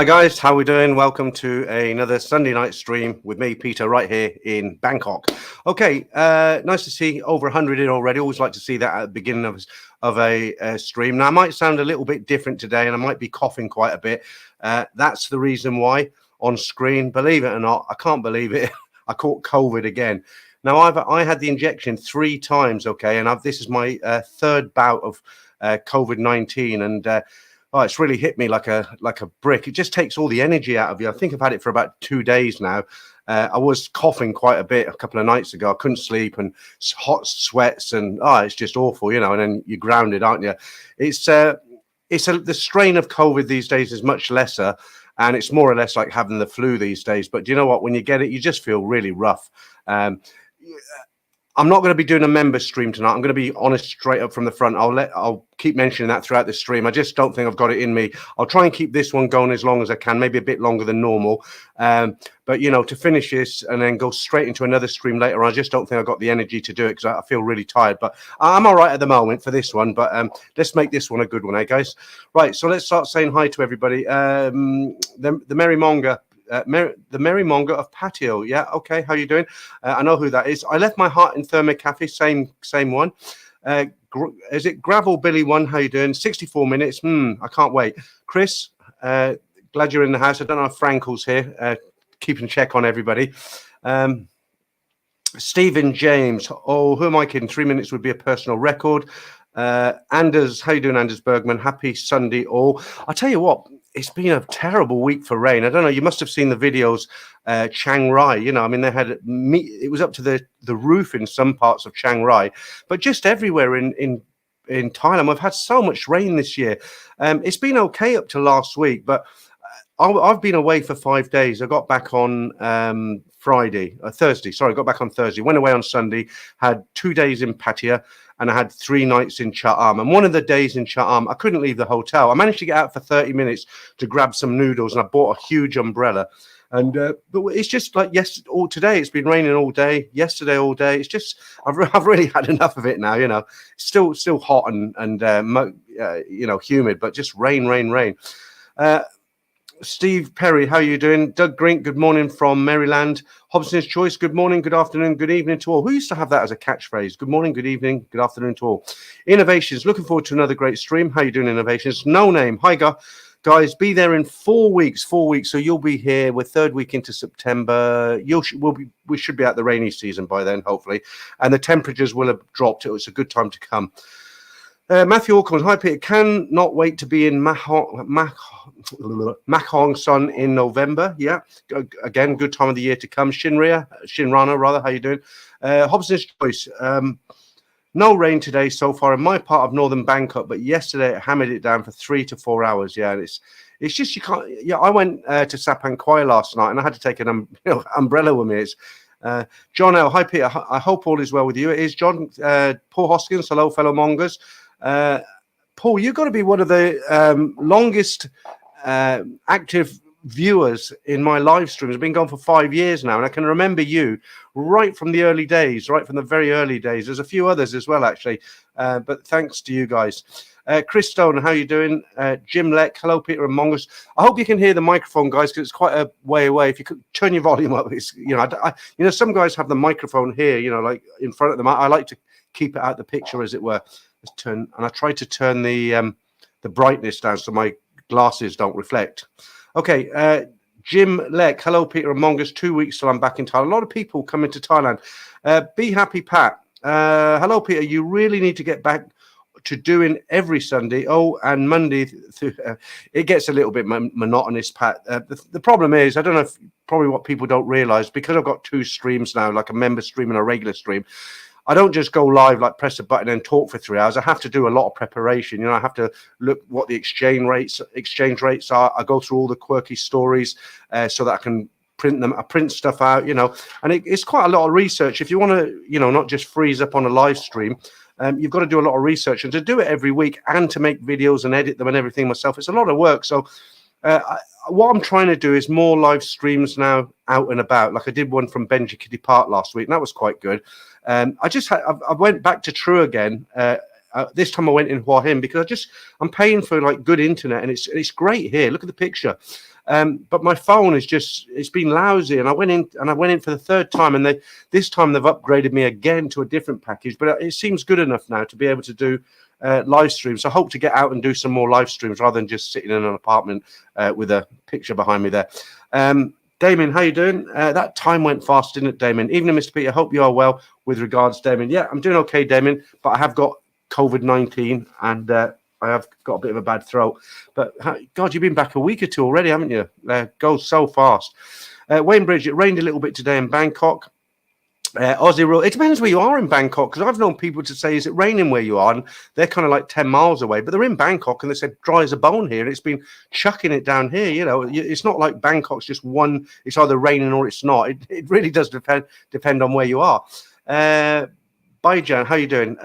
Hi guys, how we doing? Welcome to another Sunday night stream with me, Peter, right here in Bangkok. Okay, nice to see over 100 in already. Always like to see that at the beginning of a stream. Now, I might sound a little bit different today, and I might be coughing quite a bit. That's the reason why on screen. Believe it or not, I can't believe it. I caught COVID again. Now, I had the injection 3 times, okay, and this is my third bout of COVID-19, and oh, it's really hit me like a brick. It just takes all the energy out of you. I think I've had it for about 2 days now. I was coughing quite a bit a couple of nights ago. I couldn't sleep and hot sweats and it's just awful, you know. And then you're grounded, aren't you? The strain of COVID these days is much lesser, and it's more or less like having the flu these days. But do you know what? When you get it, you just feel really rough. I'm not going to be doing a member stream tonight. I'm going to be honest straight up from the front. I'll keep mentioning that throughout the stream. I just don't think I've got it in me. I'll try and keep this one going as long as I can, maybe a bit longer than normal. But, you know, to finish this and then go straight into another stream later on, I just don't think I've got the energy to do it because I feel really tired. But I'm all right at the moment for this one. But let's make this one a good one, eh, guys? Right, so let's start saying hi to everybody. The Merry Monger. The Merry Monger of Patio. Yeah, okay. How you doing? I know who that is. I left my heart in Thermic Cafe. Same one. Is it Gravel Billy 1? How you doing? 64 minutes. I can't wait. Chris, glad you're in the house. I don't know if Frankel's here. Keeping check on everybody. Stephen James. Oh, who am I kidding? 3 minutes would be a personal record. Anders, how you doing, Anders Bergman? Happy Sunday all. I tell you what, it's been a terrible week for rain. I don't know. You must have seen the videos. Chiang Rai, you know, I mean, it was up to the roof in some parts of Chiang Rai, but just everywhere in Thailand. We've had so much rain this year. It's been okay up to last week, but I've been away for 5 days. I got back on Thursday. Sorry, I got back on Thursday. Went away on Sunday. Had 2 days in Pattaya. And I had 3 nights in Cha Am. And one of the days in Cha Am, I couldn't leave the hotel. I managed to get out for 30 minutes to grab some noodles, and I bought a huge umbrella. And but it's just like today. It's been raining all day. Yesterday all day. It's just I've really had enough of it now. You know, still hot and you know, humid, but just rain. Steve Perry, how are you doing? Doug Grink, good morning from Maryland. Hobson's Choice, good morning, good afternoon, good evening to all. Who used to have that as a catchphrase? Good morning, good evening, good afternoon to all. Innovations, looking forward to another great stream. How you doing, Innovations? No Name, hi guys, be there in 4 weeks. So you'll be here. We're 3rd week into September. We should be at the rainy season by then, hopefully. And the temperatures will have dropped. It's a good time to come. Matthew Alcorn, hi Peter, cannot wait to be in Mahong Sun in November. Yeah, again, good time of the year to come. Shinrana, rather, how you doing? Hobson's Choice, no rain today so far in my part of northern Bangkok, but yesterday it hammered it down for 3 to 4 hours. Yeah, and it's just you can't. Yeah, I went to Sapang Kwai last night and I had to take an umbrella with me. It's John L. Hi Peter, I hope all is well with you. It is John. Paul Hoskins, hello fellow mongers. Paul, you've got to be one of the longest active viewers in my live streams. I've been going for 5 years now, and I can remember you right from the early days, right from the very early days. There's a few others as well, actually, but thanks to you guys. Chris Stone, how you doing? Jim Leck, hello, Peter and Mongers. I hope you can hear the microphone, guys, because it's quite a way away. If you could turn your volume up, it's, you know, some guys have the microphone here, you know, like in front of them. I like to keep it out the picture, as it were. And I try to turn the brightness down so my glasses don't reflect. Okay, Jim Leck, hello Peter and Mongers. 2 weeks till I'm back in Thailand. A lot of people coming to Thailand. Be happy, Pat. Hello Peter. You really need to get back to doing every Sunday. Oh, and Monday. It gets a little bit monotonous, Pat. The problem is, I don't know if probably what people don't realize, because I've got 2 streams now, like a member stream and a regular stream. I don't just go live, like press a button and talk for 3 hours. I have to do a lot of preparation. You know, I have to look what the exchange rates are. I go through all the quirky stories so that I can print them. I print stuff out, you know, and it's quite a lot of research. If you want to, you know, not just freeze up on a live stream, you've got to do a lot of research, and to do it every week and to make videos and edit them and everything myself, it's a lot of work. So what I'm trying to do is more live streams now out and about. Like I did one from Benji Kitty Park last week, and that was quite good. I went back to True again. This time I went in Hua Hin because I'm paying for like good internet, and it's great here. Look at the picture. But my phone is it's been lousy, and I went in for the third time, and this time they've upgraded me again to a different package. But it seems good enough now to be able to do live streams. I hope to get out and do some more live streams rather than just sitting in an apartment with a picture behind me there. Damien, how you doing? That time went fast, didn't it, Damien? Evening, Mr. Peter. Hope you are well. With regards, Damien. Yeah, I'm doing okay, Damien, but I have got COVID-19 and I have got a bit of a bad throat. But God, you've been back a week or two already, haven't you? Goes so fast. Wayne Bridge, it rained a little bit today in Bangkok. Aussie rule. It depends where you are in Bangkok, because I've known people to say, is it raining where you are? And they're kind of like 10 miles away, but they're in Bangkok and they said dry as a bone here. And it's been chucking it down here. You know, it's not like Bangkok's just one, it's either raining or it's not. It really does depend on where you are. Bye, Jan. How you doing?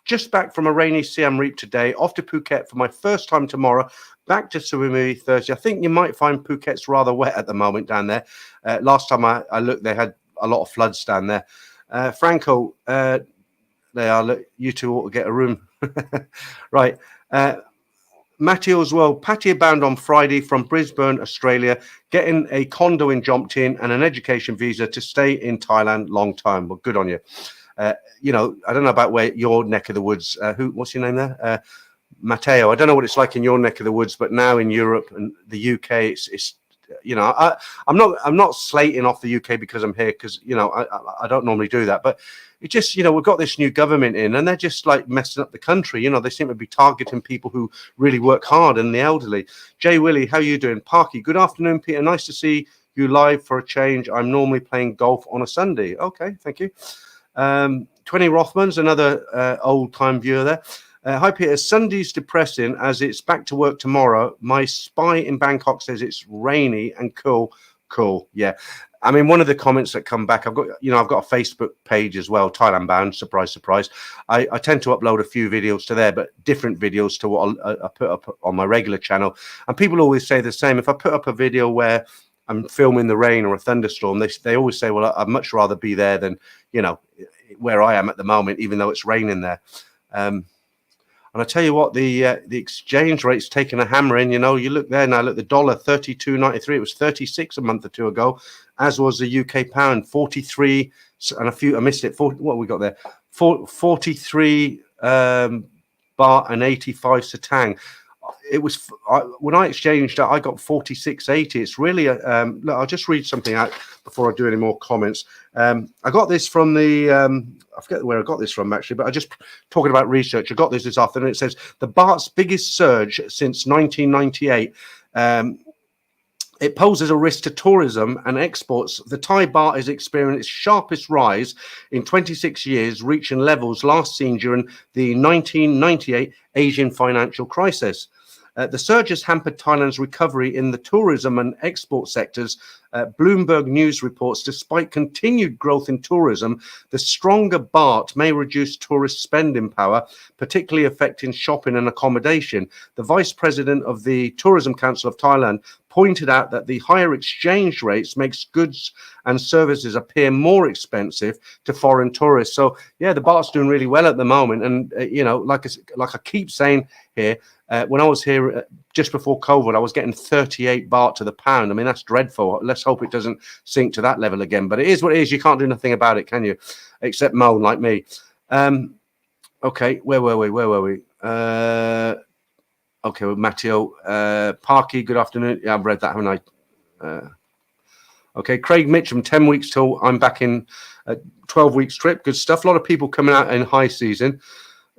Just back from a rainy Siem Reap today, off to Phuket for my first time tomorrow, back to Suwannee Thursday. I think you might find Phuket's rather wet at the moment down there. Last time I looked, they had a lot of floods down there. Franco, they are. Look, you two ought to get a room. Right. Matteo as well. Patio bound on Friday from Brisbane, Australia, getting a condo in Jomtien and an education visa to stay in Thailand long time. Well, good on you. You know, I don't know about where your neck of the woods. What's your name there? Matteo. I don't know what it's like in your neck of the woods, but now in Europe and the UK, it's you know, I'm not slating off the UK because I'm here, because you know I don't normally do that, but it just, you know, we've got this new government in and they're just like messing up the country. You know, they seem to be targeting people who really work hard and the elderly. Jay Willie, how you doing? Parky, good afternoon, Peter. Nice to see you live for a change. I'm normally playing golf on a Sunday. Okay, thank you. 20 Rothmans, another old time viewer there. Hi, Peter. Sunday's depressing as it's back to work tomorrow. My spy in Bangkok says it's rainy and cool. Cool. Yeah. I mean, one of the comments that come back, I've got a Facebook page as well, Thailand bound. Surprise, surprise. I tend to upload a few videos to there, but different videos to what I put up on my regular channel. And people always say the same. If I put up a video where I'm filming the rain or a thunderstorm, they always say, well, I'd much rather be there than, you know, where I am at the moment, even though it's raining there. And I tell you what, the exchange rate's taken a hammering. You know, you look there now, look, the dollar 32.93. It was 36 a month or two ago, as was the UK pound 43 and a few. I missed it. 40, what have we got there? 43 baht and 85 satang. It was when I exchanged, I got 46.80. It's really look, I'll just read something out before I do any more comments. I got this from the I forget where I got this from actually, but I just talking about research. I got this afternoon. It says the baht's biggest surge since 1998. It poses a risk to tourism and exports. The Thai baht has experienced its sharpest rise in 26 years, reaching levels last seen during the 1998 Asian financial crisis. The surge has hampered Thailand's recovery in the tourism and export sectors. Bloomberg News reports, despite continued growth in tourism, the stronger baht may reduce tourist spending power, particularly affecting shopping and accommodation. The vice president of the Tourism Council of Thailand pointed out that the higher exchange rates makes goods and services appear more expensive to foreign tourists. So, yeah, the baht's doing really well at the moment. And, you know, like I keep saying here, when I was here just before COVID, I was getting 38 baht to the pound. I mean, that's dreadful. Let's hope it doesn't sink to that level again. But it is what it is. You can't do nothing about it, can you? Except moan like me. Okay, where were we? Okay, well, Matteo. Parky, good afternoon. Yeah, I've read that, haven't I? Okay, Craig Mitchum, 10 weeks till I'm back in a 12 weeks trip. Good stuff. A lot of people coming out in high season.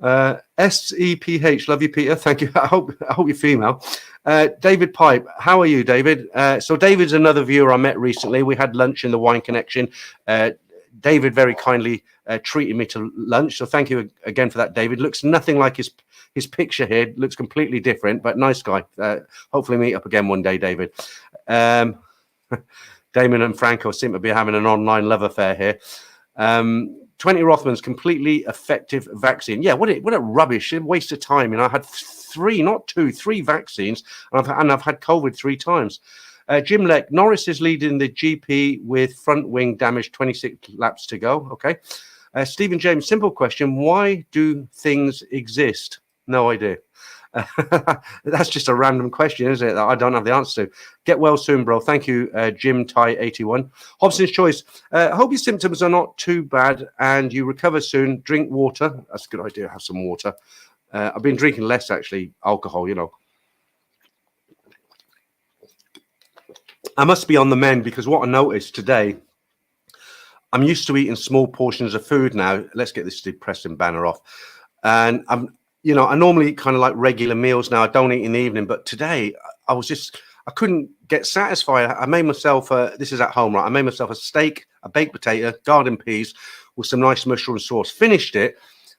SEPH, love you, Peter. Thank you. I hope you're female. David Pipe, how are you, David? So David's another viewer I met recently. We had lunch in the Wine Connection. David very kindly treated me to lunch, so thank you again for that, David. Looks nothing like his picture here. Looks completely different, but nice guy. Hopefully meet up again one day, David. Damon and Franco seem to be having an online love affair here. 20 Rothmans, completely effective vaccine. Yeah, what a rubbish, a waste of time. You know, I had three vaccines, and I've had COVID 3 times. Jim Leck, Norris is leading the GP with front wing damage, 26 laps to go. Okay. Stephen James, simple question. Why do things exist? No idea. That's just a random question, isn't it? That I don't have the answer to. Get well soon, bro. Thank you, Jim Ty 81. Hobson's Choice. Hope your symptoms are not too bad and you recover soon. Drink water. That's a good idea. Have some water. I've been drinking less, actually, alcohol, you know. I must be on the mend because what I noticed today, I'm used to eating small portions of food now. Let's get this depressing banner off. And I normally eat kind of like regular meals now. I don't eat in the evening, but today I couldn't get satisfied. I made myself, this is at home, right? I made myself a steak, a baked potato, garden peas with some nice mushroom sauce. Finished it.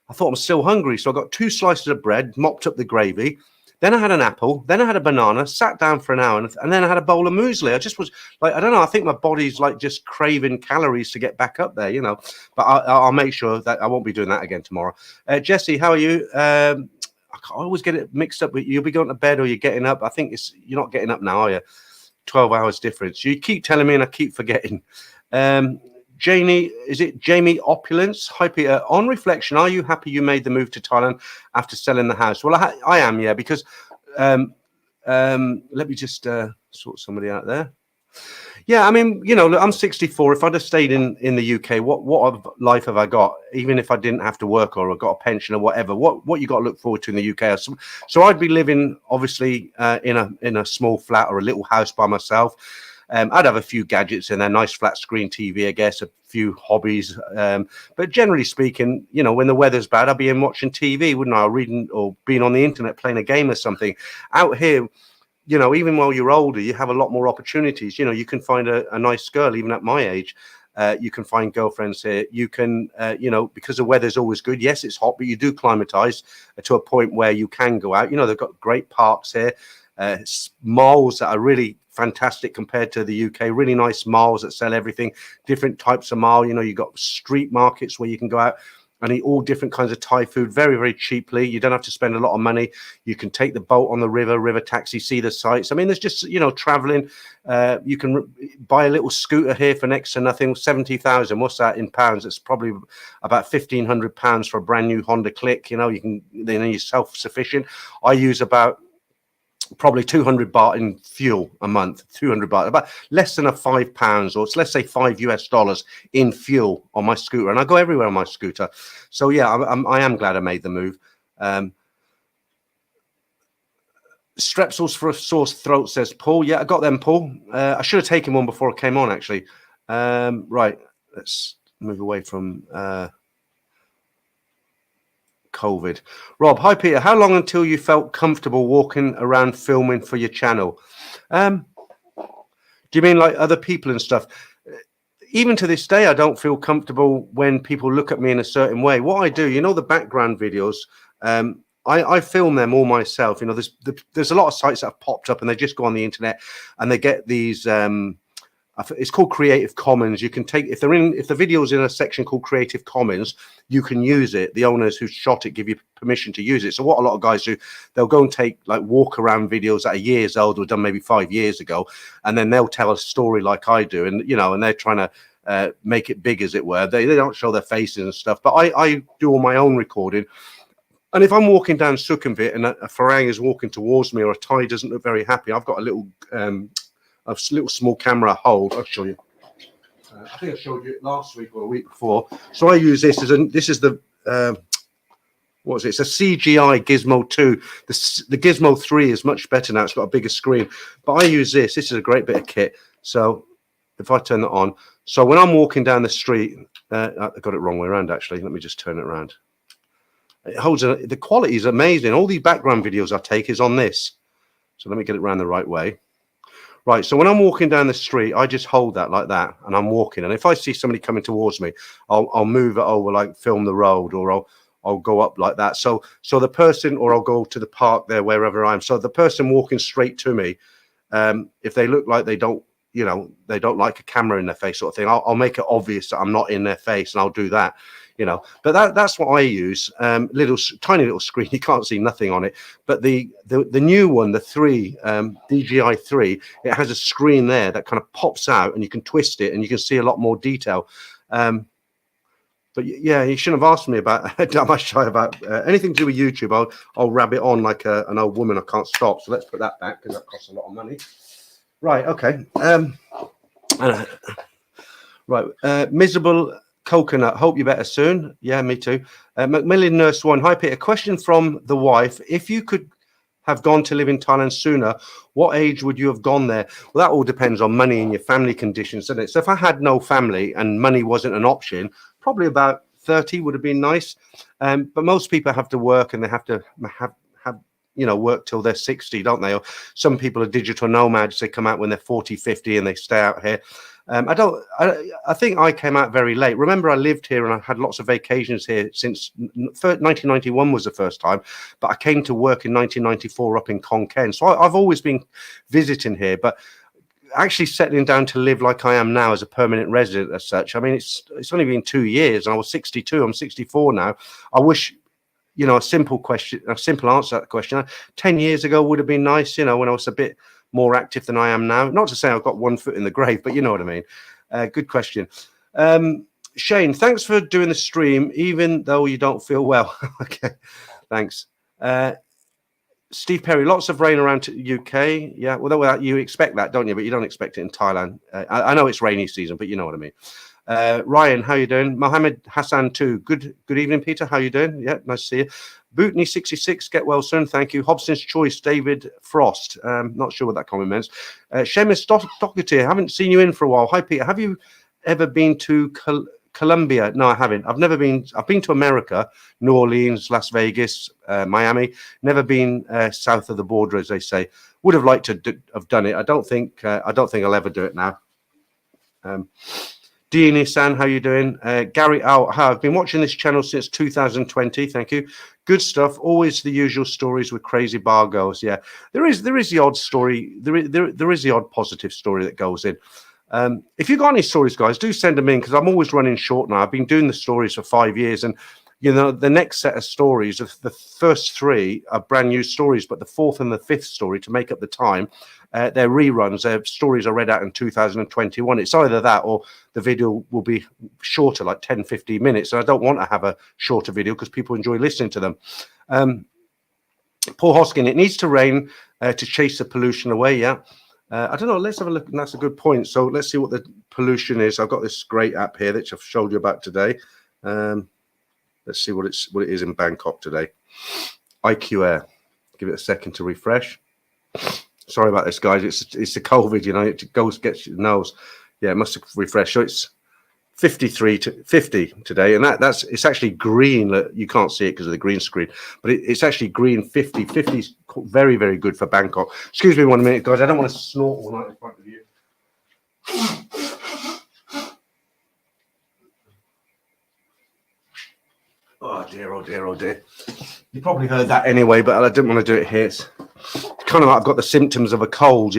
I thought I'm still hungry. So I got 2 slices of bread, mopped up the gravy. Then I had an apple, then I had a banana, sat down for an hour, and then I had a bowl of muesli. I just was like, I don't know, I think my body's like just craving calories to get back up there, you know. But I'll make sure that I won't be doing that again tomorrow. Jesse, how are you? I always get it mixed up. You'll be going to bed or you're getting up. I think you're not getting up now, are you? 12 hours difference. You keep telling me and I keep forgetting. Jamie, is it Jamie Opulence? Hi, Peter. On reflection, are you happy you made the move to Thailand after selling the house? Well, I am, yeah, because let me just sort somebody out there. Yeah, I mean, you know, I'm 64. If I'd have stayed in the UK, what life have I got? Even if I didn't have to work or I got a pension or whatever, what you got to look forward to in the UK? So I'd be living obviously in a small flat or a little house by myself. I'd have a few gadgets in there, nice flat screen TV, I guess, a few hobbies. But generally speaking, you know, when the weather's bad, I'd be in watching TV, wouldn't I? Or reading or being on the internet, playing a game or something. Out here, you know, even while you're older, you have a lot more opportunities. You know, you can find a nice girl, even at my age. You can find girlfriends here. You can, you know, because the weather's always good. Yes, it's hot, but you do climatize to a point where you can go out. You know, they've got great parks here, malls that are really fantastic compared to the UK. Really nice malls that sell everything, different types of mall. You know, you've got street markets where you can go out and eat all different kinds of Thai food very, very cheaply. You don't have to spend a lot of money. You can take the boat on the river taxi, see the sights. I mean, there's just, you know, traveling. You can buy a little scooter here for next to nothing, 70,000. What's that in pounds? It's probably about £1,500 for a brand new Honda Click. You know, then you're self-sufficient. I use about probably 200 baht in fuel a month, 200 baht, about less than £5, or let's say $5 in fuel on my scooter. And I go everywhere on my scooter. So yeah, I am glad I made the move. Strepsils for a sore throat, says Paul. Yeah, I got them, Paul. I should have taken one before I came on, actually. Right, let's move away from COVID. Rob, hi Peter. How long until you felt comfortable walking around filming for your channel? Do you mean like other people and stuff? Even to this day, I don't feel comfortable when people look at me in a certain way. What I do, you know, the background videos, I film them all myself. You know, there's a lot of sites that have popped up and they just go on the internet and they get these it's called Creative Commons. You can take, if the video's in a section called Creative Commons, you can use it. The owners who shot it give you permission to use it. So what a lot of guys do, they'll go and take like walk around videos that are years old or done maybe 5 years ago, and then they'll tell a story like I do, and you know, and they're trying to make it big, as it were. They don't show their faces and stuff, but I do all my own recording. And if I'm walking down Sukhumvit and a Farang is walking towards me or a Thai doesn't look very happy, I've got a little small camera hold. I'll show you. I think I showed you it last week or a week before. So I use this this is the what is it? It's a CGI Gizmo 2. The Gizmo 3 is much better now. It's got a bigger screen. But I use this. This is a great bit of kit. So if I turn that on, so when I'm walking down the street, I got it wrong way around actually. Let me just turn it around. It holds the quality is amazing. All these background videos I take is on this. So let me get it around the right way. Right, so when I'm walking down the street, I just hold that like that, and I'm walking. And if I see somebody coming towards me, I'll move it over, like film the road, or I'll go up like that. So the person, or I'll go to the park there, wherever I am. So the person walking straight to me, if they look like they don't, you know, they don't like a camera in their face, sort of thing, I'll make it obvious that I'm not in their face, and I'll do that. You know, but that's what I use. Tiny little screen, you can't see nothing on it. But the new one, the 3 DJI 3, it has a screen there that kind of pops out, and you can twist it, and you can see a lot more detail. But yeah, you shouldn't have asked me about am I shy about anything to do with YouTube. I'll rab it on like an old woman. I can't stop. So let's put that back because that costs a lot of money. Right. Okay. Right. Miserable coconut. Hope you're better soon. Yeah, me too. Macmillan Nurse One. Hi, Peter. Question from the wife. If you could have gone to live in Thailand sooner, what age would you have gone there? Well, that all depends on money and your family conditions, doesn't it? So if I had no family and money wasn't an option, probably about 30 would have been nice. But most people have to work and they have to have work till they're 60, don't they? Or some people are digital nomads. They come out when they're 40, 50 and they stay out here. I think I came out very late. Remember, I lived here and I had lots of vacations here since 1991 was the first time, but I came to work in 1994 up in Khon Kaen. So I've always been visiting here, but actually settling down to live like I am now as a permanent resident as such. I mean, it's only been 2 years and I was 62. I'm 64 now. I wish, a simple answer to that question. 10 years ago would have been nice, when I was a bit more active than I am now. Not to say I've got one foot in the grave, but you know what I mean. Good question. Shane, thanks for doing the stream, even though you don't feel well. Okay, thanks. Steve Perry, lots of rain around UK. Yeah, well, you expect that, don't you? But you don't expect it in Thailand. I know it's rainy season, but you know what I mean. Ryan, how you doing? Mohammed Hassan too. Good evening, Peter. How you doing? Yeah, nice to see you. Bootney 66, get well soon. Thank you. Hobson's Choice, David Frost. Not sure what that comment means. Seamus Doherty, I haven't seen you in for a while. Hi, Peter. Have you ever been to Colombia? No, I haven't. I've never been. I've been to America, New Orleans, Las Vegas, Miami. Never been south of the border, as they say. Would have liked to have done it. I don't think I'll ever do it now. Deanie-san, how you doing? Gary, I've been watching this channel since 2020. Thank you. Good stuff. Always the usual stories with crazy bar girls. Yeah, there is the odd story. There is the odd positive story that goes in. If you've got any stories, guys, do send them in because I'm always running short now. I've been doing the stories for 5 years, and the next set of stories, the first 3 are brand new stories, but the 4th and the 5th story, to make up the time, they're reruns. Their stories are read out in 2021. It's either that or the video will be shorter, like 10, 15 minutes. And I don't want to have a shorter video because people enjoy listening to them. Paul Hoskin, it needs to rain to chase the pollution away. Yeah. I don't know. Let's have a look. And that's a good point. So let's see what the pollution is. I've got this great app here that I've showed you about today. Let's see what it is in Bangkok today. IQ Air. Give it a second to refresh. Sorry about this, guys. It's the COVID, it gets your nose. Yeah, it must have refreshed. So it's 53 to 50 today, and it's actually green. You can't see it because of the green screen, but it's actually green 50. 50 is very, very good for Bangkok. Excuse me 1 minute, guys. I don't want to snort all night in front of you. Oh dear, oh dear, oh dear. You probably heard that anyway, but I didn't want to do it here. It's kind of like I've got the symptoms of a cold,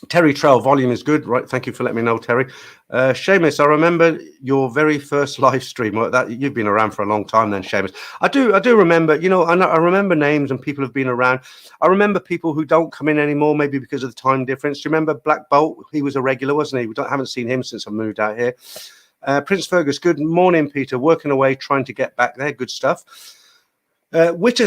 Terry Trail, volume is good. Right, thank you for letting me know, Terry. Seamus, I remember your very first live stream. That you've been around for a long time then, Seamus. I do remember, I remember names and people have been around. I remember people who don't come in anymore, maybe because of the time difference. Do you remember Black Bolt? He was a regular, wasn't he? Haven't seen him since I moved out here. Prince Fergus, good morning, Peter. Working away, trying to get back there. Good stuff. This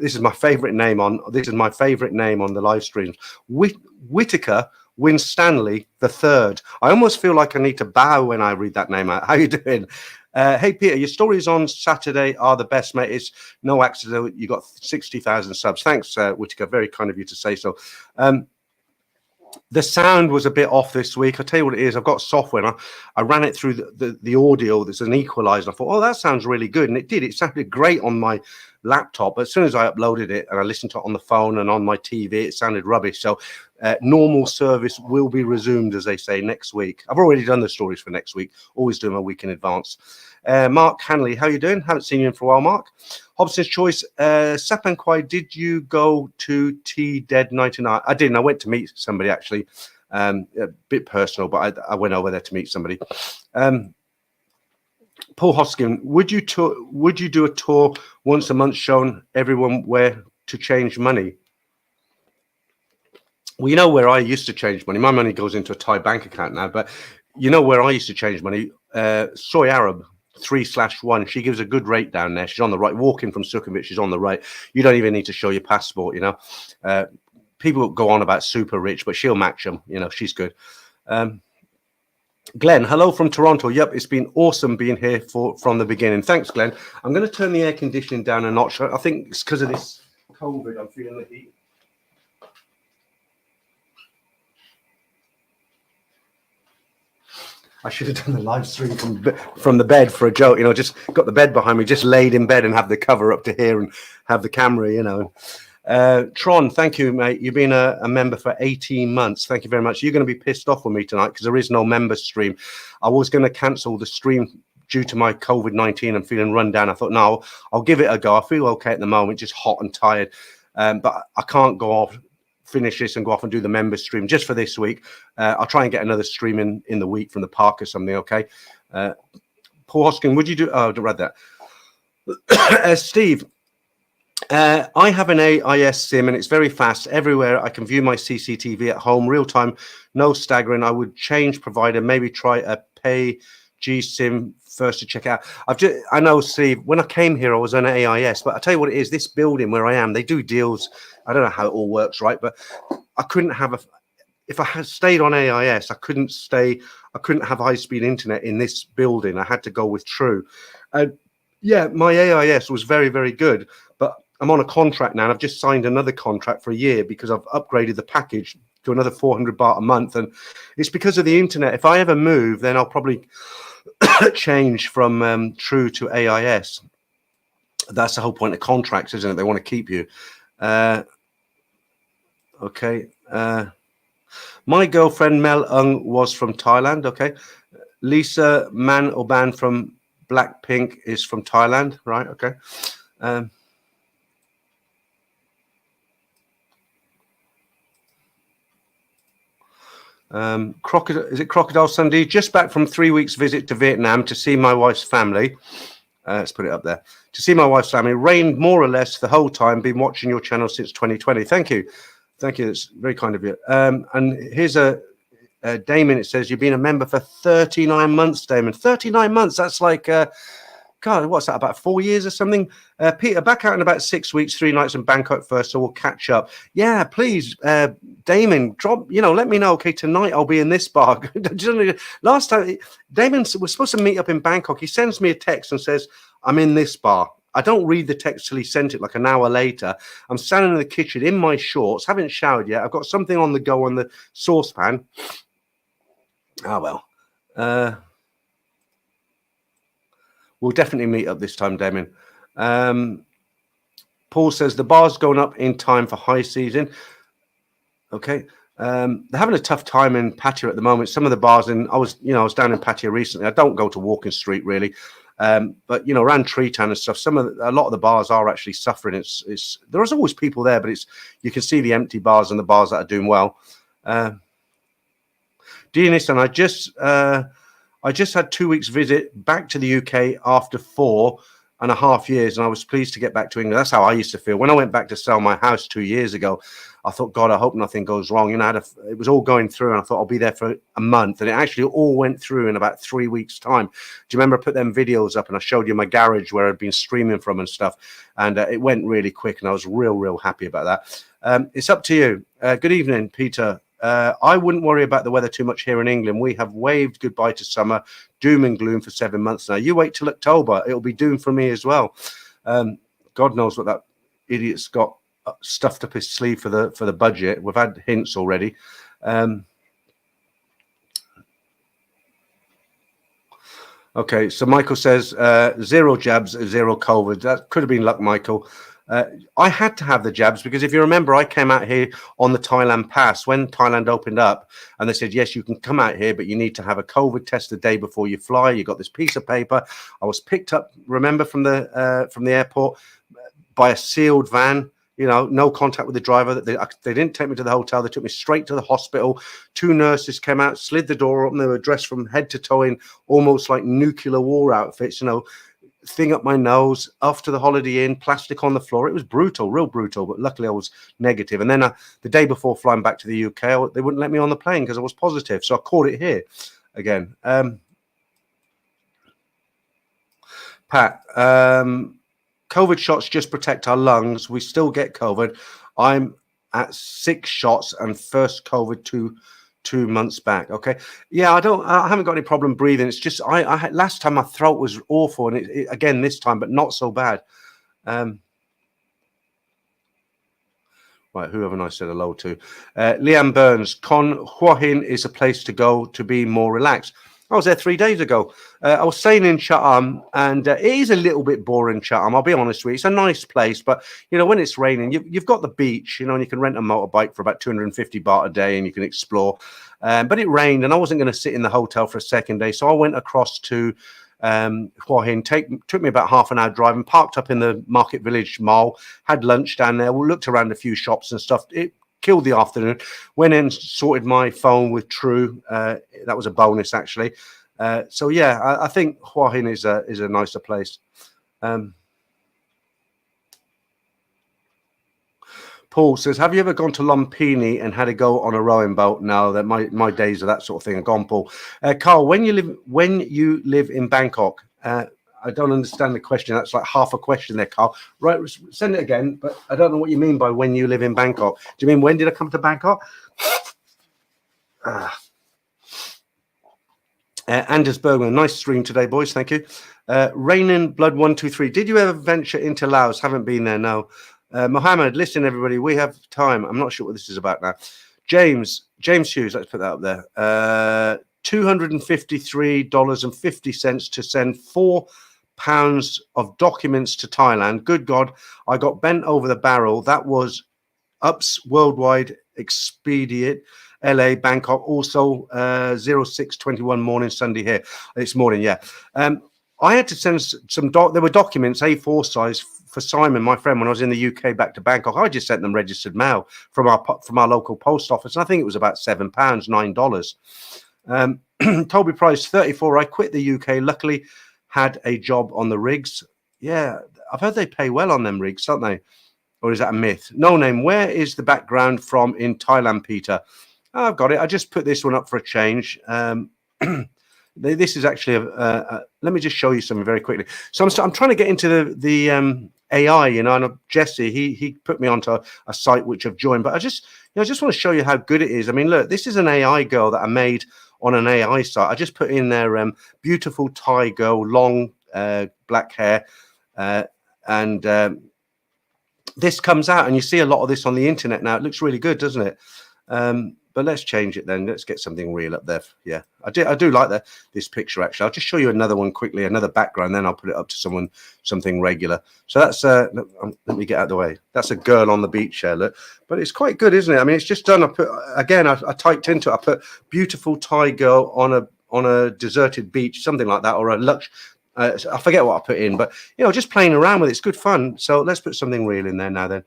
is my favorite name on the live streams. Whitaker Winstanley III. I almost feel like I need to bow when I read that name out. How you doing? Hey Peter, your stories on Saturday are the best, mate. It's no accident you got 60,000 subs. Thanks, Whitaker. Very kind of you to say so. The sound was a bit off this week. I'll tell you what it is. I've got software. And I ran it through the audio. There's an equalizer. I thought, that sounds really good. And it did. It sounded great on my laptop. But as soon as I uploaded it and I listened to it on the phone and on my TV, it sounded rubbish. So normal service will be resumed, as they say, next week. I've already done the stories for next week. Always do them a week in advance. Mark Hanley, how you doing? Haven't seen you in for a while, Mark. Hobson's Choice, Sapan Kwai, did you go to Dead 99? I didn't. I went to meet somebody, actually. A bit personal, but I went over there to meet somebody. Paul Hoskin, would you do a tour once a month showing everyone where to change money? Well, you know where I used to change money. My money goes into a Thai bank account now, but you know where I used to change money? Soy Arab 3/1. She gives a good rate down there. She's on the right. Walking from Sukhumvit, she's on the right. You don't even need to show your passport, you know. People go on about super rich, but she'll match them. You know, she's good. Glenn, hello from Toronto. Yep, it's been awesome being here from the beginning. Thanks, Glenn. I'm going to turn the air conditioning down a notch. I think it's because of this COVID. I'm feeling the heat. I should have done the live stream from the bed for a joke, you know, just got the bed behind me, just laid in bed and have the cover up to here and have the camera, you know. Tron, thank you, mate. You've been a member for 18 months. Thank you very much. You're going to be pissed off with me tonight because there is no member stream. I was going to cancel the stream due to my COVID-19 and feeling run down. I thought, no, I'll give it a go. I feel okay at the moment, just hot and tired. But I can't go off, finish this and go off and do the member stream just for this week. I'll try and get another stream in the week from the park or something, okay? Paul Hoskin, would you do... Oh, I read that. Steve, I have an AIS SIM and it's very fast. Everywhere I can view my CCTV at home, real time, no staggering. I would change provider, maybe try a pay G SIM first to check out. I know, Steve, when I came here, I was on AIS, but I tell you what it is, this building where I am, they do deals. I don't know how it all works, right? But I couldn't have if I had stayed on AIS, I couldn't have high-speed internet in this building. I had to go with True. Yeah, my AIS was very, very good, but I'm on a contract now and I've just signed another contract for a year because I've upgraded the package to another 400 baht a month. And it's because of the internet. If I ever move, then I'll probably change from True to AIS. That's the whole point of contracts, isn't it? They want to keep you. Okay. My girlfriend Mel Ung was from Thailand. Okay. Lisa Man Oban from Blackpink is from Thailand. Right. Okay. Crocodile Sunday? Just back from 3 weeks visit to Vietnam to see my wife's family. Let's put it up there. To see my wife's family. Rained more or less the whole time. Been watching your channel since 2020. Thank you. Thank you. That's very kind of you. And here's Damon. It says you've been a member for 39 months, Damon. 39 months. That's like, God, what's that, about 4 years or something? Peter, back out in about 6 weeks, 3 nights in Bangkok first, so we'll catch up. Yeah, please, Damon, let me know. Okay, tonight I'll be in this bar. Last time, Damon was supposed to meet up in Bangkok. He sends me a text and says, I'm in this bar. I don't read the text till he sent it like an hour later. I'm standing in the kitchen in my shorts, haven't showered yet. I've got something on the go on the saucepan. Oh, well. We'll definitely meet up this time, Damien. Paul says the bar's going up in time for high season. Okay. They're having a tough time in Pattaya at the moment. Some of the bars I was down in Pattaya recently. I don't go to Walking Street really. But around Treetown and stuff, a lot of the bars are actually suffering. There's always people there, but you can see the empty bars and the bars that are doing well. Dearness, and I just had 2 weeks visit back to the UK after 4.5 years, and I was pleased to get back to England. That's how I used to feel when I went back to sell my house 2 years ago. I thought, God, I hope nothing goes wrong. It was all going through, and I thought I'll be there for a month, and it actually all went through in about 3 weeks' time. Do you remember I put them videos up, and I showed you my garage where I'd been streaming from and stuff, and it went really quick, and I was real happy about that. It's up to you. Good evening, Peter. I wouldn't worry about the weather too much here in England. We have waved goodbye to summer, doom and gloom for 7 months now. You wait till October. It'll be doom for me as well. God knows what that idiot's got stuffed up his sleeve for the budget. We've had hints already. Okay, so Michael says 0 jabs, 0 COVID. That could have been luck, Michael. I had to have the jabs because if you remember, I came out here on the Thailand pass when Thailand opened up, and they said, yes, you can come out here, but you need to have a COVID test the day before you fly. You got this piece of paper. I was picked up, remember, from the airport by a sealed van. No contact with the driver. They didn't take me to the hotel. They took me straight to the hospital. 2 nurses came out, slid the door open. They were dressed from head to toe in almost like nuclear war outfits, thing up my nose, off to the Holiday Inn, plastic on the floor. It was brutal, real brutal, but luckily I was negative. And then the day before flying back to the UK, they wouldn't let me on the plane because I was positive. So I caught it here again. Pat, COVID shots just protect our lungs. We still get COVID. I'm at 6 shots and first COVID two months back. Okay, yeah, I haven't got any problem breathing. It's just I had, last time my throat was awful, and it again this time, but not so bad. Right, who haven't I said hello to? Leanne Burns, Con Hua Hin is a place to go to be more relaxed. I was there 3 days ago. I was staying in Chatham, and it is a little bit boring, Chatham. I'll be honest with you. It's a nice place, but you know, when it's raining, you've got the beach, you know, and you can rent a motorbike for about 250 baht a day, and you can explore. But it rained, and I wasn't going to sit in the hotel for a second day, so I went across to Hua Hin. Took me about half an hour drive, and parked up in the Market Village Mall. Had lunch down there. We looked around a few shops and stuff. It killed the afternoon. Went in, sorted my phone with True. That was a bonus, actually. So yeah, I think Hua Hin is a nicer place. Paul says, have you ever gone to Lumpini and had to go on a rowing boat? No, that my days of that sort of thing are gone, Paul. Carl, when you live in Bangkok, I don't understand the question. That's like half a question there, Carl. Right, send it again, but I don't know what you mean by when you live in Bangkok. Do you mean when did I come to Bangkok? Anders Bergman, nice stream today, boys. Thank you. Rainin Blood 123. Did you ever venture into Laos? Haven't been there, no. Mohammed, listen, everybody, we have time. I'm not sure what this is about now. James Hughes, let's put that up there. $253.50 to send 4 pounds of documents to Thailand. Good God, I got bent over the barrel. That was Ups Worldwide Expedient, LA, Bangkok. Also 0621 morning, Sunday here. It's morning, yeah. I had to send some there were documents, A4 size, for Simon, my friend, when I was in the UK back to Bangkok. I just sent them registered mail from our local post office. And I think it was about £7, $9. Toby Price, 34. I quit the UK. Luckily, had a job on the rigs. Yeah, I've heard they pay well on them rigs, don't they? Or is that a myth? No name. Where is the background from in Thailand, Peter? Oh, I've got it. I just put this one up for a change. This is actually let me just show you something very quickly. So I'm trying to get into the AI, you know, and Jesse, he put me onto a site which I've joined, but I just want to show you how good it is. I mean, look, this is an AI girl that I made on an AI site. I just put in there, beautiful Thai girl, long black hair, and this comes out, and you see a lot of this on the internet now. It looks really good, doesn't it? But let's change it then. Let's get something real up there. Yeah, I do like this picture, actually. I'll just show you another one quickly, another background, then I'll put it up to something regular. So that's let me get out of the way. That's a girl on the beach here, look. But it's quite good, isn't it? I mean, it's just done. I typed into it. I put beautiful Thai girl on a deserted beach, something like that, or a lux. I forget what I put in, but you know, just playing around with it. It's good fun. So let's put something real in there now. Then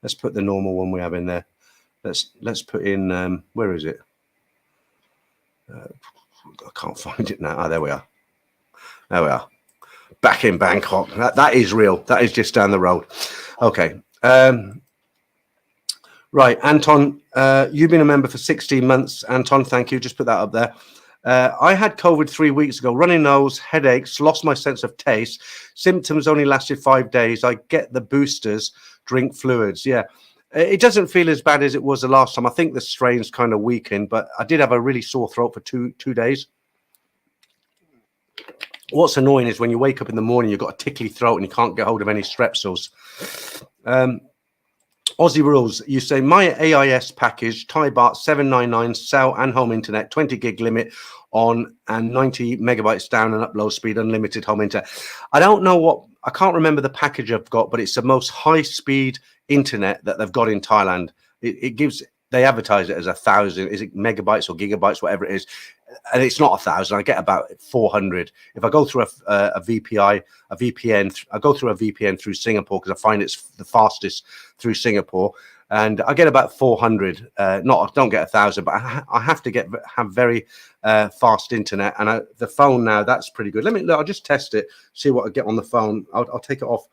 let's put the normal one we have in there. Let's put in where is it? I can't find it now. There we are. Back in Bangkok. That is real. That is just down the road. Okay. Right, Anton, you've been a member for 16 months. Anton, thank you. Just put that up there. I had COVID 3 weeks ago. Runny nose, headaches, lost my sense of taste. Symptoms only lasted 5 days. I get the boosters, drink fluids. Yeah. It doesn't feel as bad as it was the last time. I think the strain's kind of weakened, but I did have a really sore throat for two days. What's annoying is when you wake up in the morning, you've got a tickly throat and you can't get hold of any strepsils. Aussie Rules, you say, my AIS package, Thai baht 799, cell and home internet, 20 gig limit on and 90 megabytes down and upload speed, unlimited home internet. I don't know I can't remember the package I've got, but it's the most high speed internet that they've got in Thailand. They advertise it as 1,000, is it megabytes or gigabytes, whatever it is, and it's not 1,000. I get about 400 if I go through a VPN. I go through a VPN through Singapore because I find it's the fastest through Singapore, and I get about 400. I don't get 1,000, but I have to have very fast internet, and the phone now, that's pretty good. I'll just test it, see what I get on the phone. I'll take it off.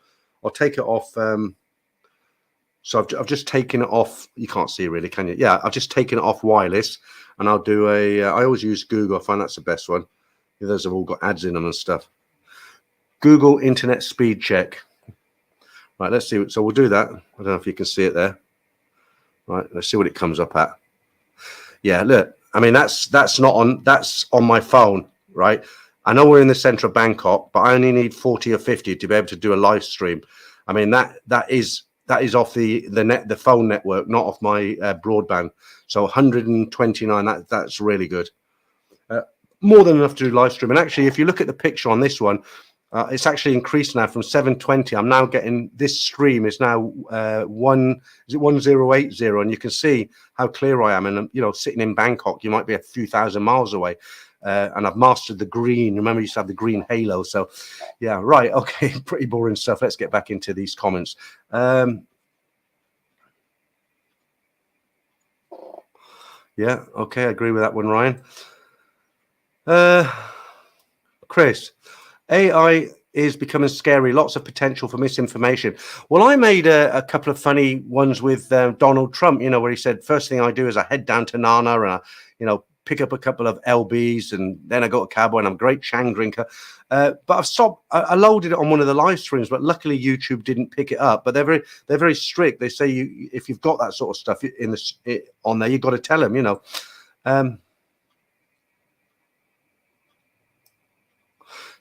So I've just taken it off. You can't see really, can you? Yeah, I've just taken it off wireless, and I'll do I always use Google. I find that's the best one. Those have all got ads in them and stuff. Google internet speed check. Right, let's see. So we'll do that. I don't know if you can see it there. Right, let's see what it comes up at. Yeah, look. I mean, that's on my phone, right? I know we're in the center of Bangkok, but I only need 40 or 50 to be able to do a live stream. I mean, that is off the phone network, not off my broadband. So 129. That's really good. More than enough to do live stream. And actually, if you look at the picture on this one, it's actually increased now from 720. I'm now getting, this stream is now 1080, and you can see how clear I am. And you know, sitting in Bangkok, you might be a few thousand miles away. And I've mastered the green. Remember, you used to have the green halo. So, yeah, right. Okay, pretty boring stuff. Let's get back into these comments. Yeah, okay, I agree with that one, Ryan. Chris, AI is becoming scary. Lots of potential for misinformation. Well, I made a couple of funny ones with Donald Trump, you know, where he said, first thing I do is I head down to Nana and I, you know, pick up a couple of LBs and then I go to Cabo and I'm a great Chang drinker. But I loaded it on one of the live streams, but luckily YouTube didn't pick it up. But they're very strict. They say if you've got that sort of stuff on there, you've got to tell them, you know.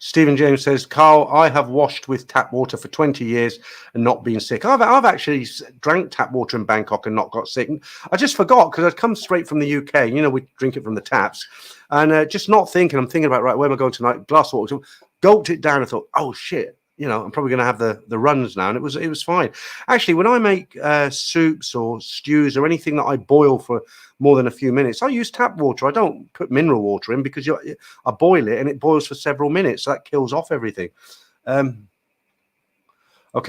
Stephen James says, Carl, I have washed with tap water for 20 years and not been sick. I've actually drank tap water in Bangkok and not got sick. I just forgot because I'd come straight from the UK. You know, we drink it from the taps. And just not thinking, I'm thinking about, right, where am I going tonight? Glass of water. Gulped it down and thought, oh, shit. You know, I'm probably going to have the runs now. And it was fine. Actually, when I make soups or stews or anything that I boil for more than a few minutes, I use tap water. I don't put mineral water in because I boil it and it boils for several minutes. So that kills off everything. Okay,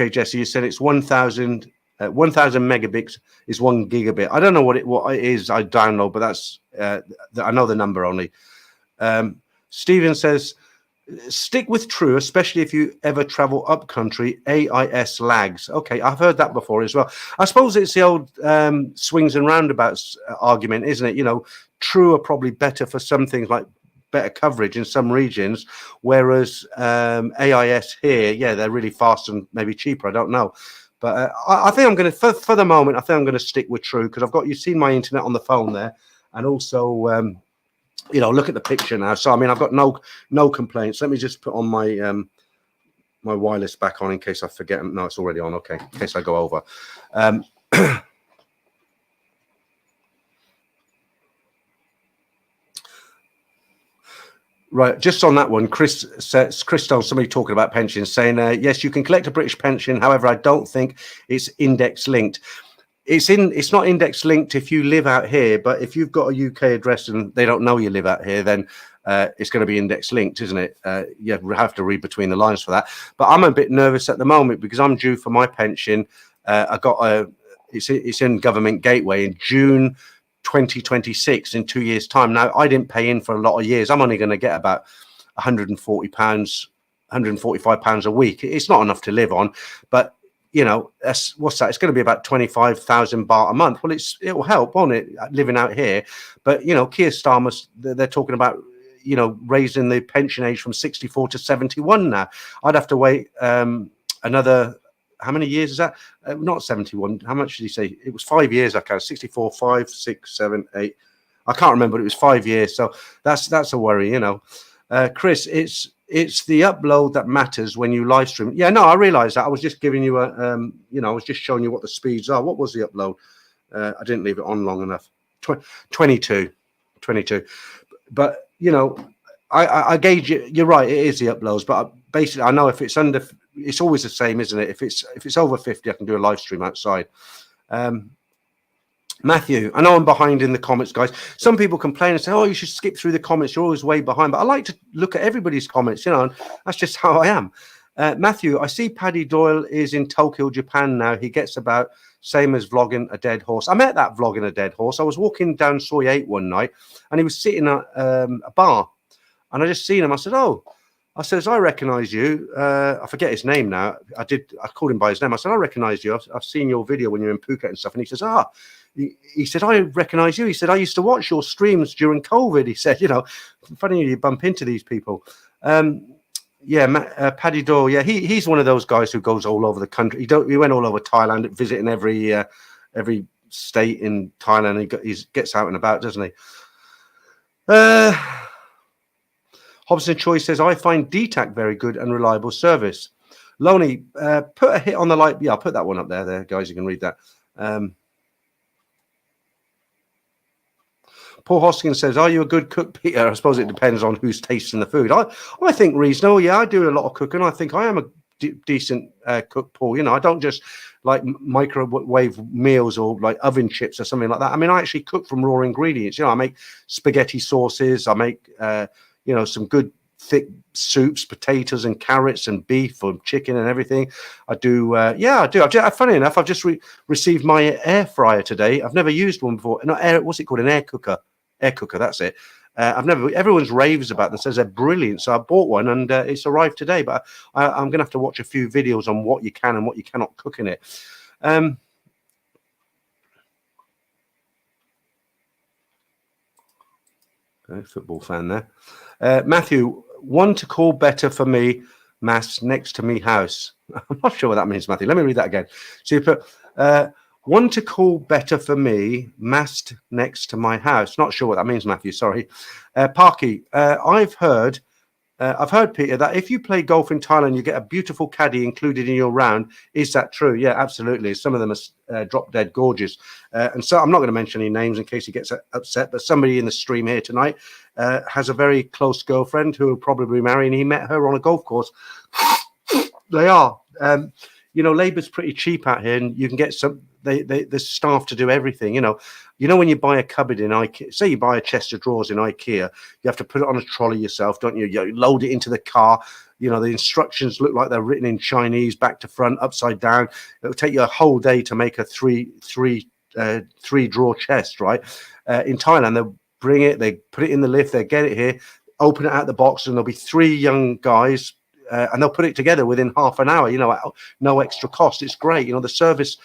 Jesse, you said it's 1,000 megabits is 1 gigabit. I don't know what it is. I download, but that's I know the number only. Steven says, stick with true, especially if you ever travel up country. AIS lags. Okay, I've heard that before as well. I suppose it's the old swings and roundabouts argument, isn't it? You know, true are probably better for some things, like better coverage in some regions, whereas AIS here, yeah, they're really fast and maybe cheaper. I don't know. But I think I'm going to, for the moment, I think I'm going to stick with true because you've seen my internet on the phone there. And also, you know, look at the picture now. So, I mean, I've got no complaints. Let me just put on my my wireless back on in case I forget. No, it's already on. Okay, in case I go over. Right, just on that one, Chris Stone, somebody talking about pensions, saying, yes, you can collect a British pension. However, I don't think it's index linked. It's not index linked if you live out here, but if you've got a UK address and they don't know you live out here, then it's going to be index linked, isn't it? You have to read between the lines for that. But I'm a bit nervous at the moment because I'm due for my pension. I got it's in Government Gateway in June 2026, in 2 years' time. Now, I didn't pay in for a lot of years. I'm only going to get about £140, £145 a week. It's not enough to live on, but you know, what's that? It's going to be about 25,000 baht a month. Well, it will help, won't it, living out here? But you know, Keir Starmer, they're talking about, you know, raising the pension age from 64 to 71 now. I'd have to wait another, how many years is that? Not 71. How much did he say? It was 5 years. I count 64, 5, 6, 7, 8. I can't remember. But it was 5 years. So that's a worry, you know. Chris, it's the upload that matters when you live stream. Yeah, no, I realize that. I was just giving you a, you know, I was just showing you what the speeds are. What was the upload? I didn't leave it on long enough. 22. But, you know, I gauge it. You're right. It is the uploads. But basically, I know if it's under, it's always the same, isn't it? If it's over 50, I can do a live stream outside. Matthew, I know I'm behind in the comments, guys. Some people complain and say, oh, you should skip through the comments. You're always way behind. But I like to look at everybody's comments, you know, and that's just how I am. Matthew, I see Paddy Doyle is in Tokyo, Japan now. He gets about same as vlogging a dead horse. I met that vlogging a dead horse. I was walking down Soy 8 one night and he was sitting at a bar. And I just seen him. I said, oh, I recognize you. I forget his name now. I called him by his name. I said, I recognize you. I've seen your video when you're in Phuket and stuff. And he says, he said, I recognize you. He said, I used to watch your streams during COVID. He said, you know, funny you bump into these people. Yeah, Paddy Doyle. Yeah, he's one of those guys who goes all over the country. He went all over Thailand, visiting every state in Thailand. He gets out and about, doesn't he? Hobson Choi says, I find DTAC very good and reliable service. Loney, put a hit on the light. Yeah, I'll put that one up there, guys. You can read that. Paul Hoskins says, are you a good cook, Peter? I suppose it depends on who's tasting the food. I think reasonable. Yeah, I do a lot of cooking. I think I am a decent cook, Paul. You know, I don't just like microwave meals or like oven chips or something like that. I mean, I actually cook from raw ingredients. You know, I make spaghetti sauces. I make, you know, some good thick soups, potatoes and carrots and beef or chicken and everything. I do. Yeah, I do. Funny enough, I've just received my air fryer today. I've never used one before. No, what's it called? An air cooker. Air cooker. That's it. Everyone's raves about them, says they're brilliant. So I bought one and it's arrived today. But I'm going to have to watch a few videos on what you can and what you cannot cook in it. Okay, football fan there. Matthew, one to call better for me, mass next to me house. I'm not sure what that means, Matthew. Let me read that again. So you put one to call better for me, massed next to my house. Not sure what that means, Matthew. Sorry. Parky, I've heard, Peter, that if you play golf in Thailand, you get a beautiful caddy included in your round. Is that true? Yeah, absolutely. Some of them are drop dead gorgeous. And so I'm not going to mention any names in case he gets upset, but somebody in the stream here tonight has a very close girlfriend who will probably marry, and he met her on a golf course. They are. You know, labour's pretty cheap out here, and you can get some. There's staff to do everything. You know when you buy a cupboard in IKEA, say you buy a chest of drawers in IKEA, you have to put it on a trolley yourself, don't you? You load it into the car. You know, the instructions look like they're written in Chinese, back to front, upside down. It'll take you a whole day to make a three drawer chest, right? In Thailand, they'll bring it, they put it in the lift, they get it here, open it out the box, and there'll be three young guys. And they'll put it together within half an hour, you know, at no extra cost. It's great. You know, the service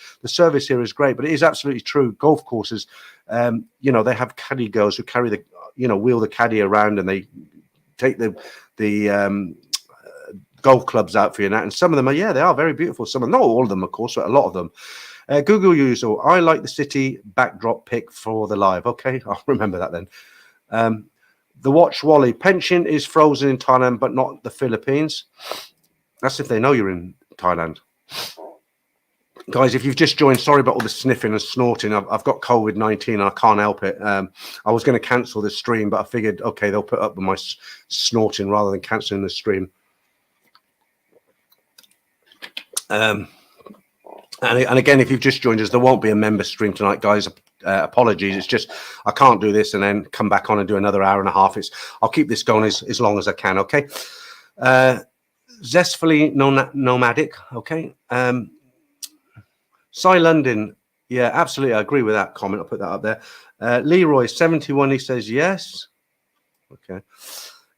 here is great, but it is absolutely true. Golf courses, you know, they have caddy girls who carry the, you know, wheel the caddy around, and they take the golf clubs out for you and that. And some of them are, yeah, they are very beautiful. Some of them, not all of them, of course, but a lot of them. Google user, I like the city backdrop pic for the live. Okay, I'll remember that then. The Watch Wally, pension is frozen in Thailand, but not the Philippines. That's if they know you're in Thailand. Guys, if you've just joined, sorry about all the sniffing and snorting. I've got COVID-19 and I can't help it. I was going to cancel the stream, but I figured, okay, they'll put up with my snorting rather than cancelling the stream. And again, if you've just joined us, there won't be a member stream tonight, guys. Apologies. It's just I can't do this and then come back on and do another hour and a half. I'll keep this going as long as I can. Okay. Zestfully nomadic. Okay. Cy London. Yeah, absolutely. I agree with that comment. I'll put that up there. Leroy 71. He says yes. Okay.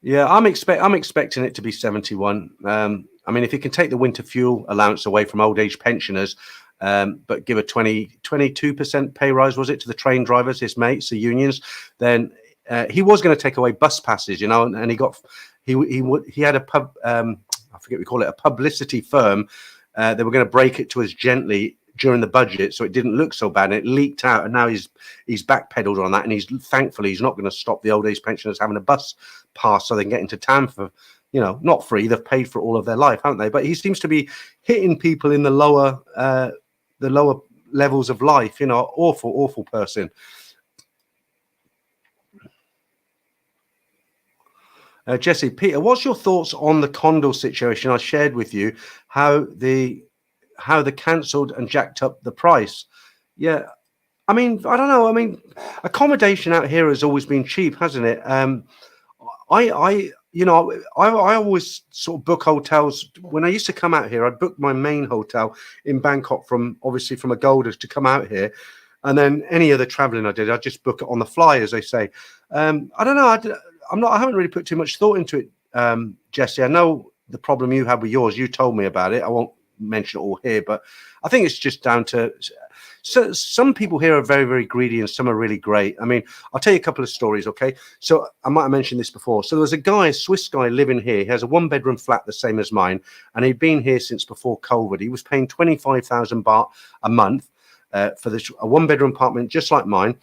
Yeah, I'm expecting it to be 71. I mean, if you can take the winter fuel allowance away from old age pensioners, but give a 22% pay rise, was it, to the train drivers, his mates, the unions, then he was going to take away bus passes, you know, and he had a pub, I forget we call it, a publicity firm. They were going to break it to us gently during the budget, so it didn't look so bad, and it leaked out, and now he's backpedaled on that, and thankfully he's not going to stop the old age pensioners having a bus pass so they can get into town for, you know, not free. They've paid for all of their life, haven't they? But he seems to be hitting people in the lower levels of life. You know, awful person. Jesse, Peter, what's your thoughts on the Condo situation I shared with you? How they cancelled and jacked up the price? Yeah, I mean, I don't know. I mean, accommodation out here has always been cheap, hasn't it? I always sort of book hotels. When I used to come out here, I'd book my main hotel in Bangkok from a Golders to come out here. And then any other traveling I did, I'd just book it on the fly, as they say. I don't know. I haven't really put too much thought into it, Jesse. I know the problem you had with yours. You told me about it. I won't mention it all here, but I think it's just down to, so some people here are very, very greedy and some are really great. I mean, I'll tell you a couple of stories, okay? So I might have mentioned this before. So there was a guy, a Swiss guy living here. He has a 1-bedroom flat the same as mine, and he'd been here since before COVID. He was paying 25,000 baht a month for this, a 1-bedroom apartment just like mine.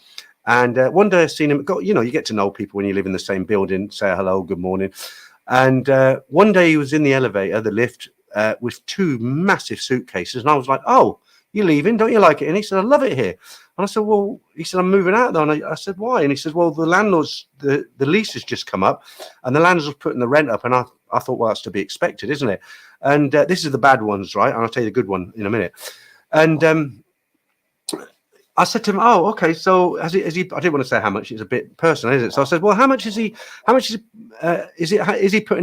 And one day I seen him go, you get to know people when you live in the same building, say hello, good morning. And one day he was in the elevator, the lift, with 2 massive suitcases. And I was like, oh, you're leaving, don't you like it? And he said, I love it here. And I said, well, he said, I'm moving out though. And I said, why? And he says, well, the landlord's, the lease has just come up and the landlord's putting the rent up. And I thought, well, that's to be expected, isn't it? And this is the bad ones, right? And I'll tell you the good one in a minute. And I said to him, oh, okay. So has he, I didn't want to say how much, it's a bit personal, isn't it? So I said, well, how much is he putting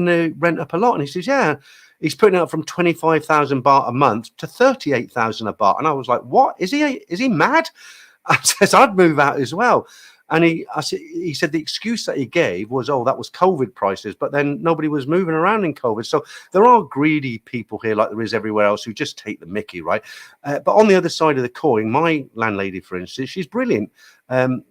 the rent up a lot? And he says, yeah. He's putting it up from 25,000 baht a month to 38,000 a baht. And I was like, what? Is he mad? I says, I'd move out as well. And he said the excuse that he gave was, oh, that was COVID prices, but then nobody was moving around in COVID. So there are greedy people here like there is everywhere else who just take the mickey, right? But on the other side of the coin, my landlady, for instance, she's brilliant. Her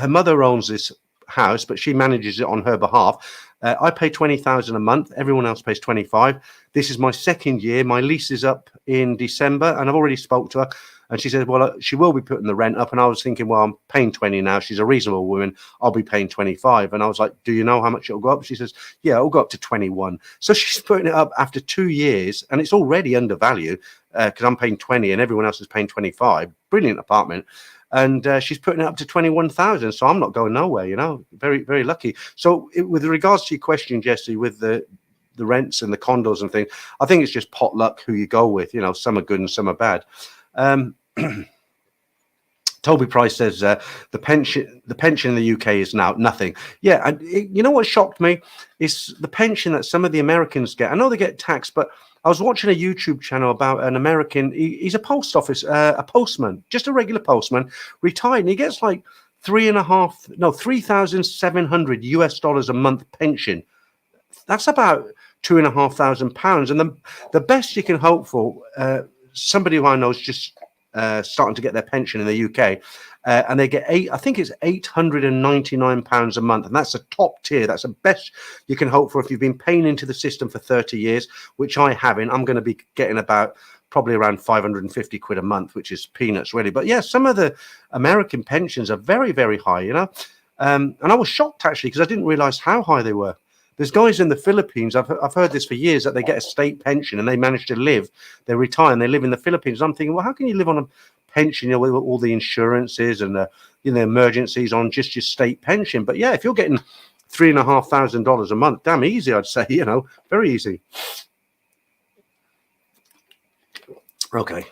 mother owns this house, but she manages it on her behalf. I pay 20,000 a month. Everyone else pays 25. This is my 2nd year. My lease is up in December, and I've already spoke to her. And she said, well, she will be putting the rent up. And I was thinking, well, I'm paying 20 now. She's a reasonable woman. I'll be paying 25. And I was like, do you know how much it'll go up? She says, yeah, it'll go up to 21. So she's putting it up after 2 years, and it's already undervalued because I'm paying 20 and everyone else is paying 25. Brilliant apartment. And she's putting it up to 21,000. So I'm not going nowhere, very, very lucky. So with regards to your question, Jesse, with the rents and the condos and things, I think it's just potluck who you go with. Some are good and some are bad. Toby Price says the pension in the UK is now nothing. Yeah, and you know what shocked me is the pension that some of the Americans get. I know they get taxed, but I was watching a YouTube channel about an American. He's a post office, a postman, just a regular postman, retired, and he gets like $3,700 a month pension. That's about £2,500. And the best you can hope for, somebody who I know is just starting to get their pension in the UK, and they get £899 a month, and that's a top tier. That's the best you can hope for if you've been paying into the system for 30 years, which I haven't. I'm going to be getting probably around 550 quid a month, which is peanuts really. But yeah, some of the American pensions are very, very high, and I was shocked actually because I didn't realize how high they were. There's guys in the Philippines, I've heard this for years, that they get a state pension and they manage to live, they retire and they live in the Philippines. I'm thinking, well, how can you live on a pension, with all the insurances and the emergencies on just your state pension? But yeah, if you're getting $3,500 a month, damn easy, I'd say, very easy. Okay.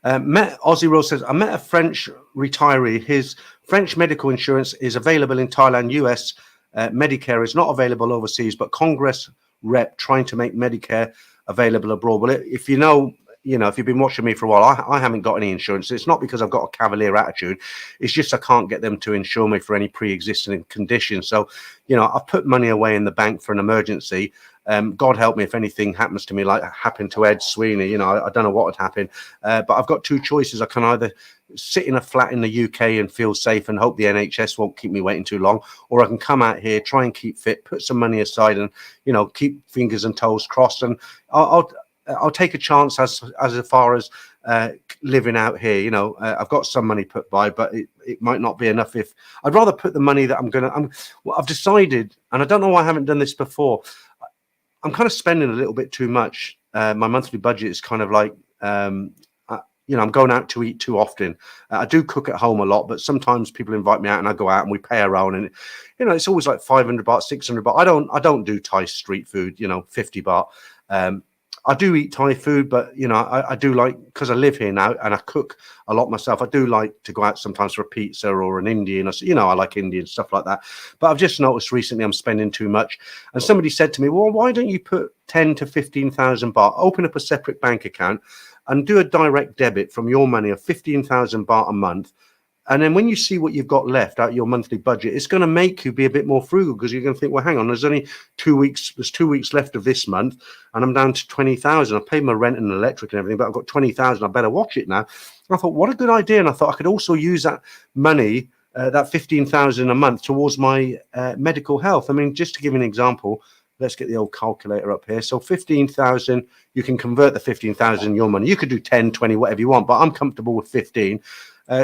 Aussie Rose says, I met a French retiree. His French medical insurance is available in Thailand. US Medicare is not available overseas, but Congress rep trying to make Medicare available abroad. Well, if if you've been watching me for a while, I haven't got any insurance. It's not because I've got a cavalier attitude. It's just I can't get them to insure me for any pre-existing conditions. So, I've put money away in the bank for an emergency. God help me if anything happens to me, like happened to Ed Sweeney. I don't know what would happen. But I've got 2 choices. I can either sit in a flat in the UK and feel safe and hope the NHS won't keep me waiting too long, or I can come out here, try and keep fit, put some money aside, and keep fingers and toes crossed. And I'll take a chance as far as living out here. I've got some money put by, but it might not be enough. If I'd rather put the money that I've decided, and I don't know why I haven't done this before. I'm kind of spending a little bit too much. My monthly budget is kind of like, I'm going out to eat too often. I do cook at home a lot, but sometimes people invite me out and I go out and we pay around, and it's always like 500 baht, 600 baht. I don't do Thai street food, 50 baht. I do eat Thai food, but I do like, because I live here now and I cook a lot myself, I do like to go out sometimes for a pizza or an Indian, or I like Indian stuff like that. But I've just noticed recently I'm spending too much. And somebody said to me, well, why don't you put 10 to 15,000 baht, open up a separate bank account and do a direct debit from your money of 15,000 baht a month, And then when you see what you've got left out your monthly budget, it's going to make you be a bit more frugal, because you're going to think, well, hang on, there's only 2 weeks. There's 2 weeks left of this month, and I'm down to 20,000. I paid my rent and electric and everything, but I've got 20,000. I better watch it now. And I thought, what a good idea. And I thought I could also use that money, that 15,000 a month, towards my medical health. I mean, just to give you an example, let's get the old calculator up here. So 15,000, you can convert the 15,000 your money. You could do 10, 20, whatever you want, but I'm comfortable with 15.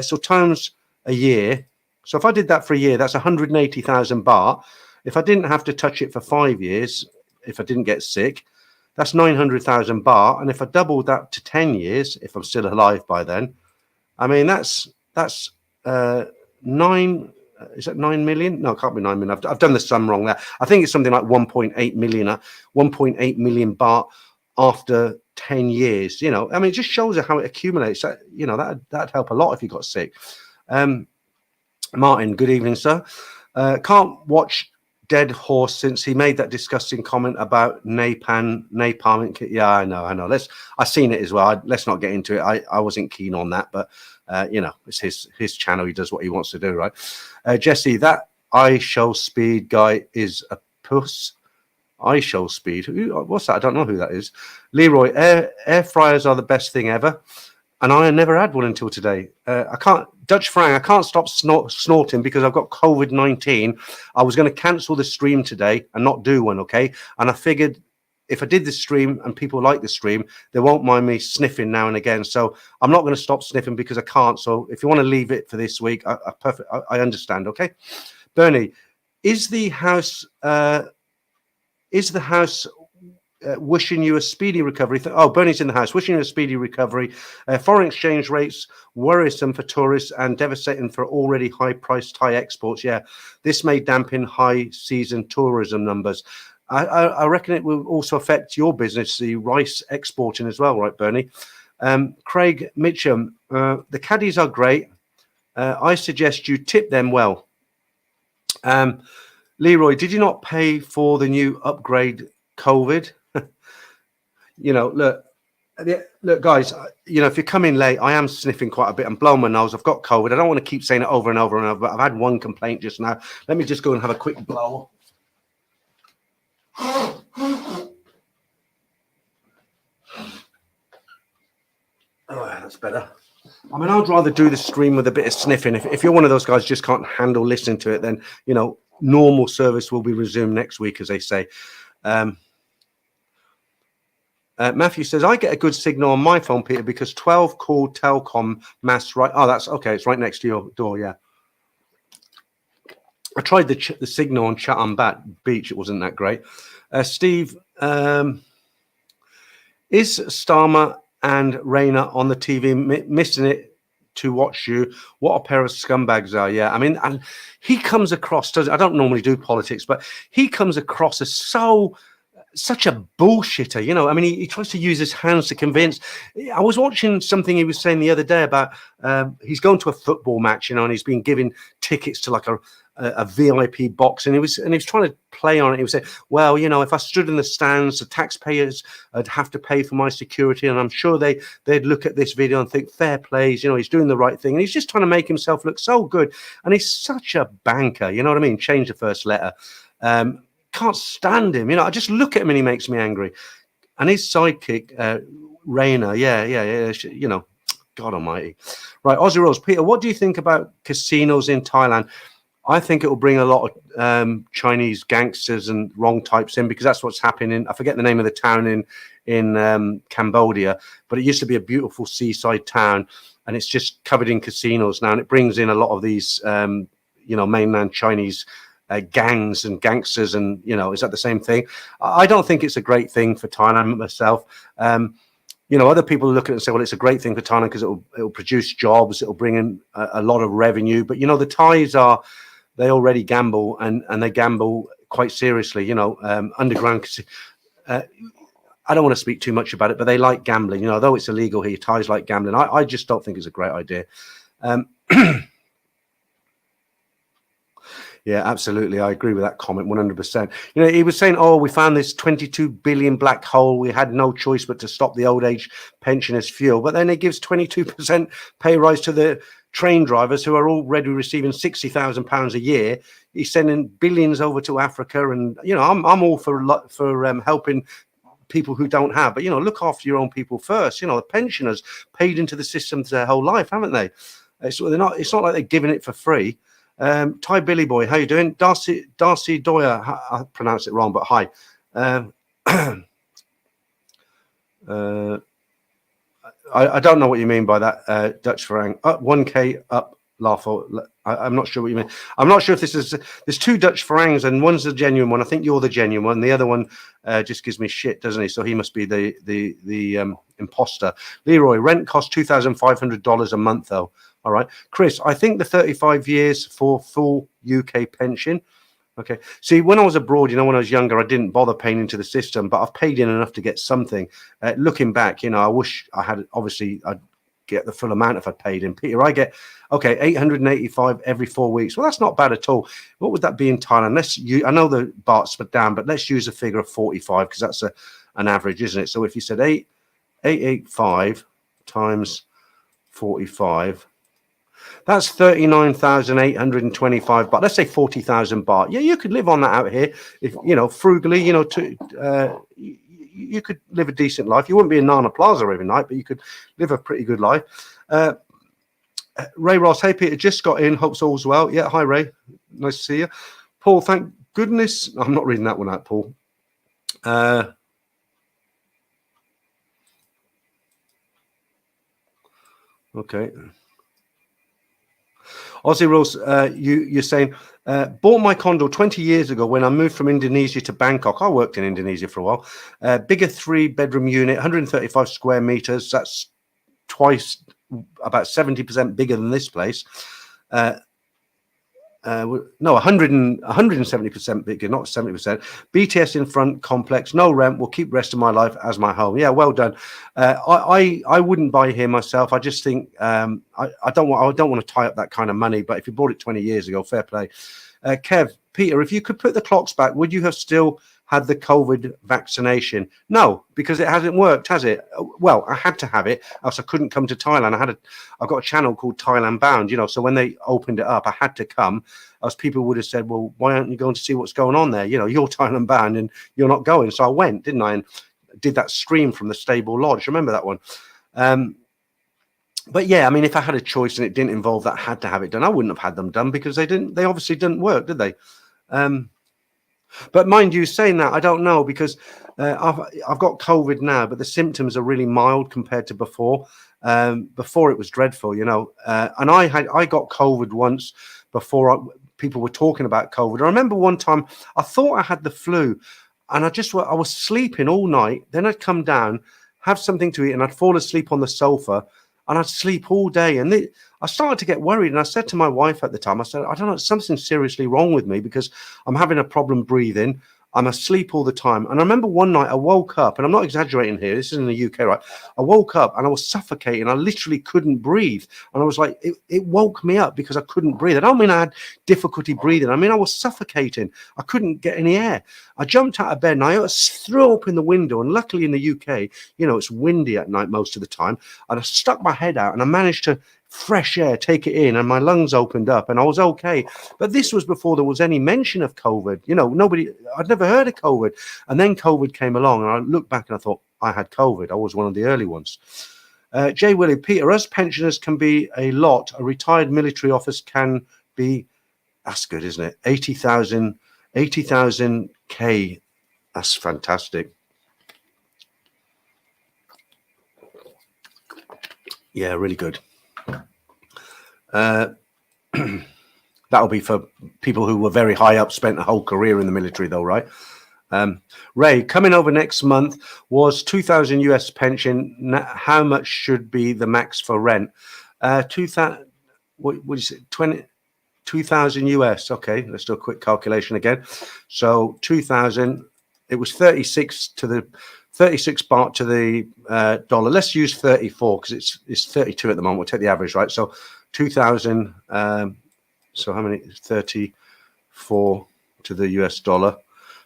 So times a year. So if I did that for a year, that's 180,000 baht. If I didn't have to touch it for 5 years, if I didn't get sick, that's 900,000 baht. And if I doubled that to 10 years, if I'm still alive by then, I mean, that's nine. Is that 9 million? No, it can't be 9 million. I've done the sum wrong there. I think it's something like 1.8 million, 1.8 million baht after 10 years. You know, I mean, it just shows you how it accumulates. That, you know, that'd help a lot if you got sick. Martin, good evening, sir. Can't watch Dead Horse since he made that disgusting comment about napalm. Yeah, I know. I've seen it as well. Let's not get into it. I wasn't keen on that, but you know, it's his channel. He does what he wants to do, right? Jesse, that I Show Speed guy is a puss. I Show Speed. What's that? I don't know who that is. Leroy, air fryers are the best thing ever, and I never had one until today. I can't. Dutch Frank, I can't stop snorting because I've got COVID-19. I was going to cancel the stream today and not do one, okay? And I figured if I did the stream and people like the stream, they won't mind me sniffing now and again. So I'm not going to stop sniffing because I can't. So if you want to leave it for this week, I understand, okay? Bernie, is the house wishing you a speedy recovery? Oh, Bernie's in the house. Wishing you a speedy recovery. Foreign exchange rates worrisome for tourists and devastating for already high-priced Thai exports. Yeah, this may dampen high-season tourism numbers. I reckon it will also affect your business, the rice exporting as well, right, Bernie? Craig Mitchum, the caddies are great. I suggest you tip them well. Leroy, did you not pay for the new upgrade COVID? You know, look, guys, you know, if you're coming late, I am sniffing quite a bit. I'm blowing my nose. I've got COVID. I don't want to keep saying it over and over and over, but I've had one complaint just now. Let me just go and have a quick blow. Oh, that's better. I mean, I'd rather do the stream with a bit of sniffing. If you're one of those guys who just can't handle listening to it, then, you know, normal service will be resumed next week, as they say. Matthew says, I get a good signal on my phone, Peter, because 12 called Telcom mass right. Oh, that's okay. It's right next to your door. Yeah. I tried the signal on Chatham Beach. It wasn't that great. Steve, is Starmer and Raina on the TV missing it to watch you? What a pair of scumbags are. Yeah. I mean, and he comes across, I don't normally do politics, but he comes across as such a bullshitter, you know. I mean, he tries to use his hands to convince. I was watching something he was saying the other day about he's going to a football match, you know, and he's been given tickets to like a VIP box, and he was trying to play on it. He was saying, well, you know, if I stood in the stands, the taxpayers would have to pay for my security, and I'm sure they'd look at this video and think, fair plays, you know, he's doing the right thing, and he's just trying to make himself look so good, and he's such a banker, you know what I mean? Change the first letter. Can't stand him, you know. I just look at him and he makes me angry. And his sidekick, Raina, yeah, you know, God Almighty. Right, Aussie Rose, Peter, what do you think about casinos in Thailand? I think it will bring a lot of Chinese gangsters and wrong types in, because that's what's happening. I forget the name of the town in Cambodia, but it used to be a beautiful seaside town, and it's just covered in casinos now, and it brings in a lot of these, you know, mainland Chinese gangs and gangsters, and, you know, is that the same thing? I don't think it's a great thing for Thailand myself. You know, other people look at it and say, well, it's a great thing for Thailand because it'll produce jobs, it'll bring in a lot of revenue. But, you know, the Thais they already gamble, and they gamble quite seriously, you know. Underground, I don't want to speak too much about it, but they like gambling, you know, though it's illegal here. Thais like gambling. I just don't think it's a great idea. Yeah, absolutely. I agree with that comment 100%. You know, he was saying, oh, we found this 22 billion black hole. We had no choice but to stop the old age pension as fuel. But then it gives 22% pay rise to the train drivers who are already receiving £60,000 a year. He's sending billions over to Africa. And, you know, I'm all for helping people who don't have. But, you know, look after your own people first. You know, the pensioners paid into the system their whole life, haven't they? It's not like they're giving it for free. Thai Billy Boy, how you doing? Darcy Doyer, I pronounced it wrong, but hi. I don't know what you mean by that, Dutch Farang. Up 1K up, laugh. I'm not sure what you mean. I'm not sure if there's two Dutch Farangs and one's the genuine one. I think you're the genuine one. The other one just gives me shit, doesn't he? So he must be the imposter. Leroy, rent costs $2,500 a month though. All right, Chris, I think the 35 years for full UK pension. Okay. See, when I was abroad, you know, when I was younger, I didn't bother paying into the system, but I've paid in enough to get something. Looking back, you know, I wish I had, obviously, I'd get the full amount if I paid in. Peter, I get, okay, 885 every 4 weeks. Well, that's not bad at all. What would that be in Thailand? I know the baht's down, but let's use a figure of 45 because that's an average, isn't it? So if you said 885 times 45, that's 39,825 baht. Let's say 40,000 baht. Yeah, you could live on that out here if, you know, frugally, you know, you could live a decent life. You wouldn't be in Nana Plaza every night, but you could live a pretty good life. Ray Ross, hey Peter, just got in. Hopes all's well. Yeah, hi Ray. Nice to see you. Paul, thank goodness. I'm not reading that one out, Paul. Okay. Aussie Rose, you're saying, bought my condo 20 years ago when I moved from Indonesia to Bangkok. I worked in Indonesia for a while. Bigger 3-bedroom unit, 135 square meters. That's twice, about 70% bigger than this place. No, 170% bigger, not 70%. BTS in front, complex, no rent. Will keep rest of my life as my home. Yeah, well done. I wouldn't buy here myself. I just think I don't want to tie up that kind of money. But if you bought it 20 years ago, fair play. Kev, Peter, if you could put the clocks back, would you have still had the COVID vaccination? No, because it hasn't worked, has it? Well, I had to have it, else I couldn't come to Thailand. I've got a channel called Thailand Bound, you know, so when they opened it up, I had to come, else people would have said, well, why aren't you going to see what's going on there? You know, you're Thailand Bound and you're not going. So I went, didn't I? And did that stream from the stable lodge. Remember that one? But yeah, I mean, if I had a choice and it didn't involve that, I had to have it done, I wouldn't have had them done because they obviously didn't work, did they? But mind you, saying that, I don't know because I've got COVID now, but the symptoms are really mild compared to before. Before it was dreadful, you know. And I got COVID once before people were talking about COVID. I remember one time I thought I had the flu, and I was sleeping all night. Then I'd come down, have something to eat, and I'd fall asleep on the sofa, and I'd sleep all day. And I started to get worried, and I said to my wife at the time, I said, I don't know, something's seriously wrong with me because I'm having a problem breathing. I'm asleep all the time. And I remember one night I woke up, and I'm not exaggerating here, this is in the UK, right? I woke up and I was suffocating. I literally couldn't breathe. And I was like, it woke me up because I couldn't breathe. I don't mean I had difficulty breathing. I mean, I was suffocating. I couldn't get any air. I jumped out of bed and I threw up in the window. And luckily in the UK, you know, it's windy at night most of the time. And I stuck my head out and I managed to fresh air, take it in, and my lungs opened up and I was okay. But this was before there was any mention of COVID. You know, I'd never heard of COVID. And then COVID came along and I looked back and I thought I had COVID. I was one of the early ones. Jay Willie, Peter, us pensioners can be a lot. A retired military officer can be, that's good, isn't it? 80,000 K. That's fantastic. Yeah, really good. That'll be for people who were very high up, spent a whole career in the military though, right? Ray, coming over next month was 2,000 US pension. How much should be the max for rent? 2,000, what you say, 2,000 US. Okay, let's do a quick calculation again. So 2,000, it was 36 baht to the dollar. Let's use 34 because it's 32 at the moment. We'll take the average, right? So 2,000. So how many? 34 to the US dollar.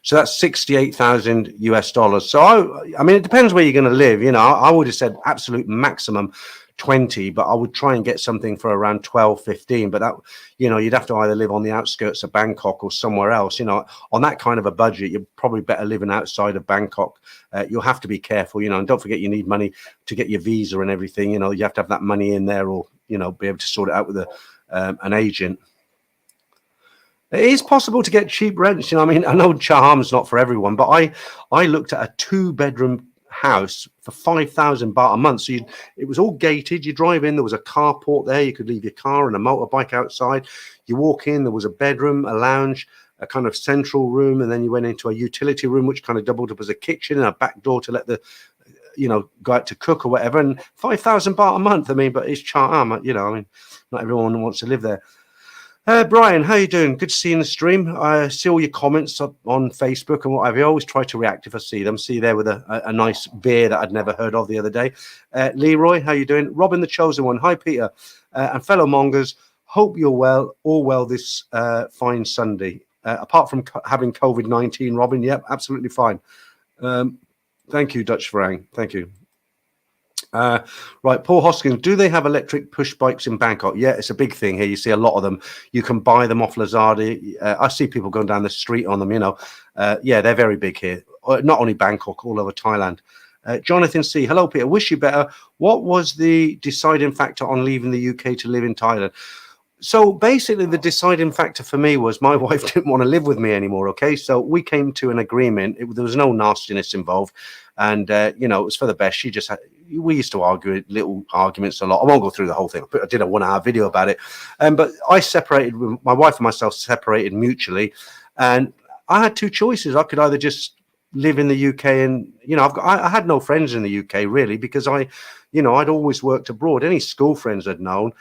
So that's 68,000 US dollars. So I mean, it depends where you're going to live. You know, I would have said absolute maximum 20, but I would try and get something for around 12, 15. But that, you know, you'd have to either live on the outskirts of Bangkok or somewhere else. You know, on that kind of a budget, you're probably better living outside of Bangkok. You'll have to be careful, you know, and don't forget you need money to get your visa and everything. You know, you have to have that money in there, or, you know, be able to sort it out with an agent. It is possible to get cheap rents. You know, I mean, I know Chaham's not for everyone, but I looked at a 2-bedroom house for 5,000 baht a month. So it was all gated. You drive in, there was a carport there. You could leave your car and a motorbike outside. You walk in, there was a bedroom, a lounge, a kind of central room, and then you went into a utility room, which kind of doubled up as a kitchen and a back door to let the, you know, go out to cook or whatever. And 5,000 baht a month. I mean, but it's Chaham, you know, I mean, not everyone wants to live there. Brian, how you doing? Good to see you in the stream. I see all your comments up on Facebook and whatever. I always try to react if I see them. See you there with a nice beer that I'd never heard of the other day. Leroy, how you doing? Robin, the chosen one. Hi, Peter. And fellow mongers, hope you're well, all well this fine Sunday. Apart from having COVID-19, Robin, yep, absolutely fine. Thank you, Dutch Farang. Thank you. Right, Paul Hoskins, do they have electric push bikes in Bangkok? Yeah, it's a big thing here. You see a lot of them. You can buy them off Lazada. I see people going down the street on them, you know. Yeah, they're very big here. Not only Bangkok, all over Thailand. Jonathan C. Hello, Peter. Wish you better. What was the deciding factor on leaving the UK to live in Thailand? So basically, the deciding factor for me was my wife didn't want to live with me anymore. Okay, so we came to an agreement. There was no nastiness involved, and you know, it was for the best. She just we used to argue little arguments a lot. I won't go through the whole thing. I did a 1-hour video about it, but I separated. My wife and myself separated mutually, and I had two choices. I could either just live in the UK, and you know, I had no friends in the UK really, because you know, I'd always worked abroad. Any school friends I'd known.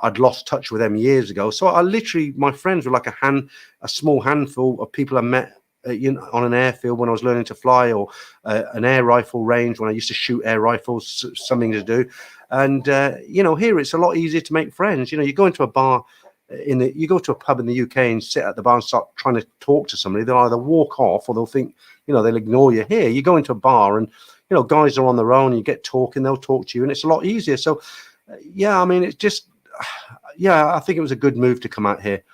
I'd lost touch with them years ago. So I literally, my friends were like a small handful of people I met you know, on an airfield when I was learning to fly, or an air rifle range when I used to shoot air rifles, something to do. And, you know, here it's a lot easier to make friends. You know, you go into a bar you go to a pub in the UK and sit at the bar and start trying to talk to somebody. They'll either walk off or they'll think, you know, they'll ignore you. Here, you go into a bar and, you know, guys are on their own, you get talking, they'll talk to you, and it's a lot easier. So, yeah, I mean, it's just, yeah, I think it was a good move to come out here.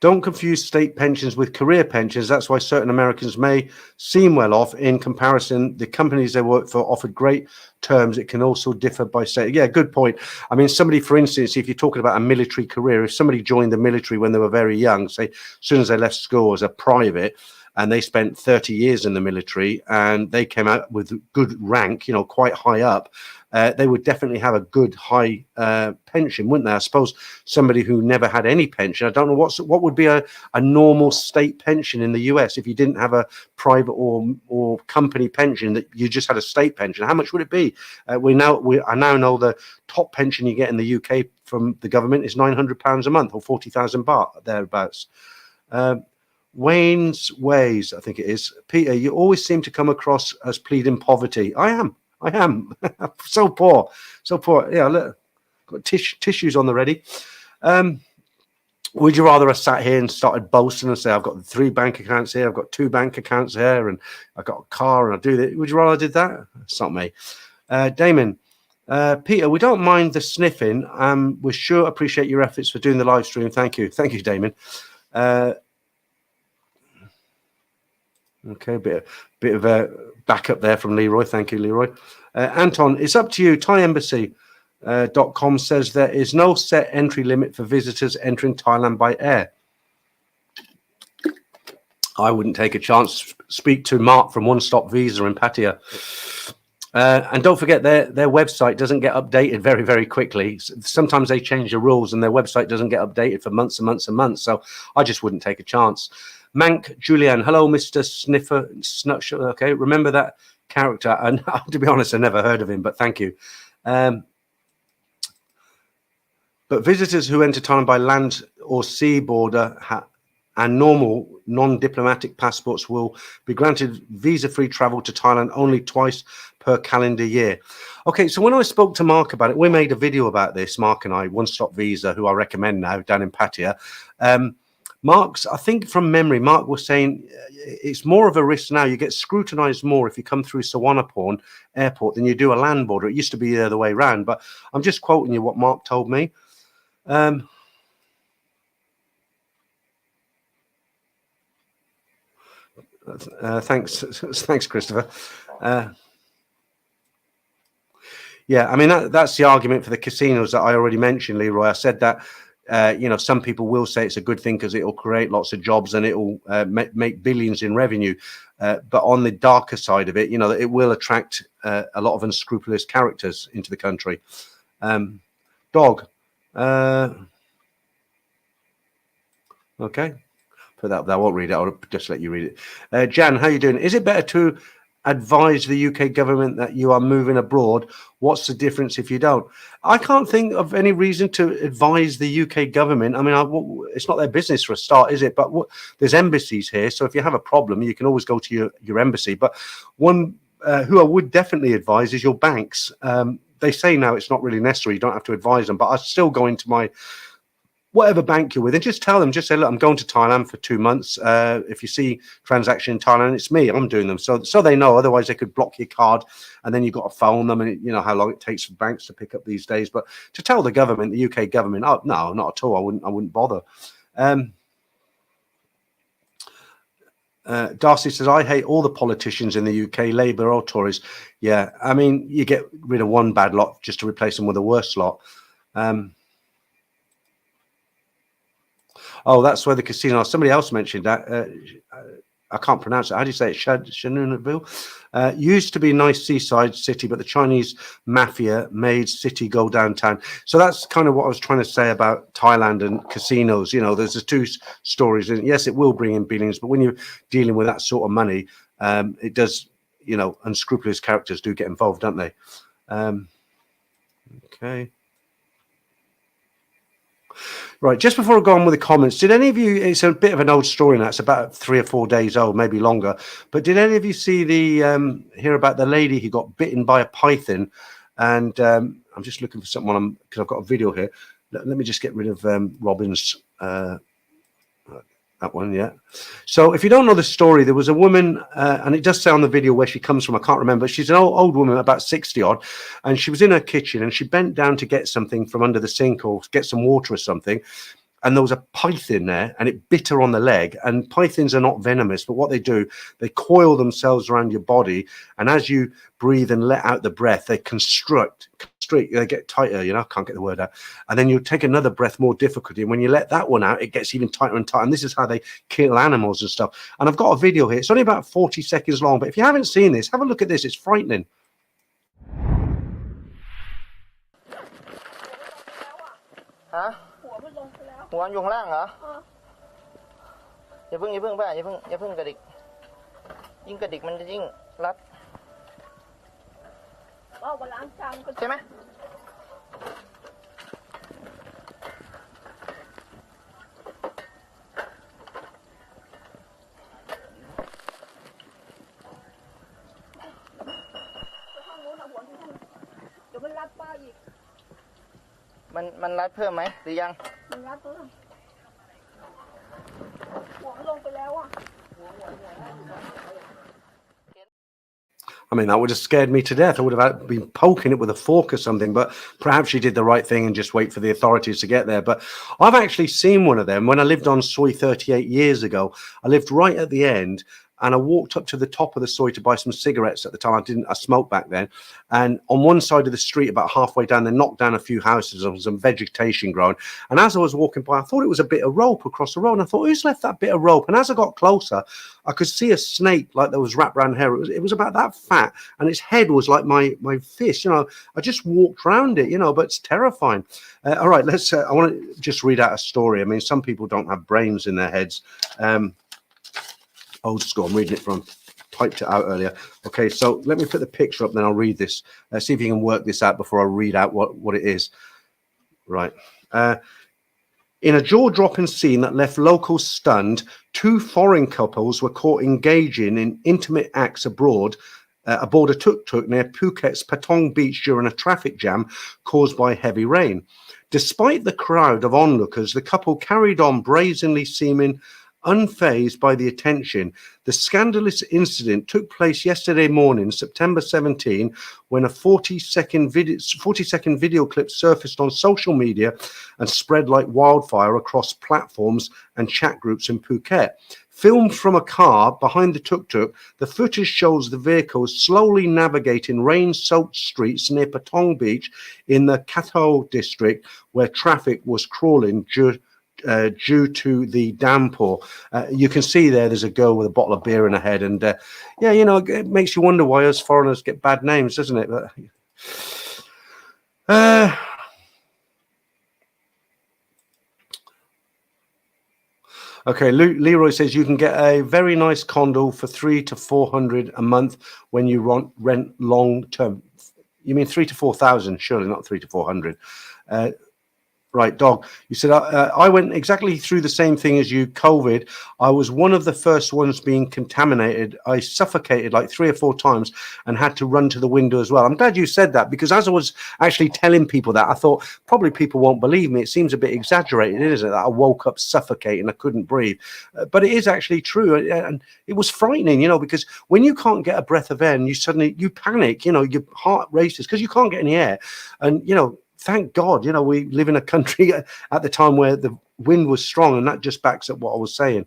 Don't confuse state pensions with career pensions. That's why certain Americans may seem well off. In comparison, the companies they work for offered great terms. It can also differ by state. Yeah, good point. I mean, somebody, for instance, if you're talking about a military career, if somebody joined the military when they were very young, say, as soon as they left school as a private, and they spent 30 years in the military and they came out with good rank, you know, quite high up, they would definitely have a good high pension, wouldn't they? I suppose somebody who never had any pension, I don't know what would be a normal state pension in the US if you didn't have a private or company pension, that you just had a state pension. How much would it be? I now know the top pension you get in the UK from the government is £900 a month, or 40,000 baht, thereabouts. Wayne's Ways, I think it is. Peter, you always seem to come across as pleading poverty. I am. So poor. Yeah, look, got tissues on the ready. Would you rather have sat here and started boasting and say, I've got 3 bank accounts here, I've got 2 bank accounts here, and I've got a car and I do that? Would you rather I did that? It's not me. Damon, Peter, we don't mind the sniffing. We sure appreciate your efforts for doing the live stream. Thank you, Damon. Okay, bit of a backup there from Leroy. Thank you, Leroy. Anton, it's up to you. ThaiEmbassy.com says there is no set entry limit for visitors entering Thailand by air. I wouldn't take a chance. Speak to Mark from One Stop Visa in Pattaya. And don't forget, their website doesn't get updated very, very quickly. Sometimes they change the rules and their website doesn't get updated for months and months and months. So I just wouldn't take a chance. Mank Julian, hello, Mr. Sniffer. Okay, remember that character? And to be honest, I never heard of him, but thank you. But visitors who enter Thailand by land or sea border and normal non-diplomatic passports will be granted visa-free travel to Thailand only twice per calendar year. Okay, so when I spoke to Mark about it, we made a video about this, Mark and I, One Stop Visa, who I recommend now, down in Pattaya. Mark's, I think from memory, Mark was saying it's more of a risk now. You get scrutinized more if you come through Suvarnabhumi airport than you do a land border. It used to be the other way around, but I'm just quoting you what Mark told me. Thanks, Christopher. Yeah, I mean, that's the argument for the casinos that I already mentioned, Leroy. I said that, you know, some people will say it's a good thing because it will create lots of jobs and it will make billions in revenue. But on the darker side of it, you know, it will attract a lot of unscrupulous characters into the country. Dog. Okay. Put that. I won't read it. I'll just let you read it. Jan, how you doing? Is it better to advise the UK government that you are moving abroad? What's the difference if you don't? I can't think of any reason to advise the UK government. I mean, it's not their business for a start, is it? But there's embassies here, so if you have a problem, you can always go to your embassy. But one who I would definitely advise is your banks. They say now it's not really necessary; you don't have to advise them. But I still go into my whatever bank you're with and just tell them, just say, look, I'm going to Thailand for 2 months. If you see transaction in Thailand, it's me, I'm doing them. So they know, otherwise they could block your card and then you've got to phone them, and you know how long it takes for banks to pick up these days. But to tell the government, the UK government, oh no, not at all. I wouldn't bother. Darcy says, I hate all the politicians in the UK, Labour or Tories. Yeah, I mean, you get rid of one bad lot just to replace them with a worse lot. Oh, that's where the casino. Somebody else mentioned that. I can't pronounce it. How do you say it? Shanunaville. Used to be a nice seaside city, but the Chinese mafia made city go downtown. So that's kind of what I was trying to say about Thailand and casinos. You know, there's the two stories. And yes, it will bring in billions, but when you're dealing with that sort of money, it does, you know, unscrupulous characters do get involved, don't they? Okay. Right, just before I go on with the comments, did any of you, it's a bit of an old story now, it's about 3 or 4 days old, maybe longer, but did any of you see hear about the lady who got bitten by a python? And I'm just looking for someone, because I've got a video here. Let me just get rid of Robin's, that one, yeah. So if you don't know the story, there was a woman, and it does say on the video where she comes from, I can't remember. She's an old woman, about 60 odd, and she was in her kitchen and she bent down to get something from under the sink or get some water or something. And there was a python there and it bit her on the leg. And pythons are not venomous, but what they do, they coil themselves around your body. And as you breathe and let out the breath, they constrict, they get tighter, you know, I can't get the word out. And then you take another breath, more difficulty. And when you let that one out, it gets even tighter and tighter. And this is how they kill animals and stuff. And I've got a video here. It's only about 40 seconds long. But if you haven't seen this, have a look at this. It's frightening. Huh? หัวมันอยู่ข้างล่างเหรออย่าเพิ่งป่ะอย่าเพิ่งกระดิกยิ่งกระดิกมันจะยิ่งรัดใช่ไหมมันรัดเพิ่มไหมหรือยังมันรัดเพิ่มหัวลงไปแล้วอ่ะ I mean, that would have scared me to death. I would have been poking it with a fork or something, but perhaps she did the right thing and just wait for the authorities to get there. But I've actually seen one of them when I lived on Soy 38 years ago. I lived right at the end, and I walked up to the top of the Soy to buy some cigarettes at the time. I smoked back then. And on one side of the street, about halfway down, they knocked down a few houses and some vegetation growing. And as I was walking by, I thought it was a bit of rope across the road. And I thought, who's left that bit of rope? And as I got closer, I could see a snake like that was wrapped around hair. It was about that fat, and its head was like my fist. You know, I just walked around it, you know, but it's terrifying. All right, I want to just read out a story. I mean, some people don't have brains in their heads. Old school, I'm reading it from, typed it out earlier. Okay, so let me put the picture up, then I'll read this. See if you can work this out before I read out what it is. Right. In a jaw-dropping scene that left locals stunned, two foreign couples were caught engaging in intimate acts aboard a tuk-tuk near Phuket's Patong Beach during a traffic jam caused by heavy rain. Despite the crowd of onlookers, the couple carried on, brazenly seeming unfazed by the attention. The scandalous incident took place yesterday morning, September 17, when a 40-second video clip surfaced on social media and spread like wildfire across platforms and chat groups in Phuket. Filmed from a car behind the tuk-tuk, the footage shows the vehicle slowly navigating rain-soaked streets near Patong Beach in the Kato district, where traffic was crawling due to the downpour. You can see there's a girl with a bottle of beer in her head, and yeah, you know, it makes you wonder why us foreigners get bad names, doesn't it? Okay, Leroy says you can get a very nice condo for 300 to 400 a month when you rent long term. You mean 3,000 to 4,000? Surely not 300 to 400. Right, Dog. You said, I went exactly through the same thing as you, COVID. I was one of the first ones being contaminated. I suffocated like 3 or 4 times and had to run to the window as well. I'm glad you said that, because as I was actually telling people that, I thought probably people won't believe me. It seems a bit exaggerated, isn't it? That I woke up suffocating, I couldn't breathe. But it is actually true. And it was frightening, you know, because when you can't get a breath of air and you panic, you know, your heart races because you can't get any air. And, you know, thank God, you know, we live in a country at the time where the wind was strong, and that just backs up what I was saying.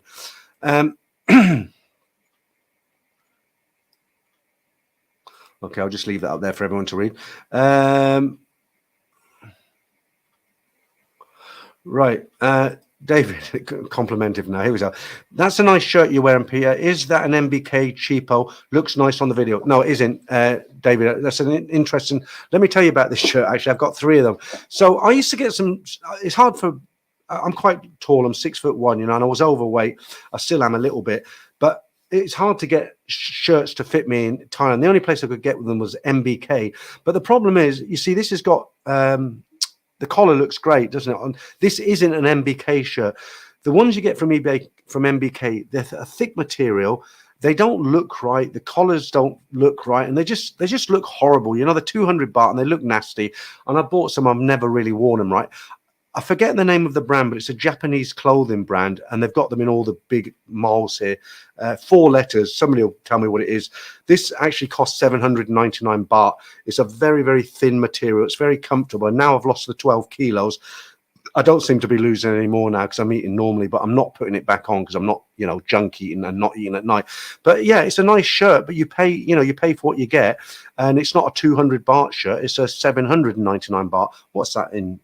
Okay, I'll just leave that up there for everyone to read. Right. David, complimented now. Here we go. That's a nice shirt you're wearing, Peter. Is that an MBK cheapo? Looks nice on the video. No, it isn't, David. That's an interesting. Let me tell you about this shirt. Actually, I've got 3 of them. So I used to get some. It's hard for. I'm quite tall. I'm 6'1", you know, and I was overweight. I still am a little bit, but it's hard to get shirts to fit me in Thailand. The only place I could get with them was MBK. But the problem is, you see, this has got. The collar looks great, doesn't it? And this isn't an MBK shirt. The ones you get from eBay, from MBK, they're a thick material. They don't look right. The collars don't look right, and they just look horrible. You know, they're 200 baht and they look nasty. And I bought some. I've never really worn them right. I forget the name of the brand, but it's a Japanese clothing brand, and they've got them in all the big malls here. 4 letters. Somebody will tell me what it is. This actually costs 799 baht. It's a very, very thin material. It's very comfortable. And now I've lost the 12 kilos. I don't seem to be losing any more now because I'm eating normally, but I'm not putting it back on because I'm not, you know, junk eating and not eating at night. But yeah, it's a nice shirt, but you pay, you know, you pay for what you get, and it's not a 200 baht shirt. It's a 799 baht. What's that in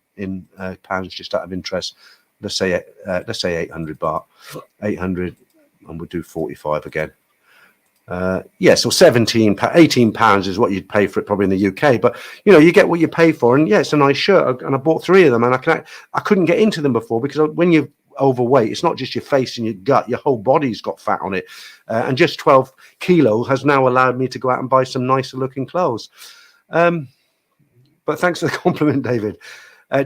pounds, just out of interest? Let's say 800 baht. 800, and we'll do 45 again. Yeah, so 18 pounds is what you'd pay for it probably in the UK, but you know, you get what you pay for. And yeah, it's a nice shirt, and I bought 3 of them, and I couldn't get into them before because when you're overweight, it's not just your face and your gut, your whole body's got fat on it, and just 12 kilos has now allowed me to go out and buy some nicer looking clothes. But thanks for the compliment, David.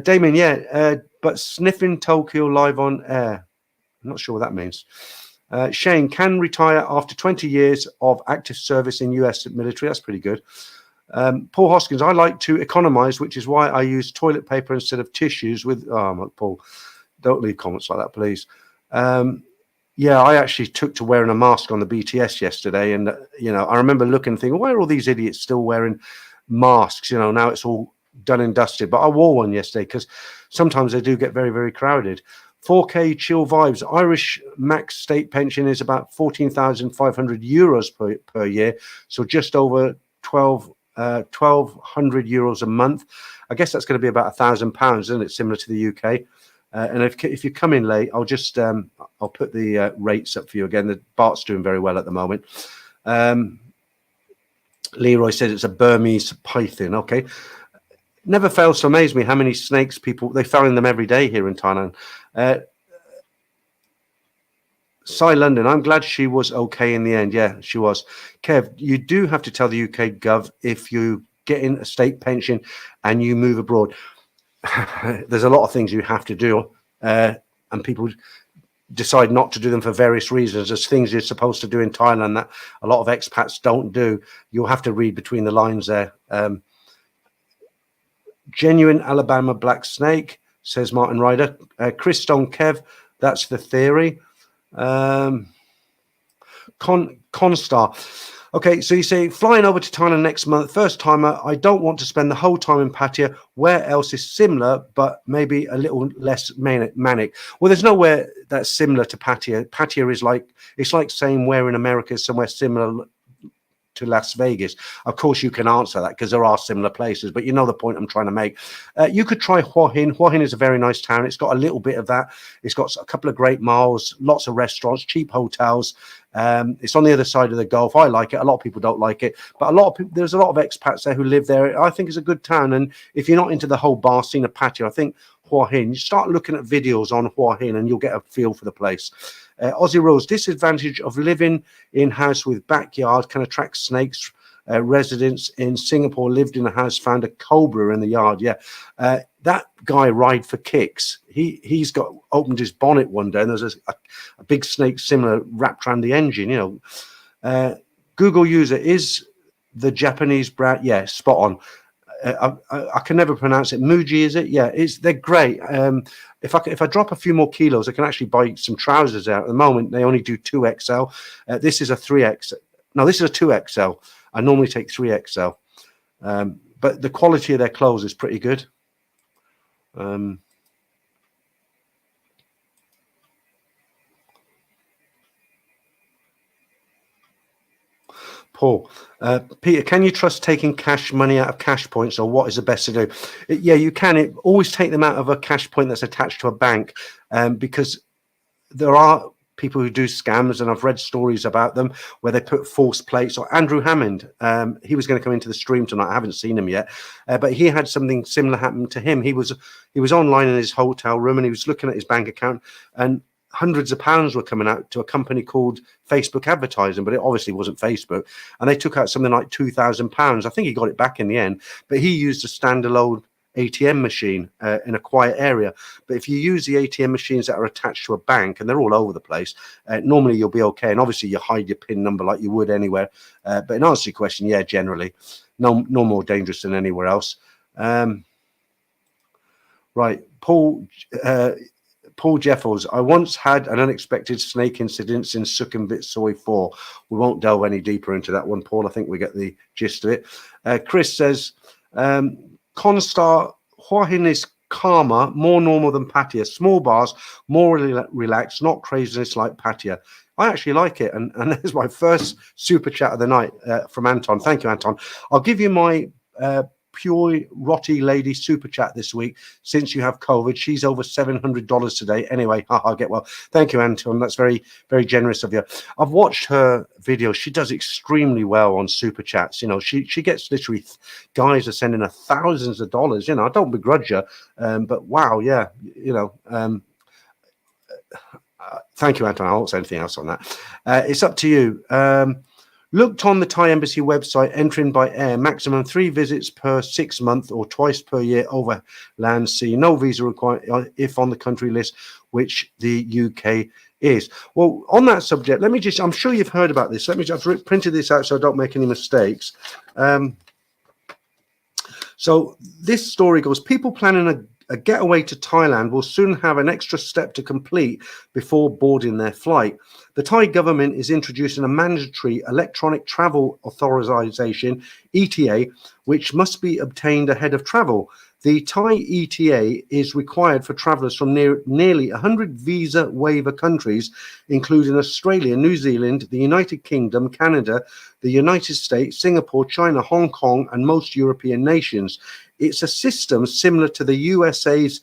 Damien, yeah, but sniffing Tokyo live on air. I'm not sure what that means. Shane can retire after 20 years of active service in US military. That's pretty good. Paul Hoskins, I like to economize, which is why I use toilet paper instead of tissues with... Oh, Paul, don't leave comments like that, please. Yeah, I actually took to wearing a mask on the BTS yesterday. And, you know, I remember looking and thinking, why are all these idiots still wearing masks? You know, now it's all done and dusted. But I wore one yesterday because sometimes they do get very, very crowded. 4K chill vibes. Irish max state pension is about 14,500 euros per year. So just over 1,200 euros a month. I guess that's going to be about £1,000, isn't it? Similar to the UK. And if you come in late, I'll just I'll put the rates up for you again. The Baht's doing very well at the moment. Leroy says it's a Burmese python. Okay. Never fails to amaze me how many snakes they find them every day here in Thailand. Cy London, I'm glad she was okay in the end. Yeah, she was. Kev, you do have to tell the UK Gov if you get in a state pension and you move abroad. There's a lot of things you have to do. and people decide not to do them for various reasons. There's things you're supposed to do in Thailand that a lot of expats don't do. You'll have to read between the lines there. Genuine Alabama black snake, says Martin Ryder. Chris Stone Kev, that's the theory. Constar. Okay, so you say flying over to Thailand next month, first timer. I don't want to spend the whole time in Pattaya. Where else is similar, but maybe a little less manic? Well, there's nowhere that's similar to Pattaya. Pattaya is like, it's like saying where in America is somewhere similar to Las Vegas. Of course, you can answer that because there are similar places, but you know the point I'm trying to make. You could try Hua Hin. Hua Hin is a very nice town. It's got a little bit of that. It's got a couple of great malls, lots of restaurants, cheap hotels. It's on the other side of the Gulf. I like it. A lot of people don't like it, but a lot of people, there's a lot of expats there who live there. I think it's a good town. And if you're not into the whole bar scene of Pattaya, I think Hua Hin, you start looking at videos on Hua Hin and you'll get a feel for the place. Aussie Rose, disadvantage of living in house with backyard can attract snakes. Residents in Singapore lived in a house, found a cobra in the yard. Yeah, that guy ride for kicks. He's got opened his bonnet one day and there's a big snake similar wrapped around the engine. You know, Google user, is the Japanese brand? Yeah, spot on. I can never pronounce it. Muji, is it? Yeah, they're great. If I drop a few more kilos, I can actually buy some trousers out. At the moment, they only do 2XL. This is a 3XL. No, this is a 2XL. I normally take 3XL. But the quality of their clothes is pretty good. Paul, Peter, can you trust taking cash money out of cash points, or what is the best to do? Yeah, you can. Always take them out of a cash point that's attached to a bank, because there are people who do scams, and I've read stories about them where they put false plates. Or Andrew Hammond, he was going to come into the stream tonight. I haven't seen him yet, but he had something similar happen to him. He was online in his hotel room and he was looking at his bank account, and hundreds of pounds were coming out to a company called Facebook Advertising, but it obviously wasn't Facebook. And they took out something like £2,000. I think he got it back in the end, but he used a standalone ATM machine in a quiet area. But if you use the ATM machines that are attached to a bank, and they're all over the place, normally you'll be okay. And obviously you hide your PIN number like you would anywhere. But in answer to your question, yeah, generally, no more dangerous than anywhere else. Right, Paul Jeffels, I once had an unexpected snake incident in Sukhumvit Soi 4. We won't delve any deeper into that one, Paul. I think we get the gist of it. Chris says, Constar, Hua Hin is calmer, more normal than Pattaya. Small bars, more relaxed, not craziness like Pattaya. I actually like it. And there's my first super chat of the night from Anton. Thank you, Anton. I'll give you my pure Rotty lady super chat this week. Since you have COVID, she's over $700 today. Anyway, I'll get well. Thank you, Anton. That's very, very generous of you. I've watched her videos. She does extremely well on super chats. You know, she gets literally guys are sending her thousands of dollars. You know, I don't begrudge her, but wow, yeah, you know. Thank you, Anton. I won't say anything else on that. It's up to you. Looked on the Thai Embassy website, entering by air, maximum 3 visits per 6 months or twice per year over land sea. No visa required if on the country list, which the UK is. Well, on that subject, let me just, I'm sure you've heard about this. I've printed this out so I don't make any mistakes. So this story goes, people planning a getaway to Thailand will soon have an extra step to complete before boarding their flight. The Thai government is introducing a mandatory electronic travel authorization, ETA, which must be obtained ahead of travel. The Thai ETA is required for travelers from nearly 100 visa waiver countries, including Australia, New Zealand, the United Kingdom, Canada, the United States, Singapore, China, Hong Kong, and most European nations. It's a system similar to the USA's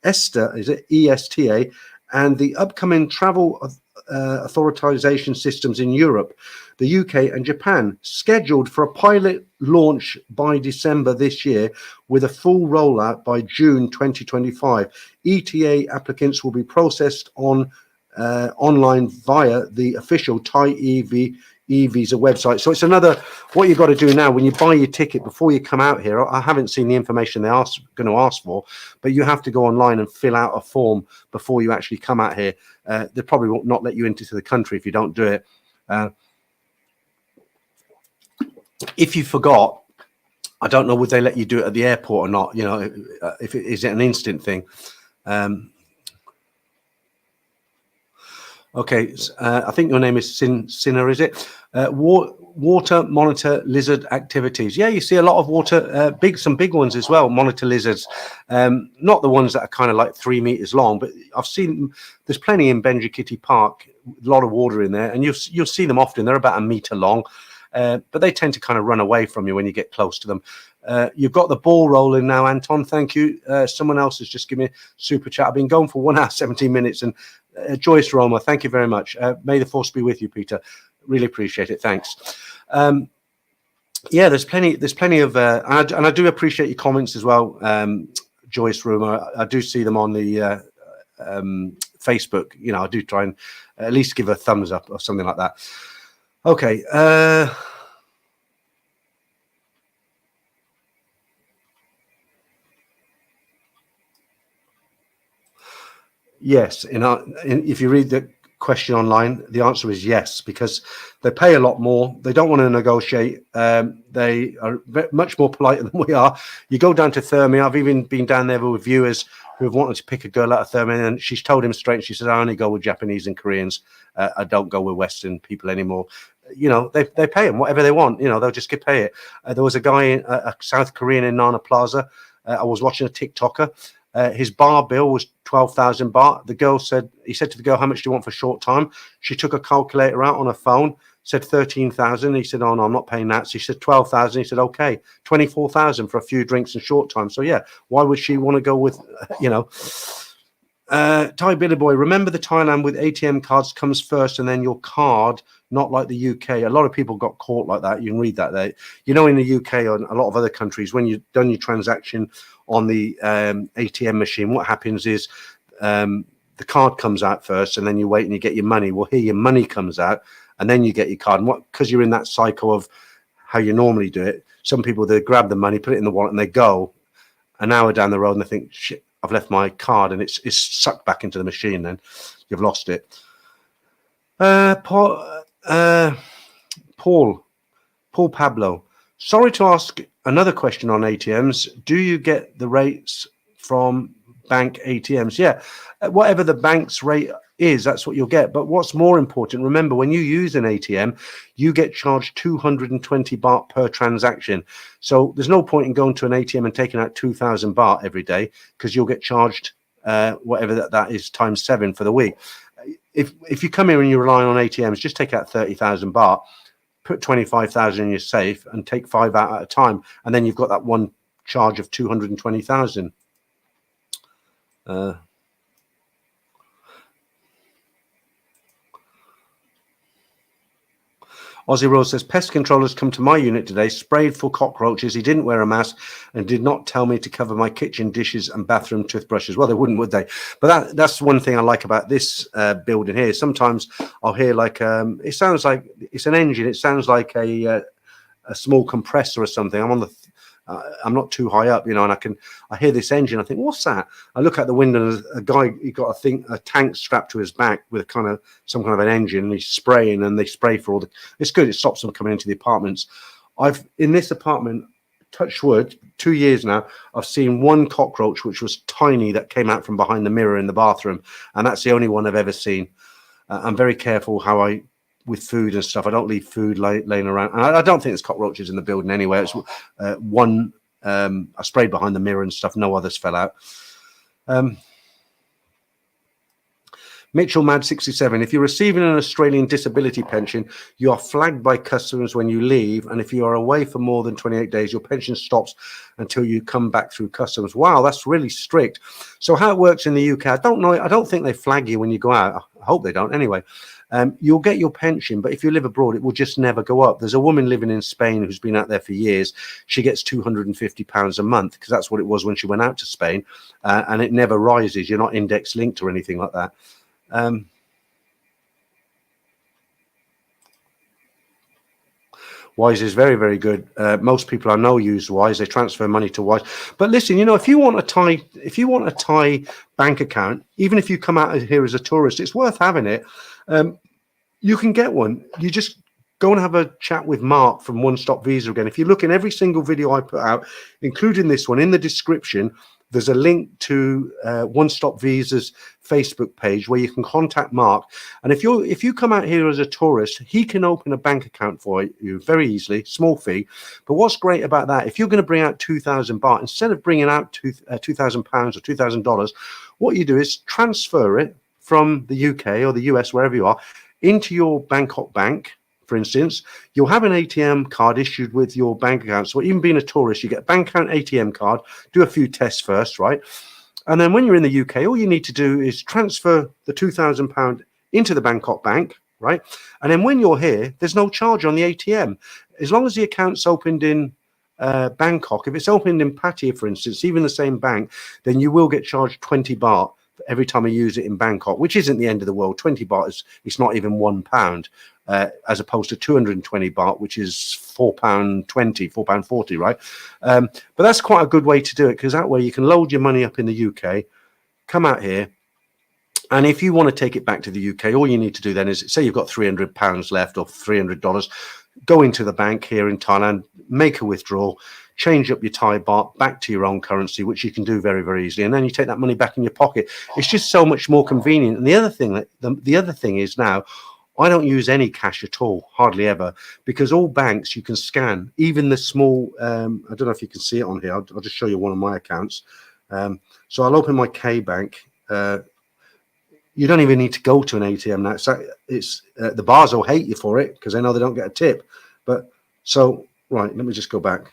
ESTA, is it ESTA, and the upcoming travel authorization systems in Europe, the UK and Japan, scheduled for a pilot launch by December this year with a full rollout by June 2025. ETA applicants will be processed online via the official Thai e-visa website. So it's another, what you've got to do now when you buy your ticket before you come out here. I haven't seen the information they are going to ask for, but you have to go online and fill out a form before you actually come out here. They probably will not let you into the country if you don't do it. If you forgot, I don't know, would they let you do it at the airport or not? You know, if it is it an instant thing? Okay, I think your name is Sinner, is it? Water monitor lizard activities. Yeah, you see a lot of water, some big ones as well, monitor lizards. Not the ones that are kind of like 3 meters long, but I've seen there's plenty in Benji Kitty Park, a lot of water in there, and you'll see them often. They're about 1 meter long, but they tend to kind of run away from you when you get close to them. You've got the ball rolling now, Anton. Thank you. Someone else has just given me a super chat. I've been going for 1 hour, 17 minutes, and Joyce Roma, thank you very much. May the force be with you, Peter. Really appreciate it. Thanks. Yeah, there's plenty of, and I do appreciate your comments as well, Joyce Roma. I do see them on the Facebook. You know, I do try and at least give a thumbs up or something like that. Okay. Yes, if you read the question online, the answer is yes, because they pay a lot more. They don't want to negotiate. They are much more polite than we are. You go down to Thermia. I've even been down there with viewers who have wanted to pick a girl out of Thermia, and she's told him straight. She says, "I only go with Japanese and Koreans. I don't go with Western people anymore." You know, they pay them whatever they want. You know, they'll just pay it. There was a guy, a South Korean in Nana Plaza. I was watching a TikToker. His bar bill was 12,000 baht. He said to the girl, "How much do you want for short time?" She took a calculator out on her phone, said 13,000. He said, "Oh no, I'm not paying that." So she said 12,000. He said, "Okay, 24,000 for a few drinks and short time." So yeah, why would she want to go with, you know? Thai Billy Boy, remember the Thailand with ATM cards comes first and then your card, not like the UK. A lot of people got caught like that. You can read that there. You know, in the UK or a lot of other countries, when you've done your transaction on the ATM machine, what happens is the card comes out first and then you wait and you get your money. Well, here your money comes out and then you get your card. And because you're in that cycle of how you normally do it, some people, they grab the money, put it in the wallet and they go an hour down the road and they think, shit, I've left my card, and it's sucked back into the machine. Then you've lost it. Paul Pablo, sorry to ask another question on ATMs. Do you get the rates from bank ATMs? Yeah, whatever the bank's rate is, that's what you'll get. But what's more important, remember, when you use an ATM, you get charged 220 baht per transaction. So there's no point in going to an ATM and taking out 2,000 baht every day, because you'll get charged whatever that is times 7 for the week. If you come here and you're relying on ATMs, just take out 30,000 baht, put 25,000 in your safe, and take 5 out at a time, and then you've got that one charge of 220,000. Aussie Rose says, pest controllers come to my unit today, sprayed for cockroaches. He didn't wear a mask and did not tell me to cover my kitchen dishes and bathroom toothbrushes. Well, they wouldn't, would they? But that's one thing I like about this building here. Sometimes I'll hear like, it sounds like it's an engine. It sounds like a small compressor or something. I'm not too high up, you know, and I hear this engine. I think, what's that? I look out the window and a guy, he got a tank strapped to his back with some kind of an engine, and he's spraying, and they spray for it's good. It stops them coming into the apartments. In this apartment, touch wood, 2 years now, I've seen one cockroach, which was tiny, that came out from behind the mirror in the bathroom. And that's the only one I've ever seen. I'm very careful with food and stuff. I don't leave food laying around. And I don't think there's cockroaches in the building anyway. It's one, I sprayed behind the mirror and stuff. No others fell out. Mitchell Mad 67. If you're receiving an Australian disability pension, you are flagged by customs when you leave. And if you are away for more than 28 days, your pension stops until you come back through customs. Wow, that's really strict. So how it works in the UK, I don't know. I don't think they flag you when you go out. I hope they don't anyway. You'll get your pension, but if you live abroad, it will just never go up. There's a woman living in Spain who's been out there for years. She gets £250 a month, because that's what it was when she went out to Spain, and it never rises. You're not index linked or anything like that. Wise is very, very good. Most people I know use Wise. They transfer money to Wise. But listen, you know, if you want a Thai bank account, even if you come out here as a tourist, it's worth having it. You can get one. You just go and have a chat with Mark from One Stop Visa again. If you look in every single video I put out, including this one, in the description, there's a link to One Stop Visa's Facebook page where you can contact Mark. And if you come out here as a tourist, he can open a bank account for you very easily, small fee. But what's great about that, if you're going to bring out 2,000 baht, instead of bringing out 2,000 pounds or $2,000, what you do is transfer it from the UK or the US, wherever you are, into your Bangkok bank. For instance, you'll have an ATM card issued with your bank account. So even being a tourist, you get a bank account ATM card, do a few tests first, right? And then when you're in the UK, all you need to do is transfer the £2,000 into the Bangkok bank, right? And then when you're here, there's no charge on the ATM. As long as the account's opened in Bangkok, if it's opened in Pattaya, for instance, even the same bank, then you will get charged 20 baht every time I use it in Bangkok, which isn't the end of the world. 20 baht it's not even £1, as opposed to 220 baht, which is £4.20, £4.40, right? But that's quite a good way to do it, because that way you can load your money up in the UK, come out here, and if you want to take it back to the UK, all you need to do then is, say you've got £300 left or $300, go into the bank here in Thailand, make a withdrawal, change up your Thai baht back to your own currency, which you can do very, very easily, and then you take that money back in your pocket. It's just so much more convenient. And the other thing is now, I don't use any cash at all, hardly ever, because all banks you can scan, even the small. I don't know if you can see it on here. I'll just show you one of my accounts. So I'll open my K Bank. You don't even need to go to an ATM now. It's the bars will hate you for it because they know they don't get a tip. But so right, let me just go back.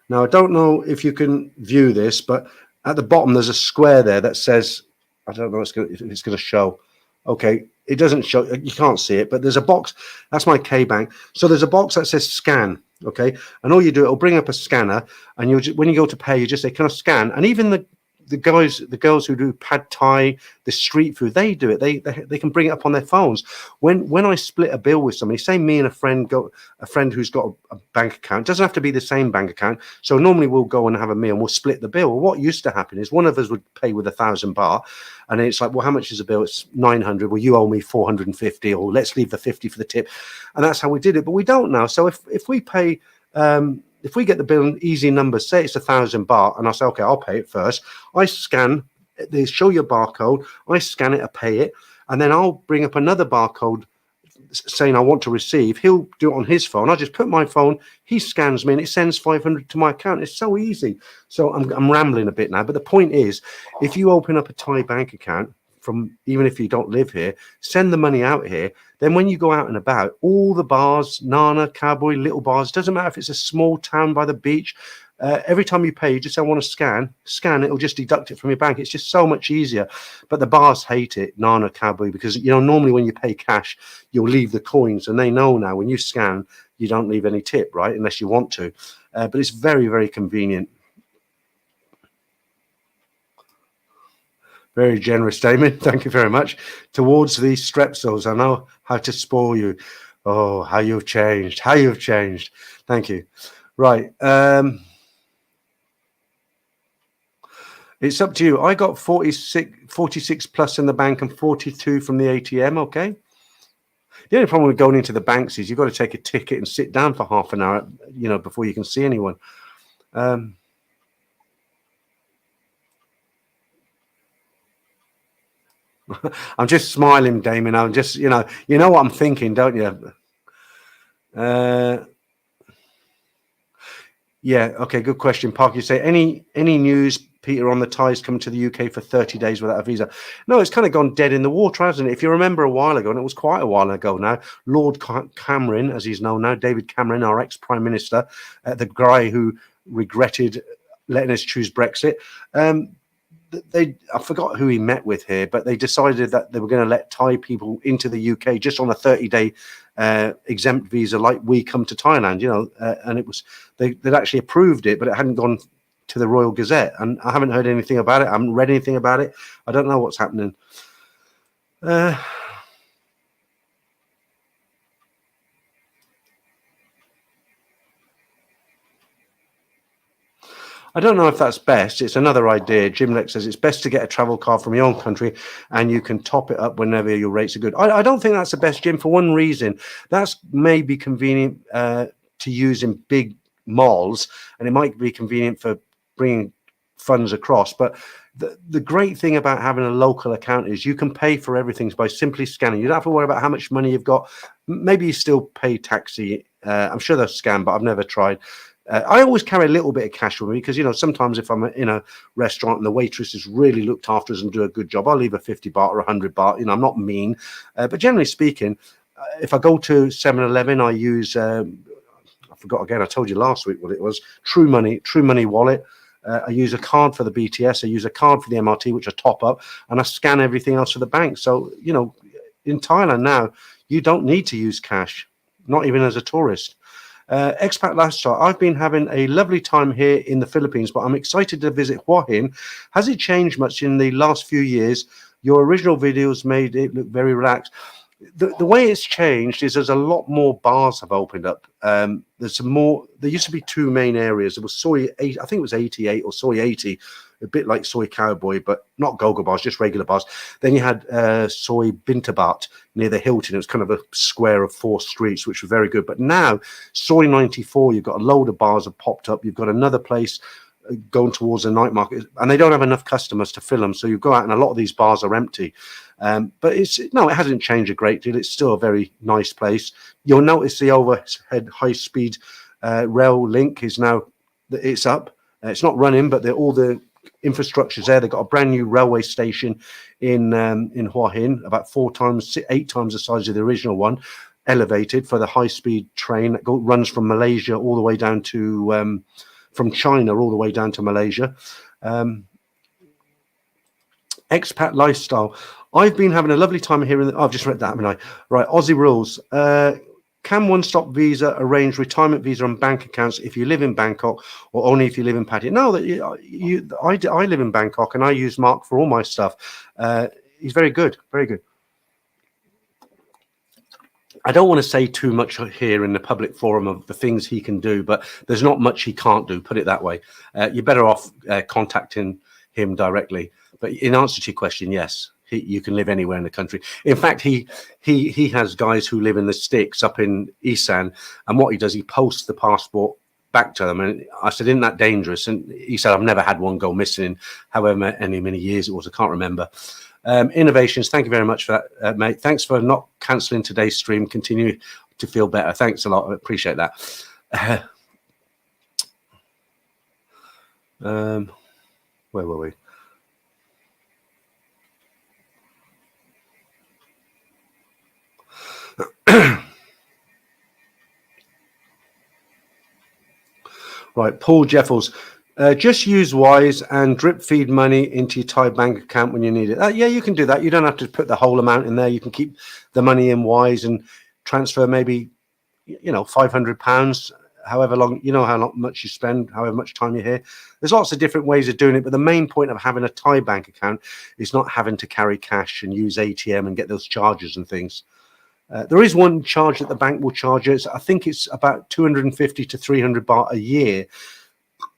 Now I don't know if you can view this, but at the bottom there's a square there that says, I don't know if it's going to show. Okay, it doesn't show, you can't see it, but there's a box. That's my K Bank. So there's a box that says scan. Okay, and all you do, it'll bring up a scanner, and when you go to pay, you just say, can I scan? And even the girls who do pad thai, the street food, they do it. They can bring it up on their phones. When I split a bill with somebody, say me and a friend who's got a bank account, it doesn't have to be the same bank account. So normally we'll go and have a meal and we'll split the bill. Well, what used to happen is one of us would pay with 1,000 baht, and it's like, well, how much is the bill? It's 900. Well, you owe me 450, or let's leave the 50 for the tip. And that's how we did it. But we don't now. So if we pay, if we get the bill in easy numbers, say it's 1,000 baht, and I say, okay, I'll pay it first. I scan, they show your barcode, I scan it, I pay it, and then I'll bring up another barcode saying I want to receive. He'll do it on his phone. I just put my phone, he scans me, and it sends 500 to my account. It's so easy. So I'm rambling a bit now, but the point is, if you open up a Thai bank account, even if you don't live here, send the money out here. Then when you go out and about, all the bars, Nana, Cowboy, little bars, doesn't matter if it's a small town by the beach, every time you pay, you just say, I want to scan, it'll just deduct it from your bank. It's just so much easier. But the bars hate it, Nana, Cowboy, because, you know, normally when you pay cash, you'll leave the coins, and they know now when you scan, you don't leave any tip, right, unless you want to. But it's very, very convenient. Very generous statement. Thank you very much. Towards the strepsils, I know how to spoil you. Oh, how you've changed. How you've changed. Thank you. Right. It's up to you. I got 46 plus in the bank and 42 from the ATM. Okay. The only problem with going into the banks is you've got to take a ticket and sit down for half an hour, you know, before you can see anyone. I'm just smiling, Damien. I'm just, you know what I'm thinking, don't you? Yeah. Okay. Good question, Park. You say any news, Peter, on the Thais coming to the UK for 30 days without a visa? No, it's kind of gone dead in the water, hasn't it? If you remember a while ago, and it was quite a while ago now, Lord Cameron, as he's known now, David Cameron, our ex-Prime Minister, the guy who regretted letting us choose Brexit. I forgot who he met with here, but they decided that they were going to let Thai people into the UK just on a 30-day exempt visa, like we come to Thailand, you know. And it was they'd actually approved it, but it hadn't gone to the Royal Gazette, and I haven't heard anything about it. I haven't read anything about it. I don't know what's happening. I don't know if that's best. It's another idea. Jim Leck says it's best to get a travel card from your own country and you can top it up whenever your rates are good. I don't think that's the best, Jim, for one reason. That's maybe convenient to use in big malls, and it might be convenient for bringing funds across. But the great thing about having a local account is you can pay for everything by simply scanning. You don't have to worry about how much money you've got. Maybe you still pay taxi. I'm sure they'll scan, but I've never tried. I always carry a little bit of cash with me because, you know, sometimes if I'm in a restaurant and the waitress has really looked after us and do a good job, I'll leave a 50 baht or 100 baht. You know, I'm not mean. But generally speaking, if I go to 7-Eleven, I use, I forgot again, I told you last week what it was, True Money wallet. I use a card for the BTS. I use a card for the MRT, which I top up, and I scan everything else for the bank. So, you know, in Thailand now, you don't need to use cash, not even as a tourist. Expat lifestyle. I've been having a lovely time here in the Philippines, but I'm excited to visit Hua Hin. Has it changed much in the last few years? Your original videos made it look very relaxed. The way it's changed is there's a lot more bars have opened up. There's some more. There used to be two main areas. There was Soy 8, I think it was 88 or Soy 80, a bit like Soy Cowboy, but not go-go bars, just regular bars. Then you had Soy Bintabat near the Hilton. It was kind of a square of 4 streets, which was very good. But now Soy 94, you've got a load of bars have popped up. You've got another place going towards the night market, and they don't have enough customers to fill them. So you go out and a lot of these bars are empty. But it hasn't changed a great deal. It's still a very nice place. You'll notice the overhead high-speed rail link is now, it's up. It's not running, but all the infrastructure's there. They've got a brand new railway station in Hua Hin, about 8 times the size of the original one, elevated for the high-speed train that runs from Malaysia all the way down to from China all the way down to Malaysia. Expat lifestyle. I've been having a lovely time here. I've just read that, haven't I? Right, Aussie rules. Can one-stop visa arrange retirement visa on bank accounts if you live in Bangkok or only if you live in Pattaya? No, I live in Bangkok and I use Mark for all my stuff. He's very good, very good. I don't want to say too much here in the public forum of the things he can do, but there's not much he can't do, put it that way. You're better off contacting him directly. But in answer to your question, yes, you can live anywhere in the country. In fact, he has guys who live in the sticks up in Isan, and what he does, he posts the passport back to them. And I said, isn't that dangerous? And he said, I've never had one go missing in however many years it was. I can't remember. Innovations, thank you very much for that, mate. Thanks for not cancelling today's stream. Continue to feel better. Thanks a lot. I appreciate that. Where were we? Right, Paul Jeffels. Just use Wise and drip feed money into your Thai bank account when you need it. Yeah, you can do that. You don't have to put the whole amount in there. You can keep the money in Wise and transfer maybe, £500, however long, how much you spend, however much time you're here. There's lots of different ways of doing it. But the main point of having a Thai bank account is not having to carry cash and use ATM and get those charges and things. There is one charge that the bank will charge us. I think it's about 250 to 300 baht a year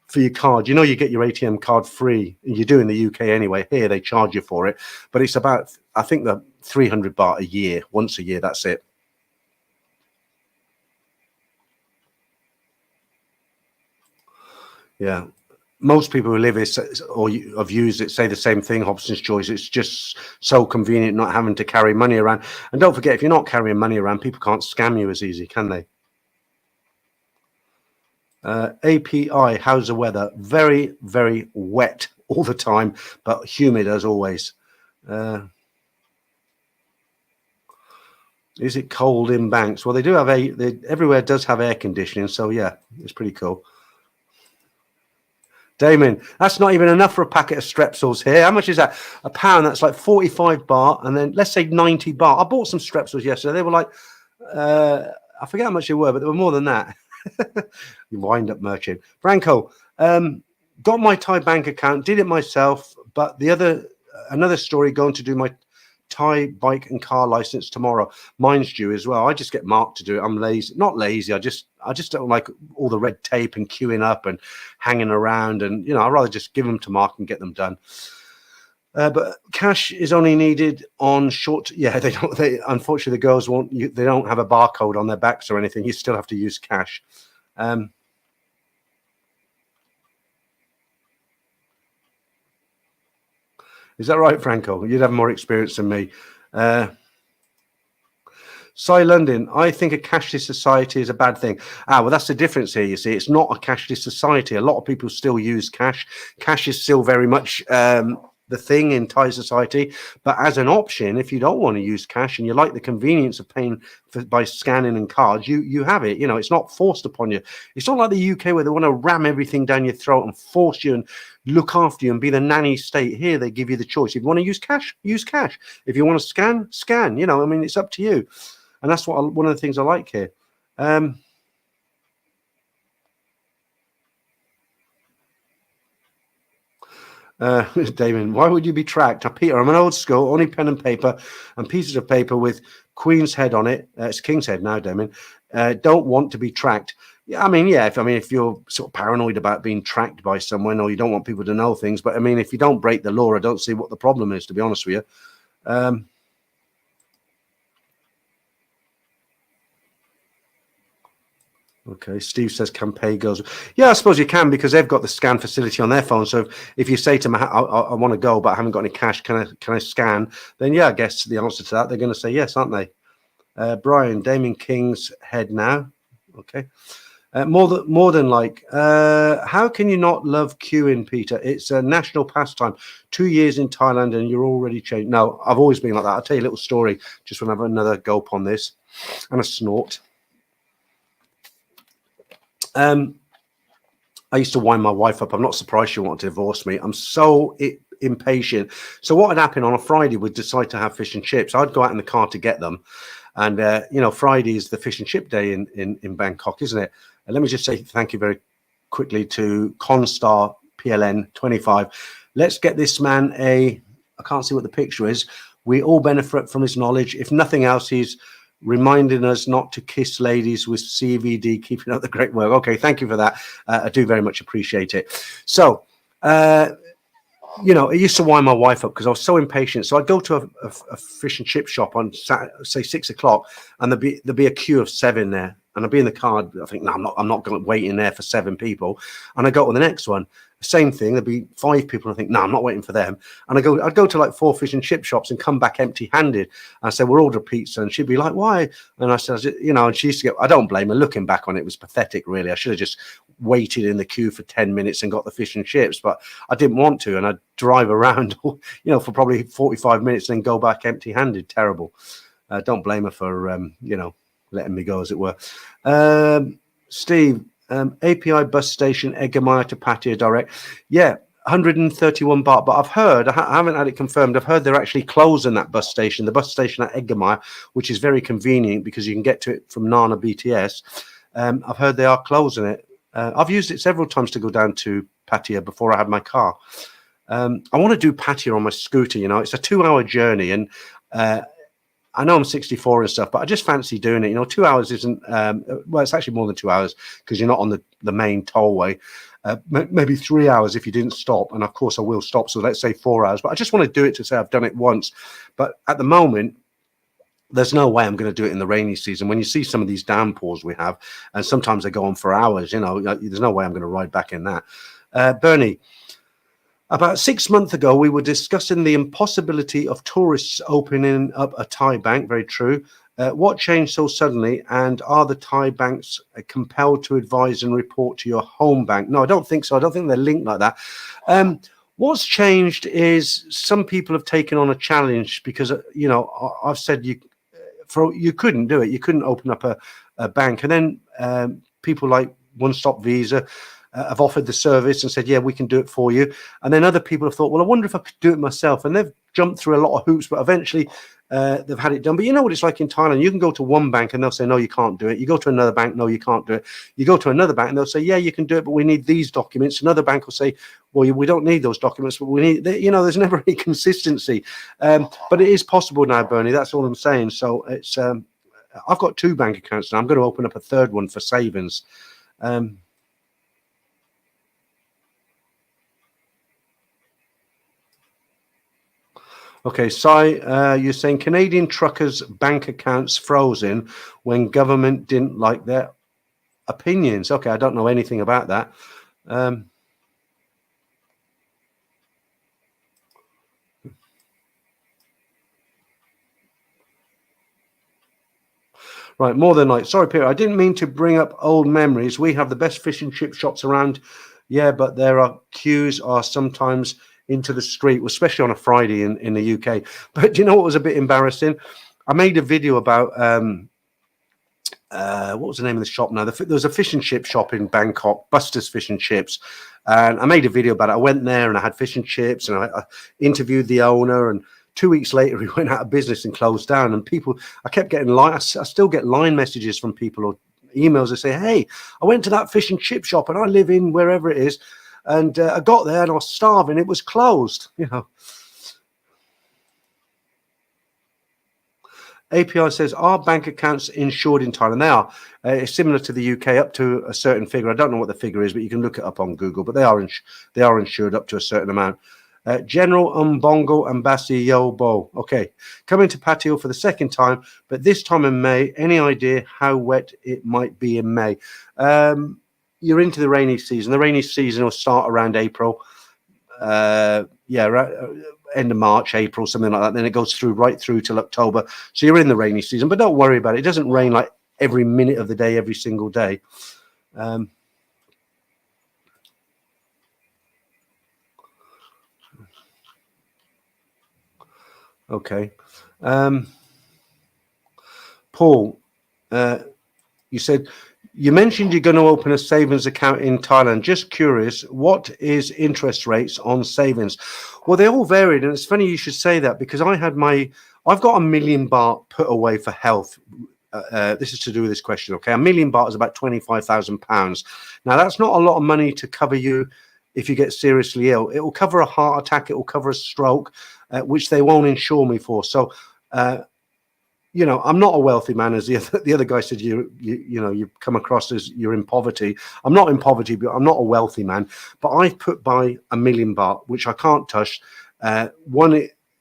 for your card. You get your ATM card free, and you do in the UK anyway. Here they charge you for it, but it's about, I think, the 300 baht a year, once a year. That's it. Yeah. Most people who live it or have used it say the same thing, Hobson's choice. It's just so convenient not having to carry money around. And don't forget, if you're not carrying money around, people can't scam you as easy, can they? API, how's the weather? Very, very wet all the time, but humid as always. Is it cold in Banks? Well, they do have everywhere does have air conditioning, so yeah, it's pretty cool. Damon, that's not even enough for a packet of Strepsils here. How much is that? A pound, that's like 45 baht, and then let's say 90 baht. I bought some Strepsils yesterday. They were like, I forget how much they were, but they were more than that. You wind up merchant. Franco, got my Thai bank account, did it myself, but another story, going to do my Thai bike and car license tomorrow. Mine's due as well. I just get Mark to do it. I'm lazy, not lazy. I just don't like all the red tape and queuing up and hanging around. And I'd rather just give them to Mark and get them done. But cash is only needed on short. Yeah, they don't. Unfortunately, the girls won't. They don't have a barcode on their backs or anything. You still have to use cash. Is that right, Franco? You'd have more experience than me. Cy London, I think a cashless society is a bad thing. Well, that's the difference here. You see, it's not a cashless society. A lot of people still use cash. Cash is still very much the thing in Thai society. But as an option, if you don't want to use cash and you like the convenience of paying by scanning and cards, you have it. It's not forced upon you. It's not like the UK where they want to ram everything down your throat and force you and look after you and be the nanny state. Here, they give you the choice. If you want to use cash, use cash. If you want to scan, scan. It's up to you. And that's one of the things I like here. Damon, why would you be tracked? Peter, I'm an old school, only pen and paper and pieces of paper with Queen's head on it. It's King's head now, Damon. Don't want to be tracked. Yeah, if you're sort of paranoid about being tracked by someone or you don't want people to know things, but if you don't break the law, I don't see what the problem is, to be honest with you. Okay, Steve says can pay girls. Yeah, I suppose you can because they've got the scan facility on their phone. So if you say to them, I want to go, but I haven't got any cash, can I scan? Then yeah, I guess the answer to that, they're going to say yes, aren't they? Brian, Damien King's head now. Okay. More than like, how can you not love queuing, Peter? It's a national pastime. 2 years in Thailand and you're already changed. No, I've always been like that. I'll tell you a little story. Just want to have another gulp on this and a snort. I used to wind my wife up. I'm not surprised she wanted to divorce me. I'm so impatient. So what would happen on a Friday? We'd decide to have fish and chips. I'd go out in the car to get them. And, Friday is the fish and chip day in Bangkok, isn't it? And let me just say thank you very quickly to Constar PLN 25. Let's get this man I can't see what the picture is. We all benefit from his knowledge. If nothing else, he's reminding us not to kiss ladies with CVD, keeping up the great work. Okay, thank you for that. I do very much appreciate it. So, it used to wind my wife up because I was so impatient. So I'd go to a fish and chip shop on Saturday, say 6 o'clock, and there'd be a queue of 7 there. And I'd be in the car. I think, no, I'm not going to wait in there for 7 people. And I go to the next one. Same thing. There'd be 5 people. And I think, no, I'm not waiting for them. And I'd go to like 4 fish and chip shops and come back empty-handed. And I said, we'll order pizza. And she'd be like, why? And I said, and she used to go, I don't blame her. Looking back on it, it was pathetic, really. I should have just waited in the queue for 10 minutes and got the fish and chips, but I didn't want to. And I'd drive around, for probably 45 minutes and then go back empty-handed. Terrible. Don't blame her for, letting me go, as it were. Steve, API bus station, Egamaya to Pattaya direct. Yeah, 131 baht. But I've heard, I haven't had it confirmed, I've heard they're actually closing that bus station, the bus station at Egamaya, which is very convenient because you can get to it from Nana BTS. I've heard they are closing it. I've used it several times to go down to Pattaya before I had my car. I want to do Pattaya on my scooter, it's a 2-hour journey. And I know I'm 64 and stuff, but I just fancy doing it. 2 hours isn't, it's actually more than 2 hours because you're not on the main tollway. Maybe 3 hours if you didn't stop. And of course I will stop. So let's say 4 hours, but I just want to do it to say I've done it once. But at the moment, there's no way I'm going to do it in the rainy season. When you see some of these downpours we have, and sometimes they go on for hours, there's no way I'm going to ride back in that. Bernie, about 6 months ago, we were discussing the impossibility of tourists opening up a Thai bank. Very true. What changed so suddenly? And are the Thai banks compelled to advise and report to your home bank? No, I don't think so. I don't think they're linked like that. What's changed is some people have taken on a challenge because, I've said you couldn't do it. You couldn't open up a bank. And then people like One Stop Visa have offered the service and said, yeah, we can do it for you. And then other people have thought, well, I wonder if I could do it myself. And they've jumped through a lot of hoops, but eventually they've had it done. But you know what it's like in Thailand. You can go to one bank and they'll say, no, you can't do it. You go to another bank, no, you can't do it. You go to another bank and they'll say, yeah, you can do it, but we need these documents. Another bank will say, well, we don't need those documents, but we need, you know, there's never any consistency. But it is possible now, Bernie. That's all I'm saying. So it's, I've got 2 bank accounts now. I'm going to open up a third one for savings. Okay, Sai, you're saying Canadian truckers' bank accounts frozen when government didn't like their opinions. Okay, I don't know anything about that. Right, more than like, sorry, Peter, I didn't mean to bring up old memories. We have the best fish and chip shops around. Yeah, but there are queues are sometimes into the street, especially on a Friday in the UK. But do you know what was a bit embarrassing? I made a video about what was the name of the shop now? There was a fish and chip shop in Bangkok, Buster's Fish and Chips. And I made a video about it. I went there and I had fish and chips and I interviewed the owner, and 2 weeks later he went out of business and closed down. And people, I kept getting I still get line messages from people or emails that say, hey, I went to that fish and chip shop and I live in wherever it is. And I got there and I was starving. It was closed, you know. API says, are bank accounts insured in Thailand? They are. It's similar to the UK up to a certain figure. I don't know what the figure is, but you can look it up on Google. But they are insured up to a certain amount. General Umbongo Ambassi Yobo. Okay, coming to Patio for the second time, but this time in May. Any idea how wet it might be in May? You're into the rainy season. The rainy season will start around April. End of March, April, something like that. Then it goes through right through till October. So you're in the rainy season, but don't worry about it. It doesn't rain like every minute of the day, every single day. Okay. Paul, you said, you mentioned you're going to open a savings account in Thailand. Just curious, what is interest rates on savings? Well, they all varied, and it's funny you should say that, because I've got $1 million baht put away for health. This is to do with this question, okay? $1 million baht is about £25,000. Now, that's not a lot of money to cover you if you get seriously ill. It will cover a heart attack, it will cover a stroke, which they won't insure me for. So, you know, I'm not a wealthy man, as the other guy said. You know, you come across as you're in poverty. I'm not in poverty, but I'm not a wealthy man. But I've put by $1 million baht, which I can't touch.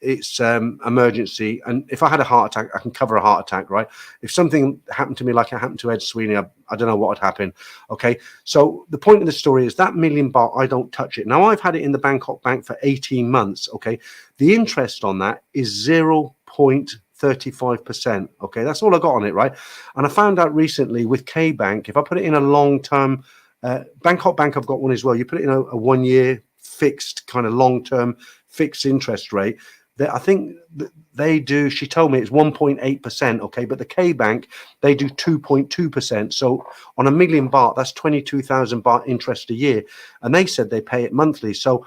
It's emergency, and if I had a heart attack, I can cover a heart attack, right? If something happened to me, like it happened to Ed Sweeney, I don't know what would happen. Okay, so the point of the story is that $1 million baht, I don't touch it. Now, I've had it in the Bangkok bank for 18 months. Okay, the interest on that is 0.35%. Okay, that's all I got on it, right? And I found out recently with K Bank, if I put it in a long-term Bangkok bank, I've got one as well. You put it in a 1 year fixed kind of long-term fixed interest rate. I think they do, she told me it's 1.8%, okay, but the K Bank, they do 2.2%. So on $1 million baht, that's 22,000 baht interest a year. And they said they pay it monthly. So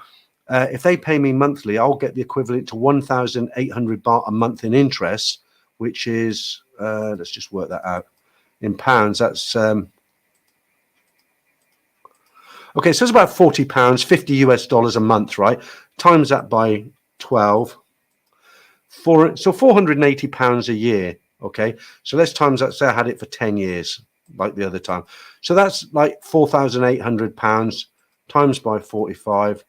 if they pay me monthly, I'll get the equivalent to 1,800 baht a month in interest, which is, let's just work that out in pounds. That's, okay, so it's about £40, $50 a month, right? Times that by 12. So £480 a year. Okay, so let's times that. Say I had it for 10 years, like the other time. So that's like £4,800 times by 45.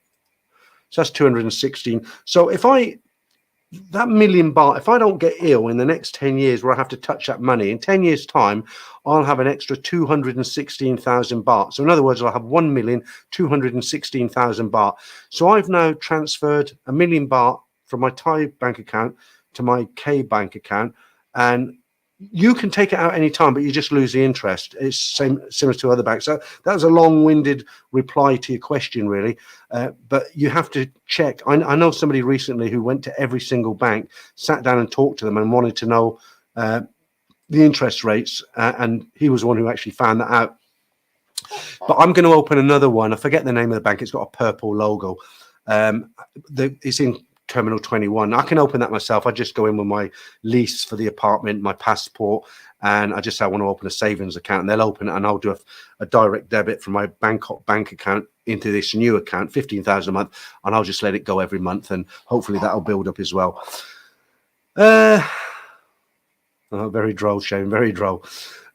So that's 216. So if that $1 million baht, if I don't get ill in the next 10 years where I have to touch that money, in 10 years' time, I'll have an extra 216,000 baht. So in other words, I'll have 1,216,000 baht. So I've now transferred $1 million baht from my Thai bank account to my K bank account, and you can take it out any time, but you just lose the interest. It's similar to other banks. So that was a long-winded reply to your question, really. But you have to check. I know somebody recently who went to every single bank, sat down and talked to them, and wanted to know the interest rates, and he was the one who actually found that out. But I'm going to open another one. I forget the name of the bank. It's got a purple logo. It's in Terminal 21. I can open that myself. I just go in with my lease for the apartment, my passport, and I just say I want to open a savings account, and they'll open it, and I'll do a direct debit from my Bangkok bank account into this new account, 15,000 a month, and I'll just let it go every month, and hopefully that'll build up as well. Oh, very droll, Shane, very droll.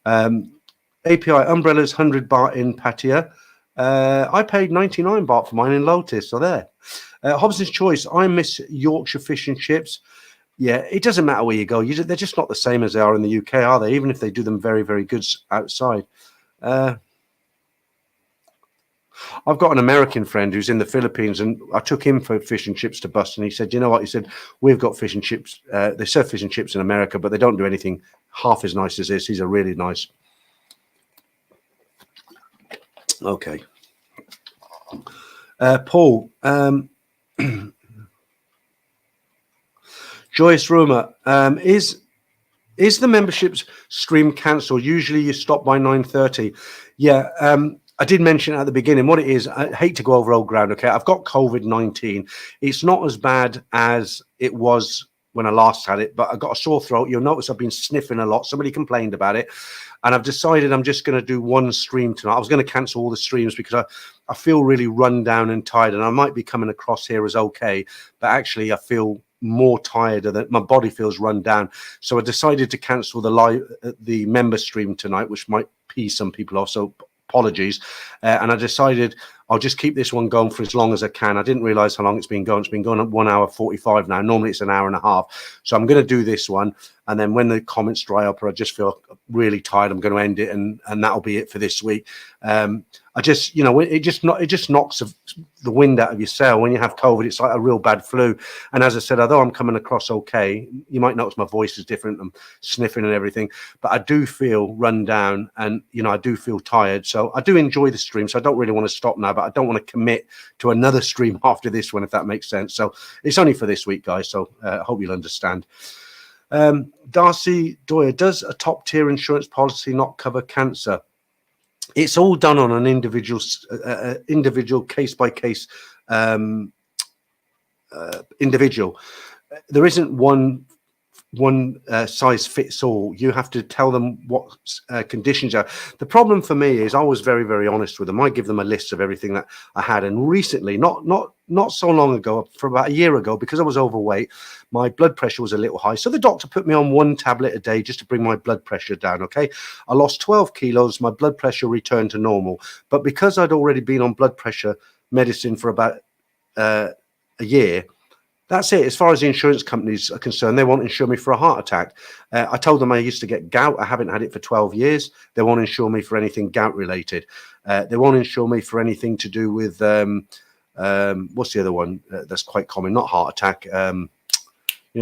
API umbrellas, 100 baht in Pattaya. I paid 99 baht for mine in Lotus, so there. Hobson's Choice, I miss Yorkshire fish and chips. Yeah, it doesn't matter where you go. They're just not the same as they are in the UK, are they? Even if they do them very, very good outside. I've got an American friend who's in the Philippines, and I took him for fish and chips to bust, and he said, you know what? He said, we've got fish and chips. They serve fish and chips in America, but they don't do anything half as nice as this. These are really nice. Okay. Paul, Joyous Rumour, is the memberships stream cancelled? Usually you stop by 9:30. Yeah, I did mention at the beginning what it is. I hate to go over old ground. Okay, I've got COVID-19. It's not as bad as it was when I last had it, but I got a sore throat. You'll notice I've been sniffing a lot. Somebody complained about it, and I've decided I'm just going to do one stream tonight. I was going to cancel all the streams because I feel really run down and tired, and I might be coming across here as okay, but actually I feel more tired, that my body feels run down. So I decided to cancel the member stream tonight, which might pee some people off. So apologies. And I decided I'll just keep this one going for as long as I can. I didn't realize how long it's been going. It's been going at 1 hour 45 now. Normally it's an hour and a half. So I'm going to do this one. And then when the comments dry up, or I just feel really tired, I'm going to end it. And that'll be it for this week. I just, it just knocks the wind out of your sail. When you have COVID, it's like a real bad flu. And as I said, although I'm coming across okay, you might notice my voice is different. I'm sniffing and everything, but I do feel run down, and, I do feel tired. So I do enjoy the stream. So I don't really want to stop now, but I don't want to commit to another stream after this one, if that makes sense. So it's only for this week, guys. So I hope you'll understand. Darcy Doyer, does a top tier insurance policy not cover cancer? It's all done on an individual case by case individual. There isn't one size fits all. You have to tell them what conditions are. The problem for me is I was very, very honest with them. I give them a list of everything that I had, and recently, not so long ago, for about a year ago, because I was overweight, my blood pressure was a little high. So the doctor put me on 1 tablet a day just to bring my blood pressure down. Okay, I lost 12 kilos. My blood pressure returned to normal. But because I'd already been on blood pressure medicine for about a year, that's it. As far as the insurance companies are concerned, they won't insure me for a heart attack. I told them I used to get gout. I haven't had it for 12 years. They won't insure me for anything gout related. They won't insure me for anything to do with what's the other one that's quite common? Not heart attack. When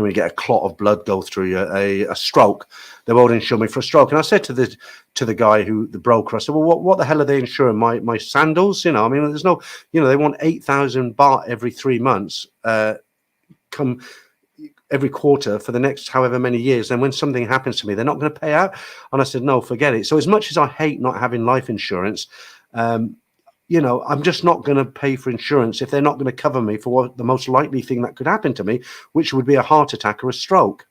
you get a clot of blood go through you, a stroke. They won't insure me for a stroke. And I said to the guy the broker, I said, well, what the hell are they insuring? My sandals? There's no, they want 8,000 baht every 3 months. Come every quarter for the next however many years. Then when something happens to me, they're not going to pay out. And I said, no, forget it. So as much as I hate not having life insurance, I'm just not going to pay for insurance if they're not going to cover me for the most likely thing that could happen to me, which would be a heart attack or a stroke.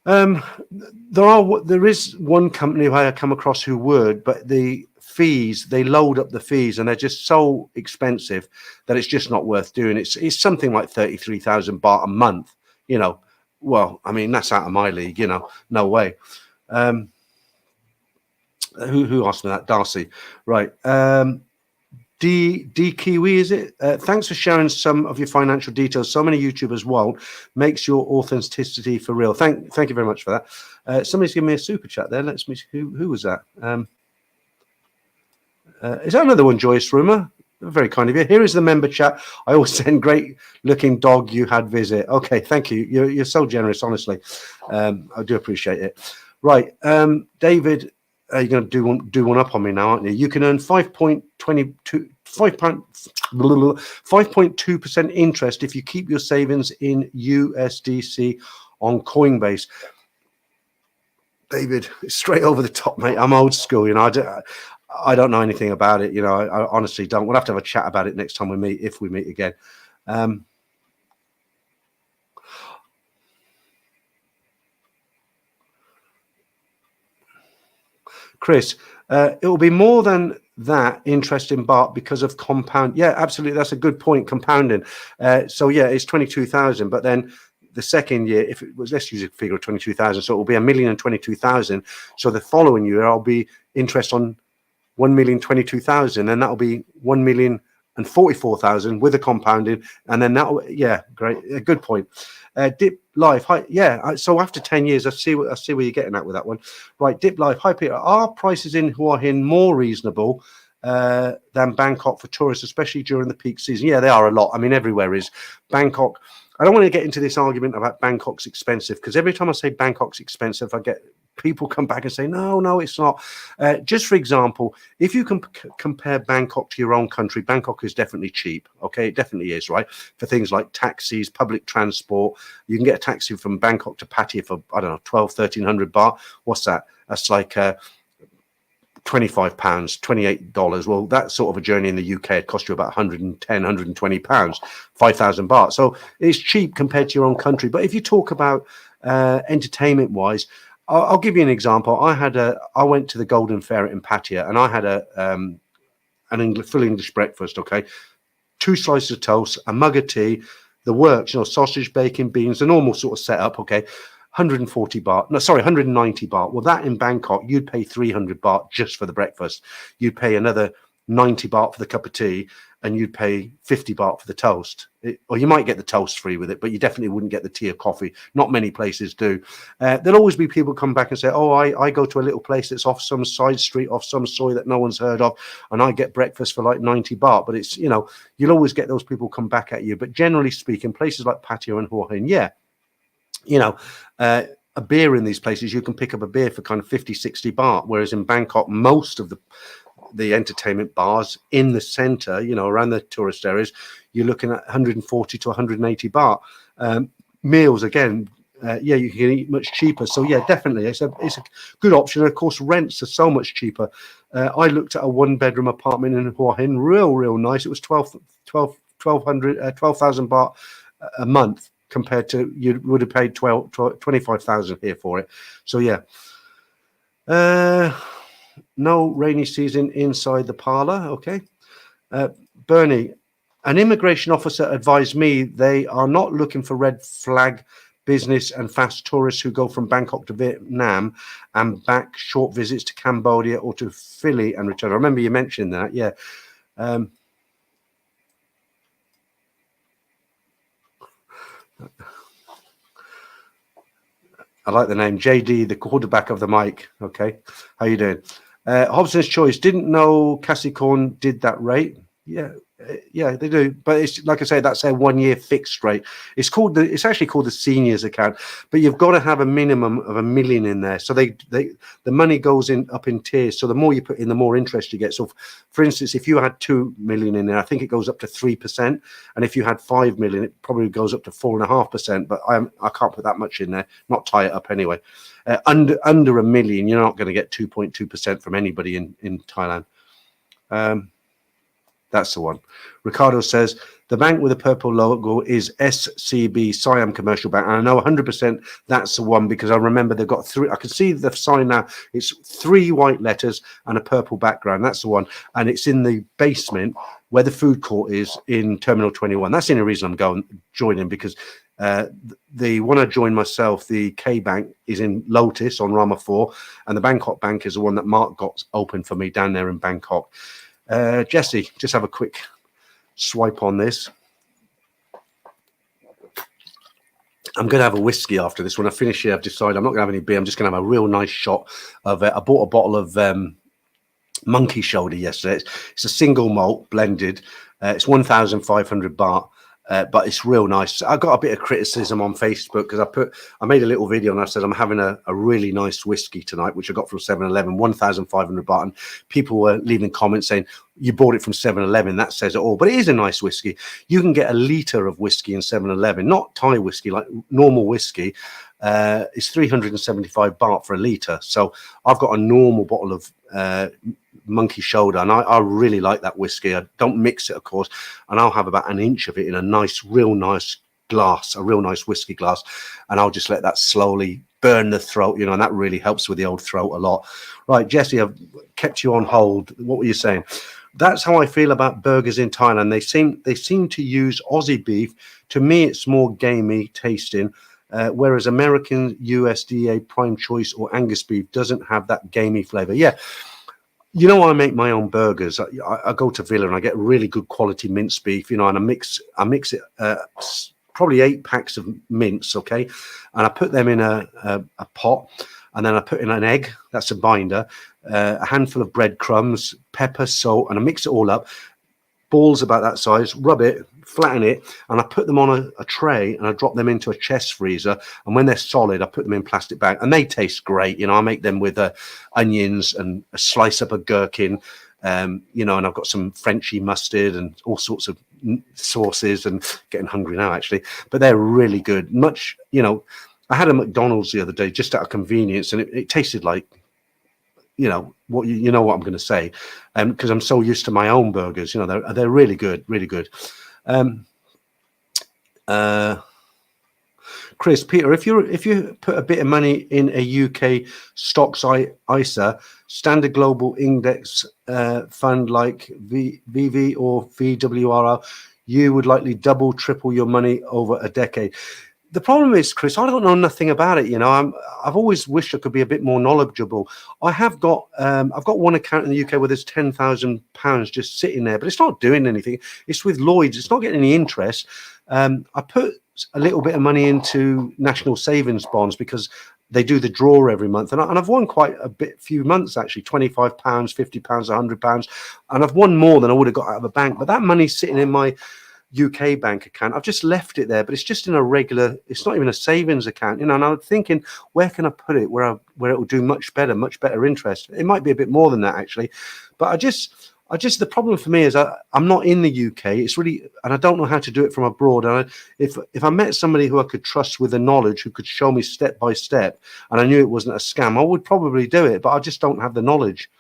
There is one company who I come across who would, but the fees, they load up the fees, and they're just so expensive that it's just not worth doing. It's something like 33,000 baht a month. Well, that's out of my league. No way. Who asked me that? Darcy, right? D Kiwi, is it? Thanks for sharing some of your financial details. So many YouTubers won't. Makes your authenticity for real. Thank you very much for that. Somebody's giving me a super chat there. Let's me. Who was that? Is that another one, Joyous Rumour? Very kind of you. Here is the member chat. I always send great looking dog you had visit. Okay, thank you. You're so generous, honestly. I do appreciate it. Right, David, you're going to do one up on me now, aren't you? You can earn 5.2% interest if you keep your savings in USDC on Coinbase. David, straight over the top, mate. I'm old school, I don't know anything about it. You know, I honestly don't. We'll have to have a chat about it next time we meet, if we meet again. Chris, it will be more than that interest in baht because of compound. Yeah, absolutely. That's a good point. Compounding. So yeah, it's 22,000, but then the second year, if it was, let's use a figure of 22,000, so it will be 1,022,000. So the following year, I'll be interest on 1,022,000, and that'll be 1,044,000 with a compounding, and then that'll, yeah, great, a good point. Dip Life, hi, yeah. So after 10 years, I see where you're getting at with that one, right? Dip Life, hi Peter. Are prices in Hua Hin more reasonable than Bangkok for tourists, especially during the peak season? Yeah, they are a lot. I mean, everywhere is. Bangkok, I don't want to get into this argument about Bangkok's expensive, because every time I say Bangkok's expensive, I get people come back and say, no, it's not. Just for example, if you can compare Bangkok to your own country, Bangkok is definitely cheap. Okay, it definitely is, right? For things like taxis, public transport, you can get a taxi from Bangkok to Pattaya for, I don't know, 1,300 baht. What's that? That's like £25, $28. Well, that sort of a journey in the UK, it cost you about 110, 120 pounds, 5,000 baht. So it's cheap compared to your own country. But if you talk about entertainment wise, I'll give you an example. I went to the Golden Ferret in Pattaya, and I had an full English breakfast. Okay, 2 slices of toast, a mug of tea, the works, you know, sausage, bacon, beans, the normal sort of setup. Okay, 140 baht. No, sorry, 190 baht. Well, that in Bangkok, you'd pay 300 baht just for the breakfast. You'd pay another 90 baht for the cup of tea, and you'd pay 50 baht for the toast. Or you might get the toast free with it, but you definitely wouldn't get the tea or coffee. Not many places do. There'll always be people come back and say, oh, I go to a little place that's off some side street, off some soy that no one's heard of, and I get breakfast for like 90 baht. But it's, you know, you'll always get those people come back at you. But generally speaking, places like Pattaya and Hua Hin, yeah, you know, a beer in these places, you can pick up a beer for kind of 50, 60 baht, whereas in Bangkok, most of the entertainment bars in the center, you know, around the tourist areas, you're looking at 140 to 180 baht. Meals, again, yeah, you can eat much cheaper. So yeah, definitely, it's a good option. And of course, rents are so much cheaper. I looked at a 1-bedroom apartment in Hua Hin, real nice. It was 12,000 baht a month, compared to you would have paid 25,000 here for it. So yeah. No rainy season inside the parlor. Okay. Bernie, an immigration officer advised me they are not looking for red flag business and fast tourists who go from Bangkok to Vietnam and back, short visits to Cambodia or to Philly and return. I remember you mentioned that. Yeah. I like the name JD, the quarterback of the mic. Okay, how you doing? Hobson's Choice, didn't know Cassicorn did that rate. Yeah, they do. But it's like I say, that's their 1-year fixed rate. It's actually called the seniors account, but you've got to have a minimum of $1 million in there. So the money goes up in tiers. So the more you put in, the more interest you get. So for instance, if you had 2 million in there, I think it goes up to 3%. And if you had 5 million, it probably goes up to 4.5%. But I can't put that much in there, not tie it up anyway. Under $1 million, you're not going to get 2.2% from anybody in Thailand. That's the one. Ricardo says the bank with the purple logo is SCB, Siam Commercial Bank. And I know 100% that's the one, because I remember they've got 3. I can see the sign now. It's 3 white letters and a purple background. That's the one. And it's in the basement where the food court is in Terminal 21. That's the only reason I'm joining, because the one I joined myself, the K Bank, is in Lotus on Rama 4. And the Bangkok Bank is the one that Mark got open for me down there in Bangkok. Jesse, just have a quick swipe on this. I'm going to have a whiskey after this. When I finish here, I've decided I'm not going to have any beer. I'm just going to have a real nice shot of it. I bought a bottle of Monkey Shoulder yesterday. It's a single malt blended. It's 1,500 baht. But it's real nice. I got a bit of criticism on Facebook because I made a little video and I said I'm having a really nice whiskey tonight, which I got from 7-Eleven, 1,500 baht. And people were leaving comments saying, you bought it from 7-Eleven. That says it all. But it is a nice whiskey. You can get a litre of whiskey in 7-Eleven, not Thai whiskey, like normal whiskey. It's 375 baht for a litre. So I've got a normal bottle of Monkey Shoulder, and I really like that whiskey. I don't mix it, of course, and I'll have about an inch of it in a nice, real nice glass, a real nice whiskey glass, and I'll just let that slowly burn the throat, you know, and that really helps with the old throat a lot. Right, Jesse, I've kept you on hold. What were you saying? That's how I feel about burgers in Thailand. They seem to use Aussie beef. To me, it's more gamey tasting. Whereas American USDA prime choice or Angus beef doesn't have that gamey flavor. Yeah, you know, I make my own burgers. I go to Villa and I get really good quality minced beef, you know, and I mix it, probably 8 packs of mince, okay, and I put them in a pot, and then I put in an egg, that's a binder, a handful of breadcrumbs, pepper, salt, and I mix it all up. Balls about that size, rub it, flatten it, and I put them on a tray and I drop them into a chest freezer. And when they're solid, I put them in plastic bag, and they taste great. You know, I make them with onions and a slice up of gherkin, you know, and I've got some Frenchy mustard and all sorts of sauces, and getting hungry now actually, but they're really good. Much, you know, I had a McDonald's the other day just out of convenience, and it tasted like, you know what, you know what I'm going to say, because I'm so used to my own burgers. You know, they're really good, really good. Chris, Peter, if you put a bit of money in a UK stocks ISA, standard global index fund like VV or VWRL, you would likely double, triple your money over a decade. The problem is, Chris, I don't know nothing about it. You know, I've always wished I could be a bit more knowledgeable. I've got one account in the UK where there's £10,000 just sitting there, but it's not doing anything. It's with Lloyd's. It's not getting any interest. I put a little bit of money into national savings bonds because they do the draw every month, and I've won quite a few months actually, £25, £50, £100, and I've won more than I would have got out of a bank. But that money's sitting in my UK bank account. I've just left it there, but it's just in a regular, it's not even a savings account, you know, and I'm thinking, where can I put it where it will do much better interest? It might be a bit more than that actually, but I just the problem for me is I'm not in the UK. It's really, and I don't know how to do it from abroad. And if I met somebody who I could trust with the knowledge, who could show me step by step, and I knew it wasn't a scam, I would probably do it, but I just don't have the knowledge.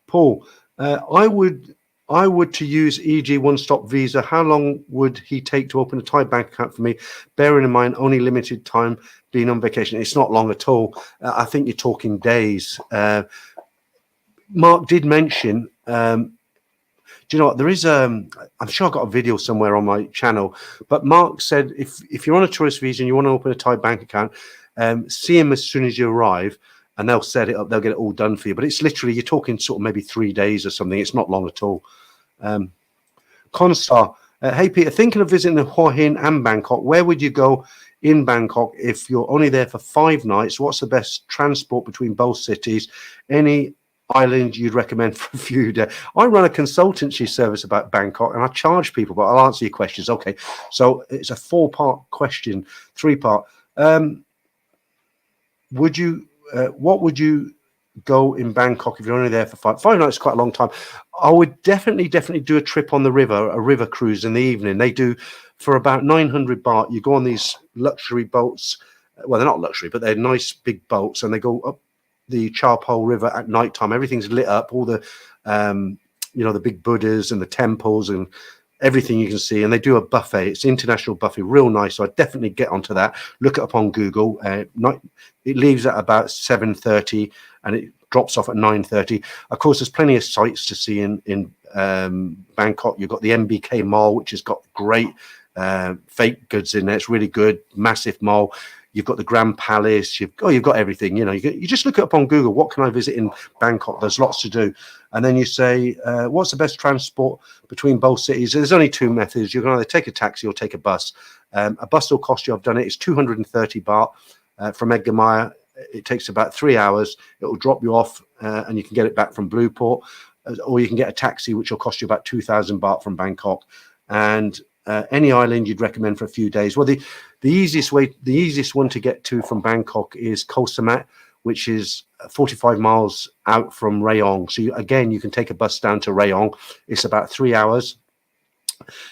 Paul, I would to use EG one-stop visa. How long would he take to open a Thai bank account for me? Bearing in mind only limited time being on vacation. It's not long at all. I think you're talking days. Mark did mention, do you know what, there is I'm sure I've got a video somewhere on my channel, but Mark said if you're on a tourist visa and you want to open a Thai bank account, see him as soon as you arrive, and they'll set it up, they'll get it all done for you. But it's literally, you're talking sort of maybe 3 days or something. It's not long at all. Constar, hey Peter, thinking of visiting Hua Hin and Bangkok, where would you go in Bangkok if you're only there for 5 nights? What's the best transport between both cities? Any island you'd recommend for a few days? I run a consultancy service about Bangkok and I charge people, but I'll answer your questions. Okay, so it's a 4-part question, 3-part. What would you go in Bangkok if you're only there for 5 nights? Is quite a long time. I would definitely do a trip on the river, a river cruise in the evening. They do for about 900 baht. You go on these luxury boats. Well, they're not luxury, but they're nice big boats, and they go up the Charpol River at night time. Everything's lit up, all the you know, the big Buddhas and the temples and everything you can see, and they do a buffet. It's international buffet, real nice. So I definitely get onto that. Look it up on Google. It leaves at about 7:30 and it drops off at 9:30. Of course, there's plenty of sights to see in Bangkok. You've got the MBK Mall, which has got great fake goods in there. It's really good, massive mall. You've got the Grand Palace. You've got everything. You know, you just look it up on Google. What can I visit in Bangkok? There's lots to do. And then you say, what's the best transport between both cities? There's only 2 methods. You can either take a taxi or take a bus. A bus will cost you, I've done it, it's 230 baht from Edgar Meyer. It takes about 3 hours. It will drop you off and you can get it back from Blueport. Or you can get a taxi, which will cost you about 2,000 baht from Bangkok. And any island you'd recommend for a few days. Well, the easiest one to get to from Bangkok is Koh Samet, which is 45 miles out from Rayong. So you can take a bus down to Rayong. It's about 3 hours.